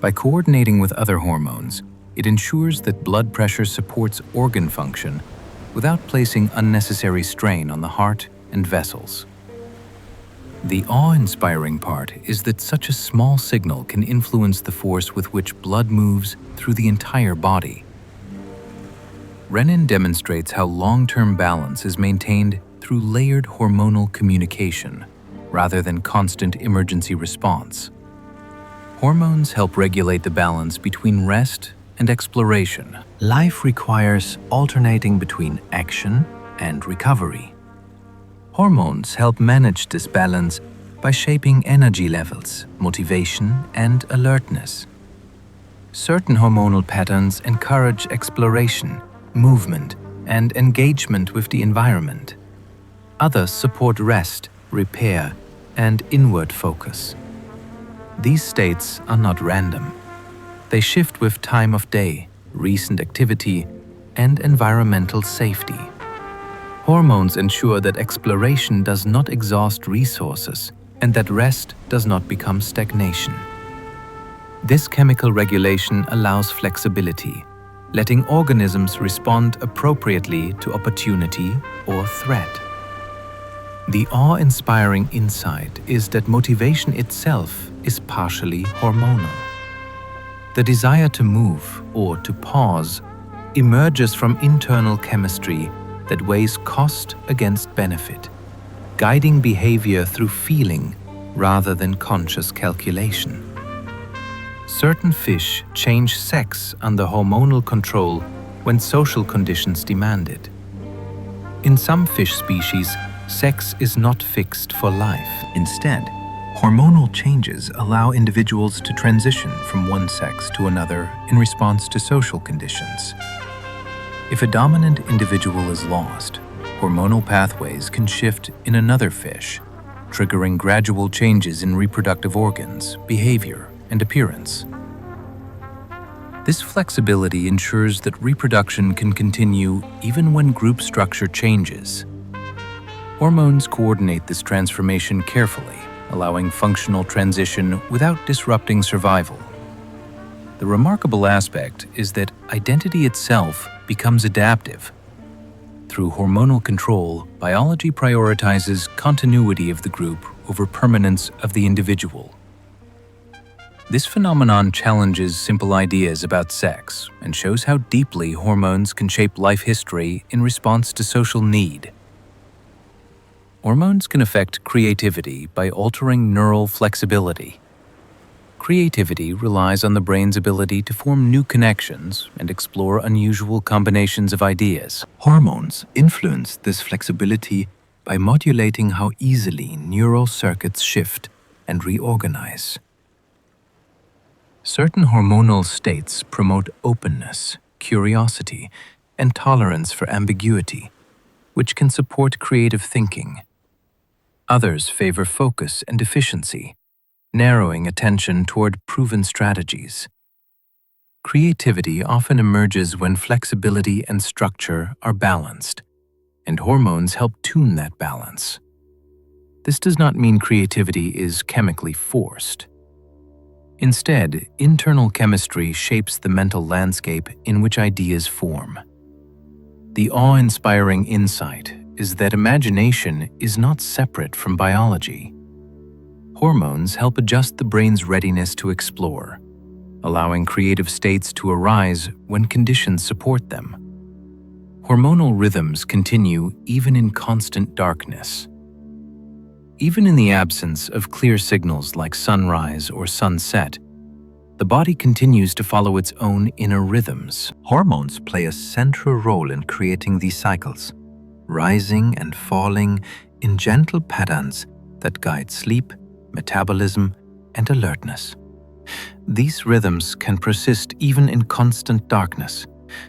By coordinating with other hormones, it ensures that blood pressure supports organ function without placing unnecessary strain on the heart and vessels. The awe-inspiring part is that such a small signal can influence the force with which blood moves through the entire body. Renin demonstrates how long-term balance is maintained through layered hormonal communication rather than constant emergency response. Hormones help regulate the balance between rest and exploration. Life requires alternating between action and recovery. Hormones help manage this balance by shaping energy levels, motivation, and alertness. Certain hormonal patterns encourage exploration, movement, and engagement with the environment. Others support rest, repair, and inward focus. These states are not random. They shift with time of day, recent activity, and environmental safety. Hormones ensure that exploration does not exhaust resources and that rest does not become stagnation. This chemical regulation allows flexibility, letting organisms respond appropriately to opportunity or threat. The awe-inspiring insight is that motivation itself is partially hormonal. The desire to move or to pause emerges from internal chemistry that weighs cost against benefit, guiding behavior through feeling rather than conscious calculation. Certain fish change sex under hormonal control when social conditions demand it. In some fish species, sex is not fixed for life. Instead, hormonal changes allow individuals to transition from one sex to another in response to social conditions. If a dominant individual is lost, hormonal pathways can shift in another fish, triggering gradual changes in reproductive organs, behavior, and appearance. This flexibility ensures that reproduction can continue even when group structure changes. Hormones coordinate this transformation carefully, allowing functional transition without disrupting survival. The remarkable aspect is that identity itself becomes adaptive. Through hormonal control, biology prioritizes continuity of the group over permanence of the individual. This phenomenon challenges simple ideas about sex and shows how deeply hormones can shape life history in response to social need. Hormones can affect creativity by altering neural flexibility. Creativity relies on the brain's ability to form new connections and explore unusual combinations of ideas. Hormones influence this flexibility by modulating how easily neural circuits shift and reorganize. Certain hormonal states promote openness, curiosity, and tolerance for ambiguity, which can support creative thinking. Others favor focus and efficiency, narrowing attention toward proven strategies. Creativity often emerges when flexibility and structure are balanced, and hormones help tune that balance. This does not mean creativity is chemically forced. Instead, internal chemistry shapes the mental landscape in which ideas form. The awe-inspiring insight is that imagination is not separate from biology. Hormones help adjust the brain's readiness to explore, allowing creative states to arise when conditions support them. Hormonal rhythms continue even in constant darkness. Even in the absence of clear signals like sunrise or sunset, the body continues to follow its own inner rhythms. Hormones play a central role in creating these cycles, rising and falling in gentle patterns that guide sleep, metabolism, and alertness. These rhythms can persist even in constant darkness,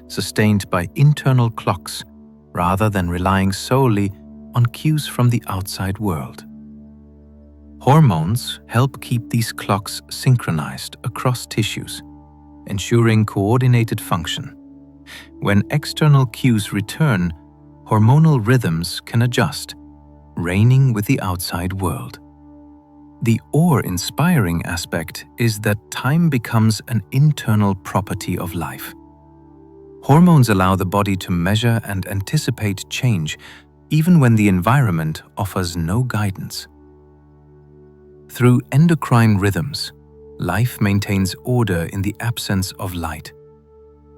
sustained by internal clocks rather than relying solely on cues from the outside world. Hormones help keep these clocks synchronized across tissues, ensuring coordinated function. When external cues return, hormonal rhythms can adjust, reigning with the outside world. The awe-inspiring aspect is that time becomes an internal property of life. Hormones allow the body to measure and anticipate change, even when the environment offers no guidance. Through endocrine rhythms, life maintains order in the absence of light,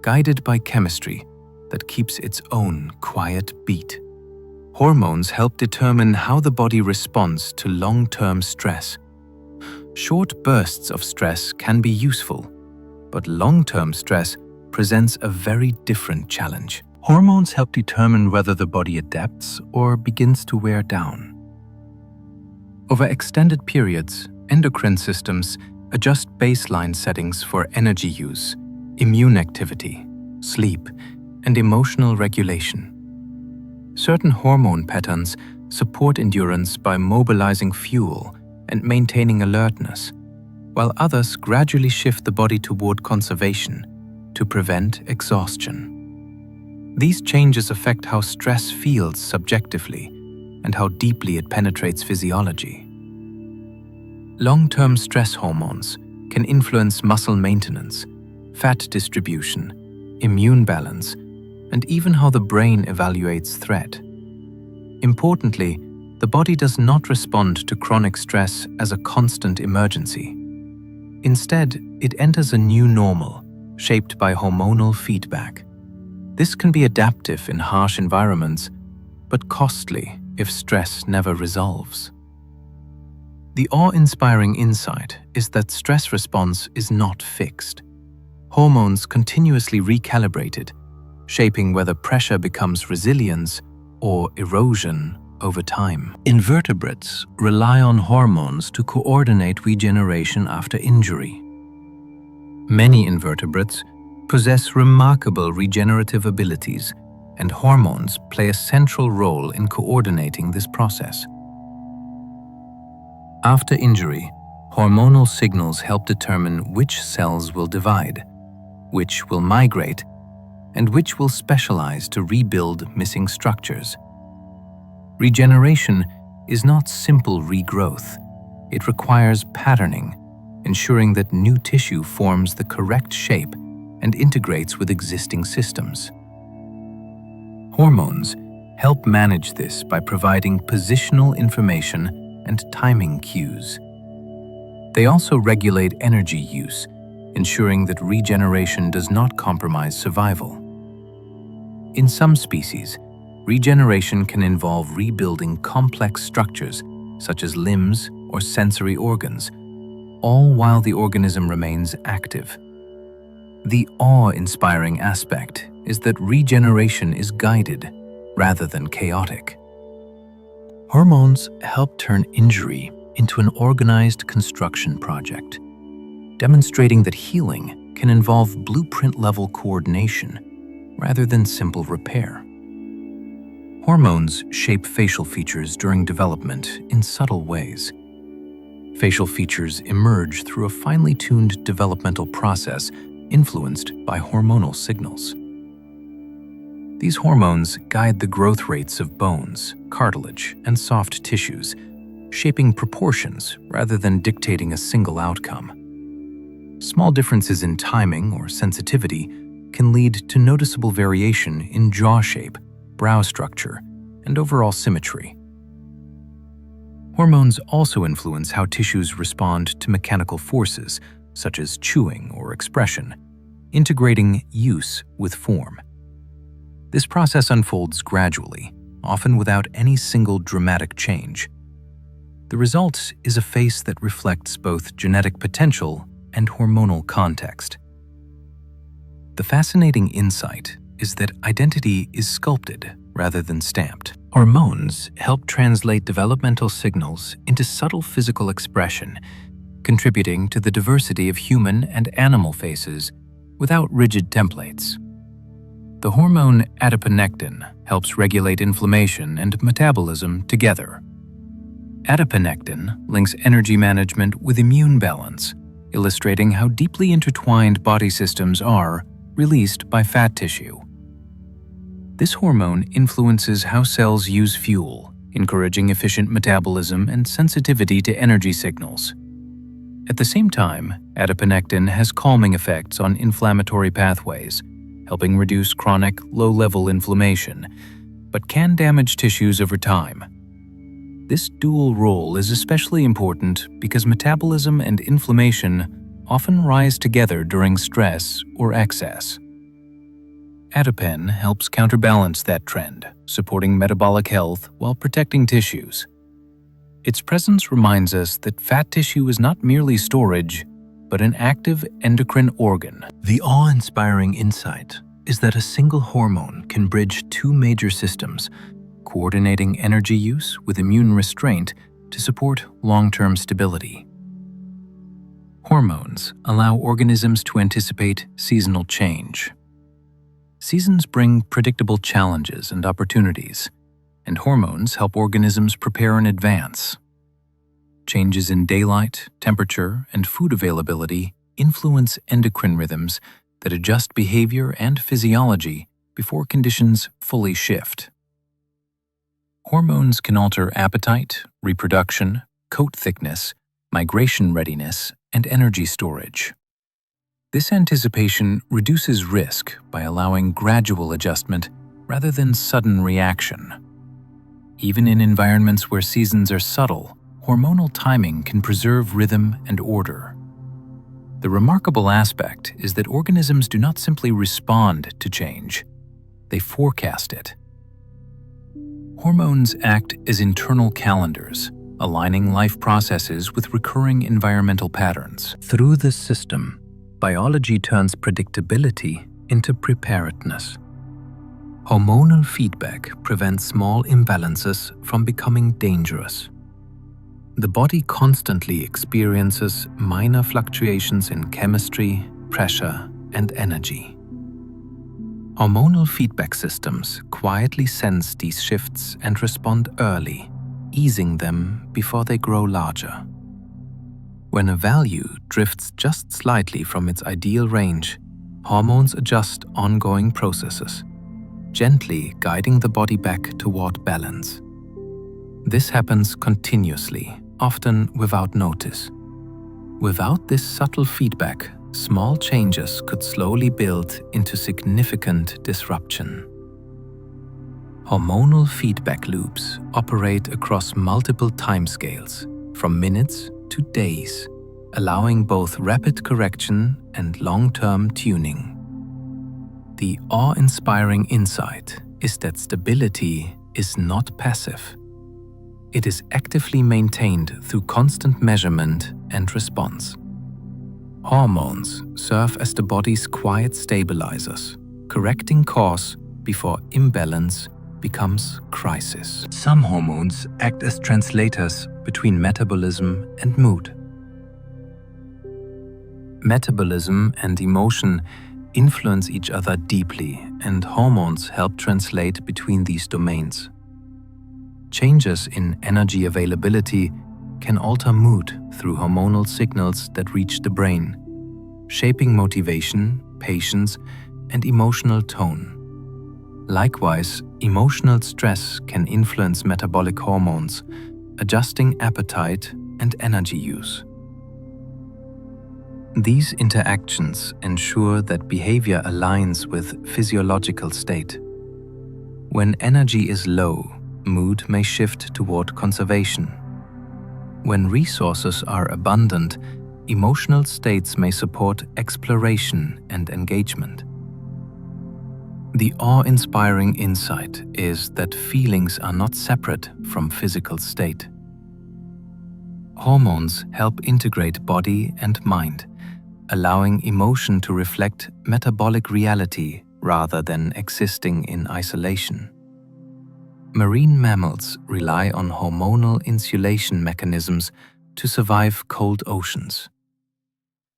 guided by chemistry that keeps its own quiet beat. Hormones help determine how the body responds to long-term stress. Short bursts of stress can be useful, but long-term stress presents a very different challenge. Hormones help determine whether the body adapts or begins to wear down. Over extended periods, endocrine systems adjust baseline settings for energy use, immune activity, sleep, and emotional regulation. Certain hormone patterns support endurance by mobilizing fuel and maintaining alertness, while others gradually shift the body toward conservation to prevent exhaustion. These changes affect how stress feels subjectively and how deeply it penetrates physiology. Long-term stress hormones can influence muscle maintenance, fat distribution, immune balance, and even how the brain evaluates threat. Importantly, the body does not respond to chronic stress as a constant emergency. Instead, it enters a new normal, shaped by hormonal feedback. This can be adaptive in harsh environments, but costly if stress never resolves. The awe-inspiring insight is that stress response is not fixed. Hormones continuously recalibrated, shaping whether pressure becomes resilience or erosion over time. Invertebrates rely on hormones to coordinate regeneration after injury. Many invertebrates possess remarkable regenerative abilities, and hormones play a central role in coordinating this process. After injury, hormonal signals help determine which cells will divide, which will migrate, and which will specialize to rebuild missing structures. Regeneration is not simple regrowth. It requires patterning, ensuring that new tissue forms the correct shape and integrates with existing systems. Hormones help manage this by providing positional information and timing cues. They also regulate energy use, ensuring that regeneration does not compromise survival. In some species, regeneration can involve rebuilding complex structures such as limbs or sensory organs, all while the organism remains active. The awe-inspiring aspect is that regeneration is guided rather than chaotic. Hormones help turn injury into an organized construction project, demonstrating that healing can involve blueprint-level coordination rather than simple repair. Hormones shape facial features during development in subtle ways. Facial features emerge through a finely tuned developmental process influenced by hormonal signals. These hormones guide the growth rates of bones, cartilage, and soft tissues, shaping proportions rather than dictating a single outcome. Small differences in timing or sensitivity can lead to noticeable variation in jaw shape, brow structure, and overall symmetry. Hormones also influence how tissues respond to mechanical forces, such as chewing or expression, integrating use with form. This process unfolds gradually, often without any single dramatic change. The result is a face that reflects both genetic potential and hormonal context. The fascinating insight is that identity is sculpted rather than stamped. Hormones help translate developmental signals into subtle physical expression, contributing to the diversity of human and animal faces without rigid templates. The hormone adiponectin helps regulate inflammation and metabolism together. Adiponectin links energy management with immune balance, illustrating how deeply intertwined body systems are released by fat tissue. This hormone influences how cells use fuel, encouraging efficient metabolism and sensitivity to energy signals. At the same time, adiponectin has calming effects on inflammatory pathways, helping reduce chronic, low-level inflammation, but can damage tissues over time. This dual role is especially important because metabolism and inflammation often rise together during stress or excess. Adipen helps counterbalance that trend, supporting metabolic health while protecting tissues. Its presence reminds us that fat tissue is not merely storage, but an active endocrine organ. The awe-inspiring insight is that a single hormone can bridge two major systems, coordinating energy use with immune restraint to support long-term stability. Hormones allow organisms to anticipate seasonal change. Seasons bring predictable challenges and opportunities, and hormones help organisms prepare in advance. Changes in daylight, temperature, and food availability influence endocrine rhythms that adjust behavior and physiology before conditions fully shift. Hormones can alter appetite, reproduction, coat thickness, migration readiness, and energy storage. This anticipation reduces risk by allowing gradual adjustment rather than sudden reaction. Even in environments where seasons are subtle, hormonal timing can preserve rhythm and order. The remarkable aspect is that organisms do not simply respond to change, they forecast it. Hormones act as internal calendars, aligning life processes with recurring environmental patterns. Through this system, biology turns predictability into preparedness. Hormonal feedback prevents small imbalances from becoming dangerous. The body constantly experiences minor fluctuations in chemistry, pressure, and energy. Hormonal feedback systems quietly sense these shifts and respond early, easing them before they grow larger. When a value drifts just slightly from its ideal range, hormones adjust ongoing processes, gently guiding the body back toward balance. This happens continuously, often without notice. Without this subtle feedback, small changes could slowly build into significant disruption. Hormonal feedback loops operate across multiple timescales, from minutes to days, allowing both rapid correction and long-term tuning. The awe-inspiring insight is that stability is not passive. It is actively maintained through constant measurement and response. Hormones serve as the body's quiet stabilizers, correcting course before imbalance becomes crisis. Some hormones act as translators between metabolism and mood. Metabolism and emotion influence each other deeply, and hormones help translate between these domains. Changes in energy availability can alter mood through hormonal signals that reach the brain, shaping motivation, patience, and emotional tone. Likewise, emotional stress can influence metabolic hormones, adjusting appetite and energy use. These interactions ensure that behavior aligns with physiological state. When energy is low, mood may shift toward conservation. When resources are abundant, emotional states may support exploration and engagement. The awe-inspiring insight is that feelings are not separate from physical state. Hormones help integrate body and mind, allowing emotion to reflect metabolic reality rather than existing in isolation. Marine mammals rely on hormonal insulation mechanisms to survive cold oceans.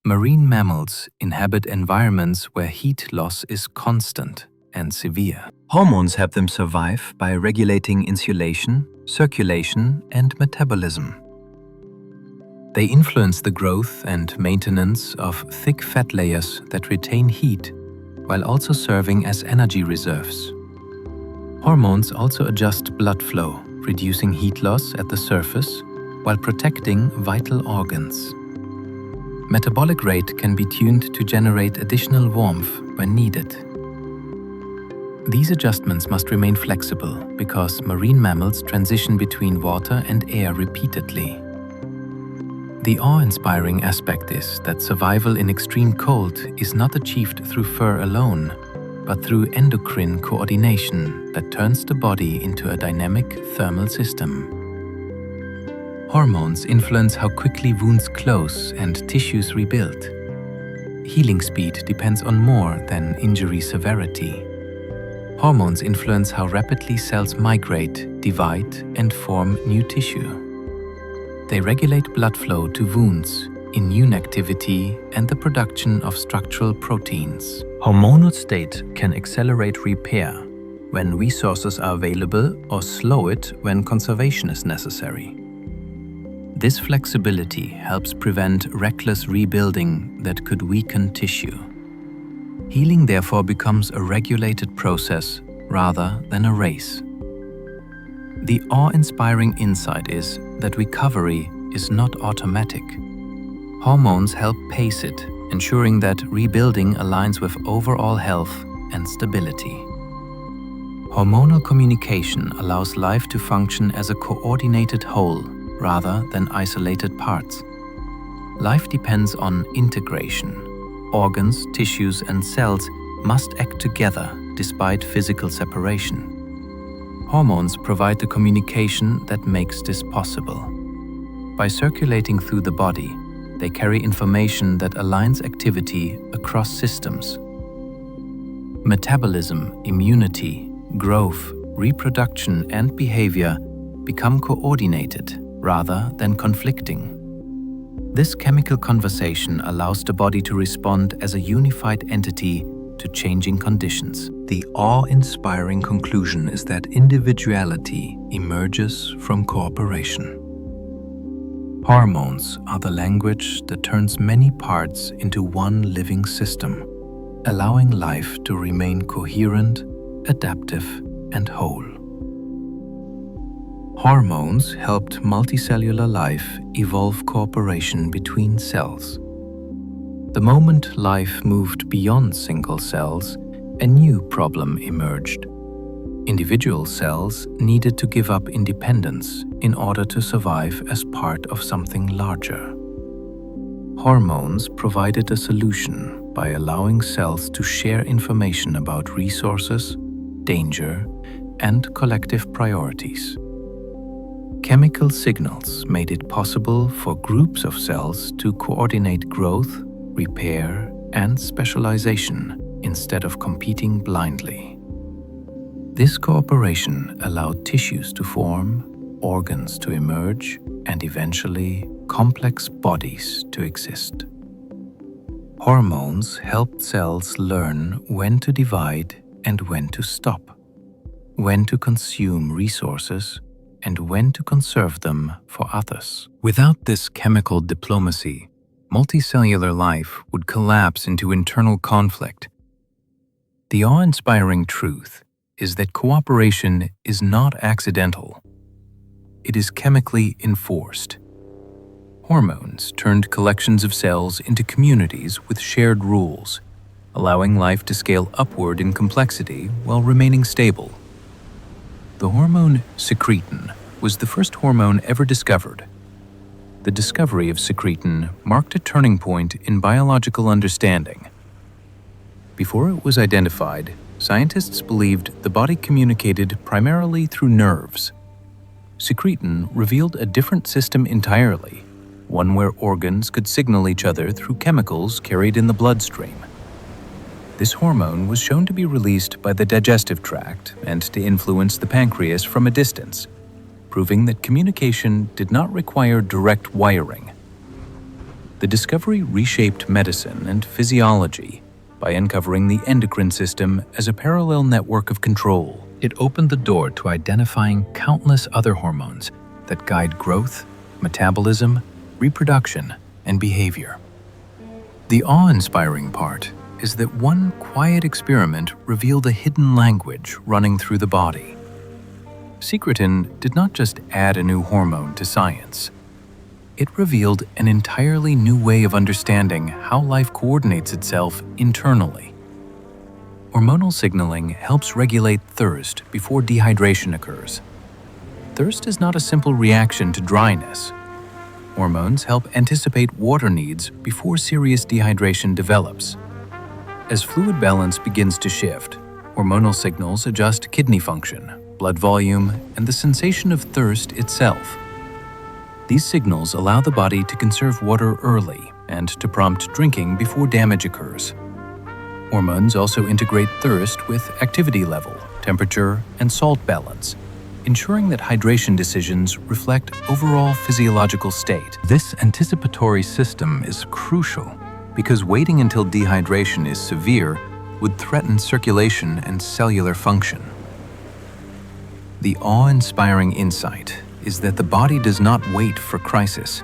Marine mammals inhabit environments where heat loss is constant and severe. Hormones help them survive by regulating insulation, circulation, and metabolism. They influence the growth and maintenance of thick fat layers that retain heat, while also serving as energy reserves. Hormones also adjust blood flow, reducing heat loss at the surface while protecting vital organs. Metabolic rate can be tuned to generate additional warmth when needed. These adjustments must remain flexible because marine mammals transition between water and air repeatedly. The awe-inspiring aspect is that survival in extreme cold is not achieved through fur alone, but through endocrine coordination that turns the body into a dynamic thermal system. Hormones influence how quickly wounds close and tissues rebuild. Healing speed depends on more than injury severity. Hormones influence how rapidly cells migrate, divide, and form new tissue. They regulate blood flow to wounds, immune activity, and the production of structural proteins. Hormonal state can accelerate repair when resources are available or slow it when conservation is necessary. This flexibility helps prevent reckless rebuilding that could weaken tissue. Healing therefore becomes a regulated process rather than a race. The awe-inspiring insight is that recovery is not automatic. Hormones help pace it, ensuring that rebuilding aligns with overall health and stability. Hormonal communication allows life to function as a coordinated whole rather than isolated parts. Life depends on integration. Organs, tissues, and cells must act together despite physical separation. Hormones provide the communication that makes this possible. By circulating through the body, they carry information that aligns activity across systems. Metabolism, immunity, growth, reproduction, and behavior become coordinated rather than conflicting. This chemical conversation allows the body to respond as a unified entity to changing conditions. The awe-inspiring conclusion is that individuality emerges from cooperation. Hormones are the language that turns many parts into one living system, allowing life to remain coherent, adaptive, and whole. Hormones helped multicellular life evolve cooperation between cells. The moment life moved beyond single cells, a new problem emerged. Individual cells needed to give up independence in order to survive as part of something larger. Hormones provided a solution by allowing cells to share information about resources, danger, and collective priorities. Chemical signals made it possible for groups of cells to coordinate growth, repair, and specialization instead of competing blindly. This cooperation allowed tissues to form, organs to emerge, and eventually complex bodies to exist. Hormones helped cells learn when to divide and when to stop, when to consume resources and when to conserve them for others. Without this chemical diplomacy, multicellular life would collapse into internal conflict. The awe-inspiring truth is that cooperation is not accidental. It is chemically enforced. Hormones turned collections of cells into communities with shared rules, allowing life to scale upward in complexity while remaining stable. The hormone secretin was the first hormone ever discovered. The discovery of secretin marked a turning point in biological understanding. Before it was identified, scientists believed the body communicated primarily through nerves. Secretin revealed a different system entirely, one where organs could signal each other through chemicals carried in the bloodstream. This hormone was shown to be released by the digestive tract and to influence the pancreas from a distance, proving that communication did not require direct wiring. The discovery reshaped medicine and physiology by uncovering the endocrine system as a parallel network of control. It opened the door to identifying countless other hormones that guide growth, metabolism, reproduction, and behavior. The awe-inspiring part is that one quiet experiment revealed a hidden language running through the body. Secretin did not just add a new hormone to science. It revealed an entirely new way of understanding how life coordinates itself internally. Hormonal signaling helps regulate thirst before dehydration occurs. Thirst is not a simple reaction to dryness. Hormones help anticipate water needs before serious dehydration develops. As fluid balance begins to shift, hormonal signals adjust kidney function, blood volume, and the sensation of thirst itself. These signals allow the body to conserve water early and to prompt drinking before damage occurs. Hormones also integrate thirst with activity level, temperature, and salt balance, ensuring that hydration decisions reflect overall physiological state. This anticipatory system is crucial because waiting until dehydration is severe would threaten circulation and cellular function. The awe-inspiring insight is that the body does not wait for crisis.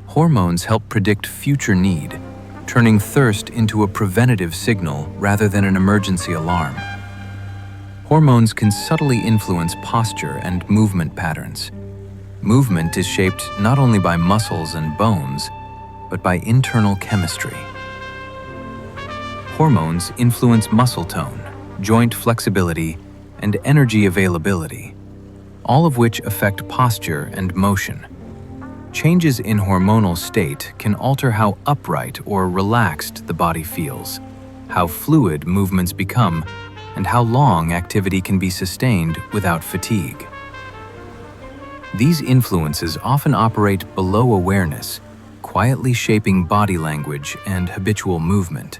Hormones help predict future need, turning thirst into a preventative signal rather than an emergency alarm. Hormones can subtly influence posture and movement patterns. Movement is shaped not only by muscles and bones, but by internal chemistry. Hormones influence muscle tone, joint flexibility, and energy availability, all of which affect posture and motion. Changes in hormonal state can alter how upright or relaxed the body feels, how fluid movements become, and how long activity can be sustained without fatigue. These influences often operate below awareness, quietly shaping body language and habitual movement.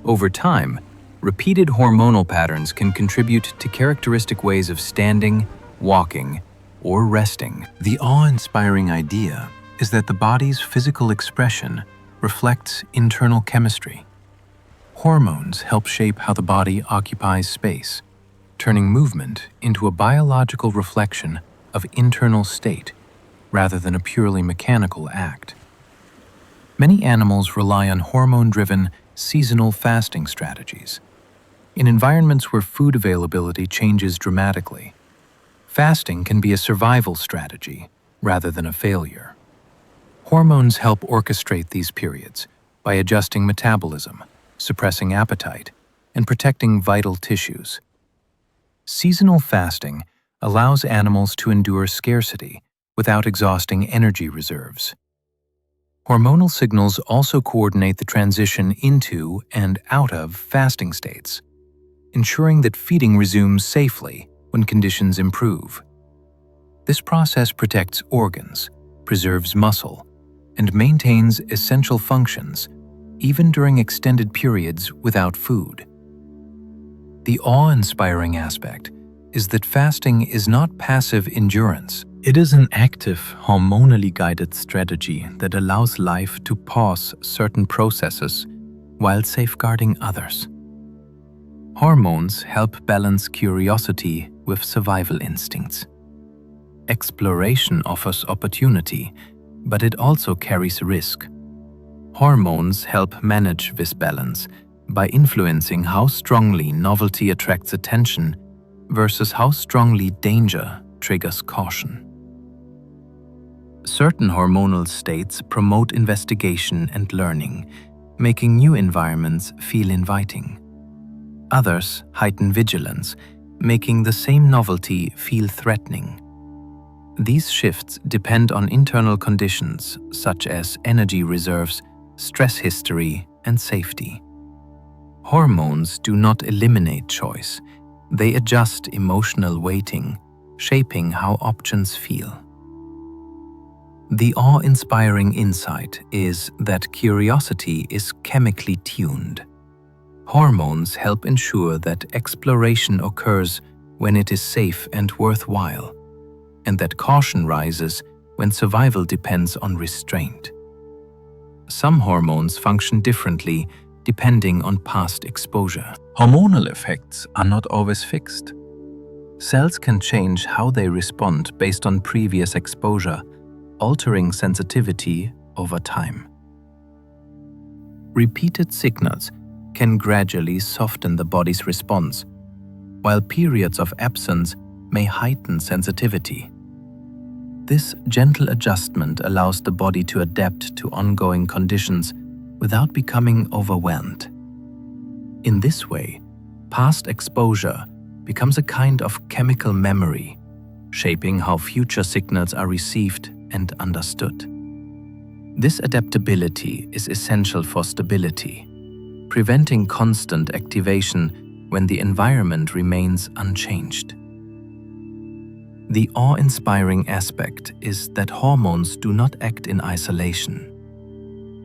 Over time, repeated hormonal patterns can contribute to characteristic ways of standing, walking, or resting. The awe-inspiring idea is that the body's physical expression reflects internal chemistry. Hormones help shape how the body occupies space, turning movement into a biological reflection of internal state rather than a purely mechanical act. Many animals rely on hormone-driven seasonal fasting strategies. In environments where food availability changes dramatically, fasting can be a survival strategy rather than a failure. Hormones help orchestrate these periods by adjusting metabolism, suppressing appetite, and protecting vital tissues. Seasonal fasting allows animals to endure scarcity without exhausting energy reserves. Hormonal signals also coordinate the transition into and out of fasting states, ensuring that feeding resumes safely when conditions improve. This process protects organs, preserves muscle, and maintains essential functions, even during extended periods without food. The awe-inspiring aspect is that fasting is not passive endurance. It is an active, hormonally guided strategy that allows life to pause certain processes while safeguarding others. Hormones help balance curiosity with survival instincts. Exploration offers opportunity, but it also carries risk. Hormones help manage this balance by influencing how strongly novelty attracts attention versus how strongly danger triggers caution. Certain hormonal states promote investigation and learning, making new environments feel inviting. Others heighten vigilance, making the same novelty feel threatening. These shifts depend on internal conditions such as energy reserves, stress history, and safety. Hormones do not eliminate choice. They adjust emotional weighting, shaping how options feel. The awe-inspiring insight is that curiosity is chemically tuned. Hormones help ensure that exploration occurs when it is safe and worthwhile, and that caution rises when survival depends on restraint. Some hormones function differently depending on past exposure. Hormonal effects are not always fixed. Cells can change how they respond based on previous exposure, altering sensitivity over time. Repeated signals can gradually soften the body's response, while periods of absence may heighten sensitivity. This gentle adjustment allows the body to adapt to ongoing conditions without becoming overwhelmed. In this way, past exposure becomes a kind of chemical memory, shaping how future signals are received and understood. This adaptability is essential for stability, preventing constant activation when the environment remains unchanged. The awe-inspiring aspect is that hormones do not act in isolation.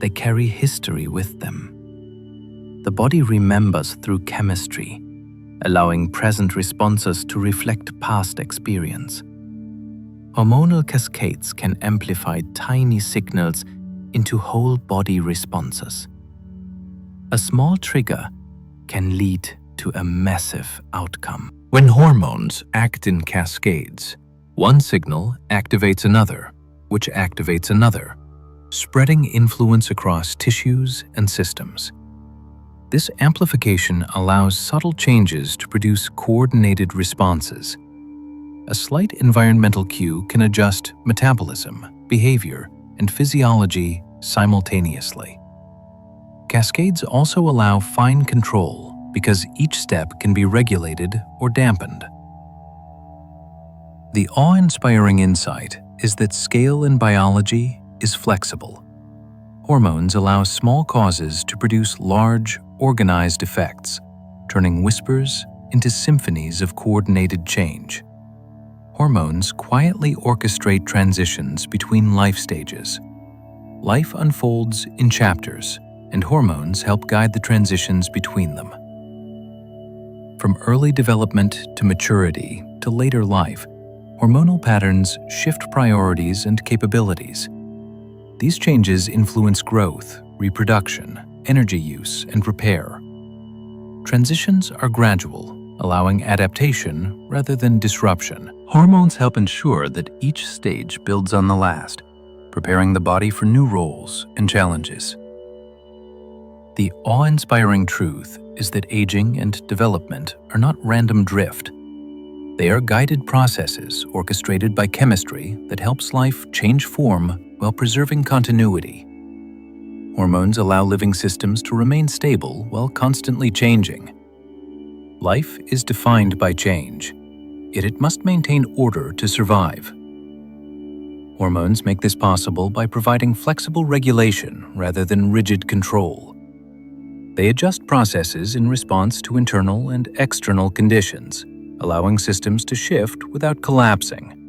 They carry history with them. The body remembers through chemistry, allowing present responses to reflect past experience. Hormonal cascades can amplify tiny signals into whole body responses. A small trigger can lead to a massive outcome. When hormones act in cascades, one signal activates another, which activates another, spreading influence across tissues and systems. This amplification allows subtle changes to produce coordinated responses. A slight environmental cue can adjust metabolism, behavior, and physiology simultaneously. Cascades also allow fine control because each step can be regulated or dampened. The awe-inspiring insight is that scale in biology is flexible. Hormones allow small causes to produce large, organized effects, turning whispers into symphonies of coordinated change. Hormones quietly orchestrate transitions between life stages. Life unfolds in chapters, and hormones help guide the transitions between them. From early development to maturity to later life, hormonal patterns shift priorities and capabilities. These changes influence growth, reproduction, energy use, and repair. Transitions are gradual, allowing adaptation rather than disruption. Hormones help ensure that each stage builds on the last, preparing the body for new roles and challenges. The awe-inspiring truth is that aging and development are not random drift. They are guided processes orchestrated by chemistry that helps life change form while preserving continuity. Hormones allow living systems to remain stable while constantly changing. Life is defined by change, yet it must maintain order to survive. Hormones make this possible by providing flexible regulation rather than rigid control. They adjust processes in response to internal and external conditions, allowing systems to shift without collapsing.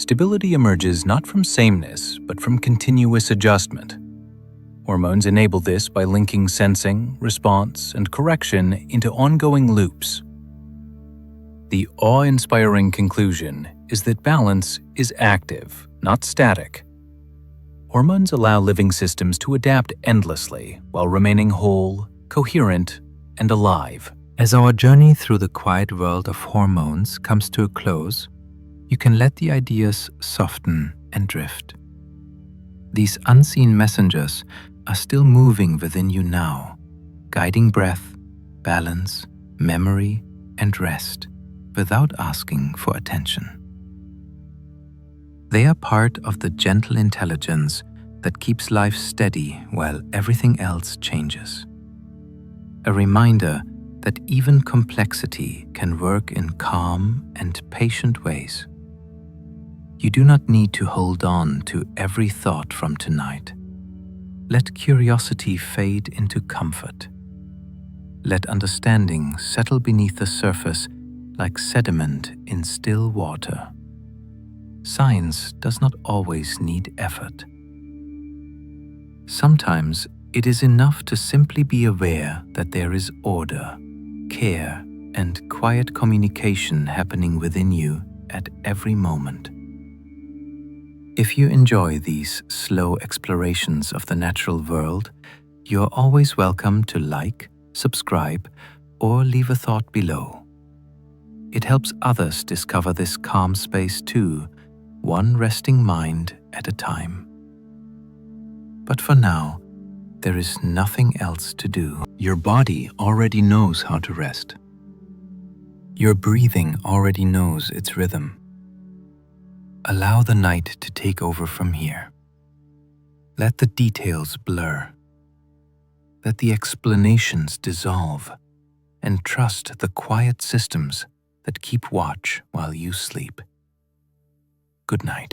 Stability emerges not from sameness, but from continuous adjustment. Hormones enable this by linking sensing, response, and correction into ongoing loops. The awe-inspiring conclusion is that balance is active, not static. Hormones allow living systems to adapt endlessly while remaining whole, coherent, and alive. As our journey through the quiet world of hormones comes to a close, you can let the ideas soften and drift. These unseen messengers are still moving within you now, guiding breath, balance, memory, and rest without asking for attention. They are part of the gentle intelligence that keeps life steady while everything else changes. A reminder that even complexity can work in calm and patient ways. You do not need to hold on to every thought from tonight. Let curiosity fade into comfort. Let understanding settle beneath the surface like sediment in still water. Science does not always need effort. Sometimes it is enough to simply be aware that there is order, care, and quiet communication happening within you at every moment. If you enjoy these slow explorations of the natural world, you're always welcome to like, subscribe, or leave a thought below. It helps others discover this calm space too, one resting mind at a time. But for now, there is nothing else to do. Your body already knows how to rest. Your breathing already knows its rhythm. Allow the night to take over from here. Let the details blur. Let the explanations dissolve, and trust the quiet systems that keep watch while you sleep. Good night.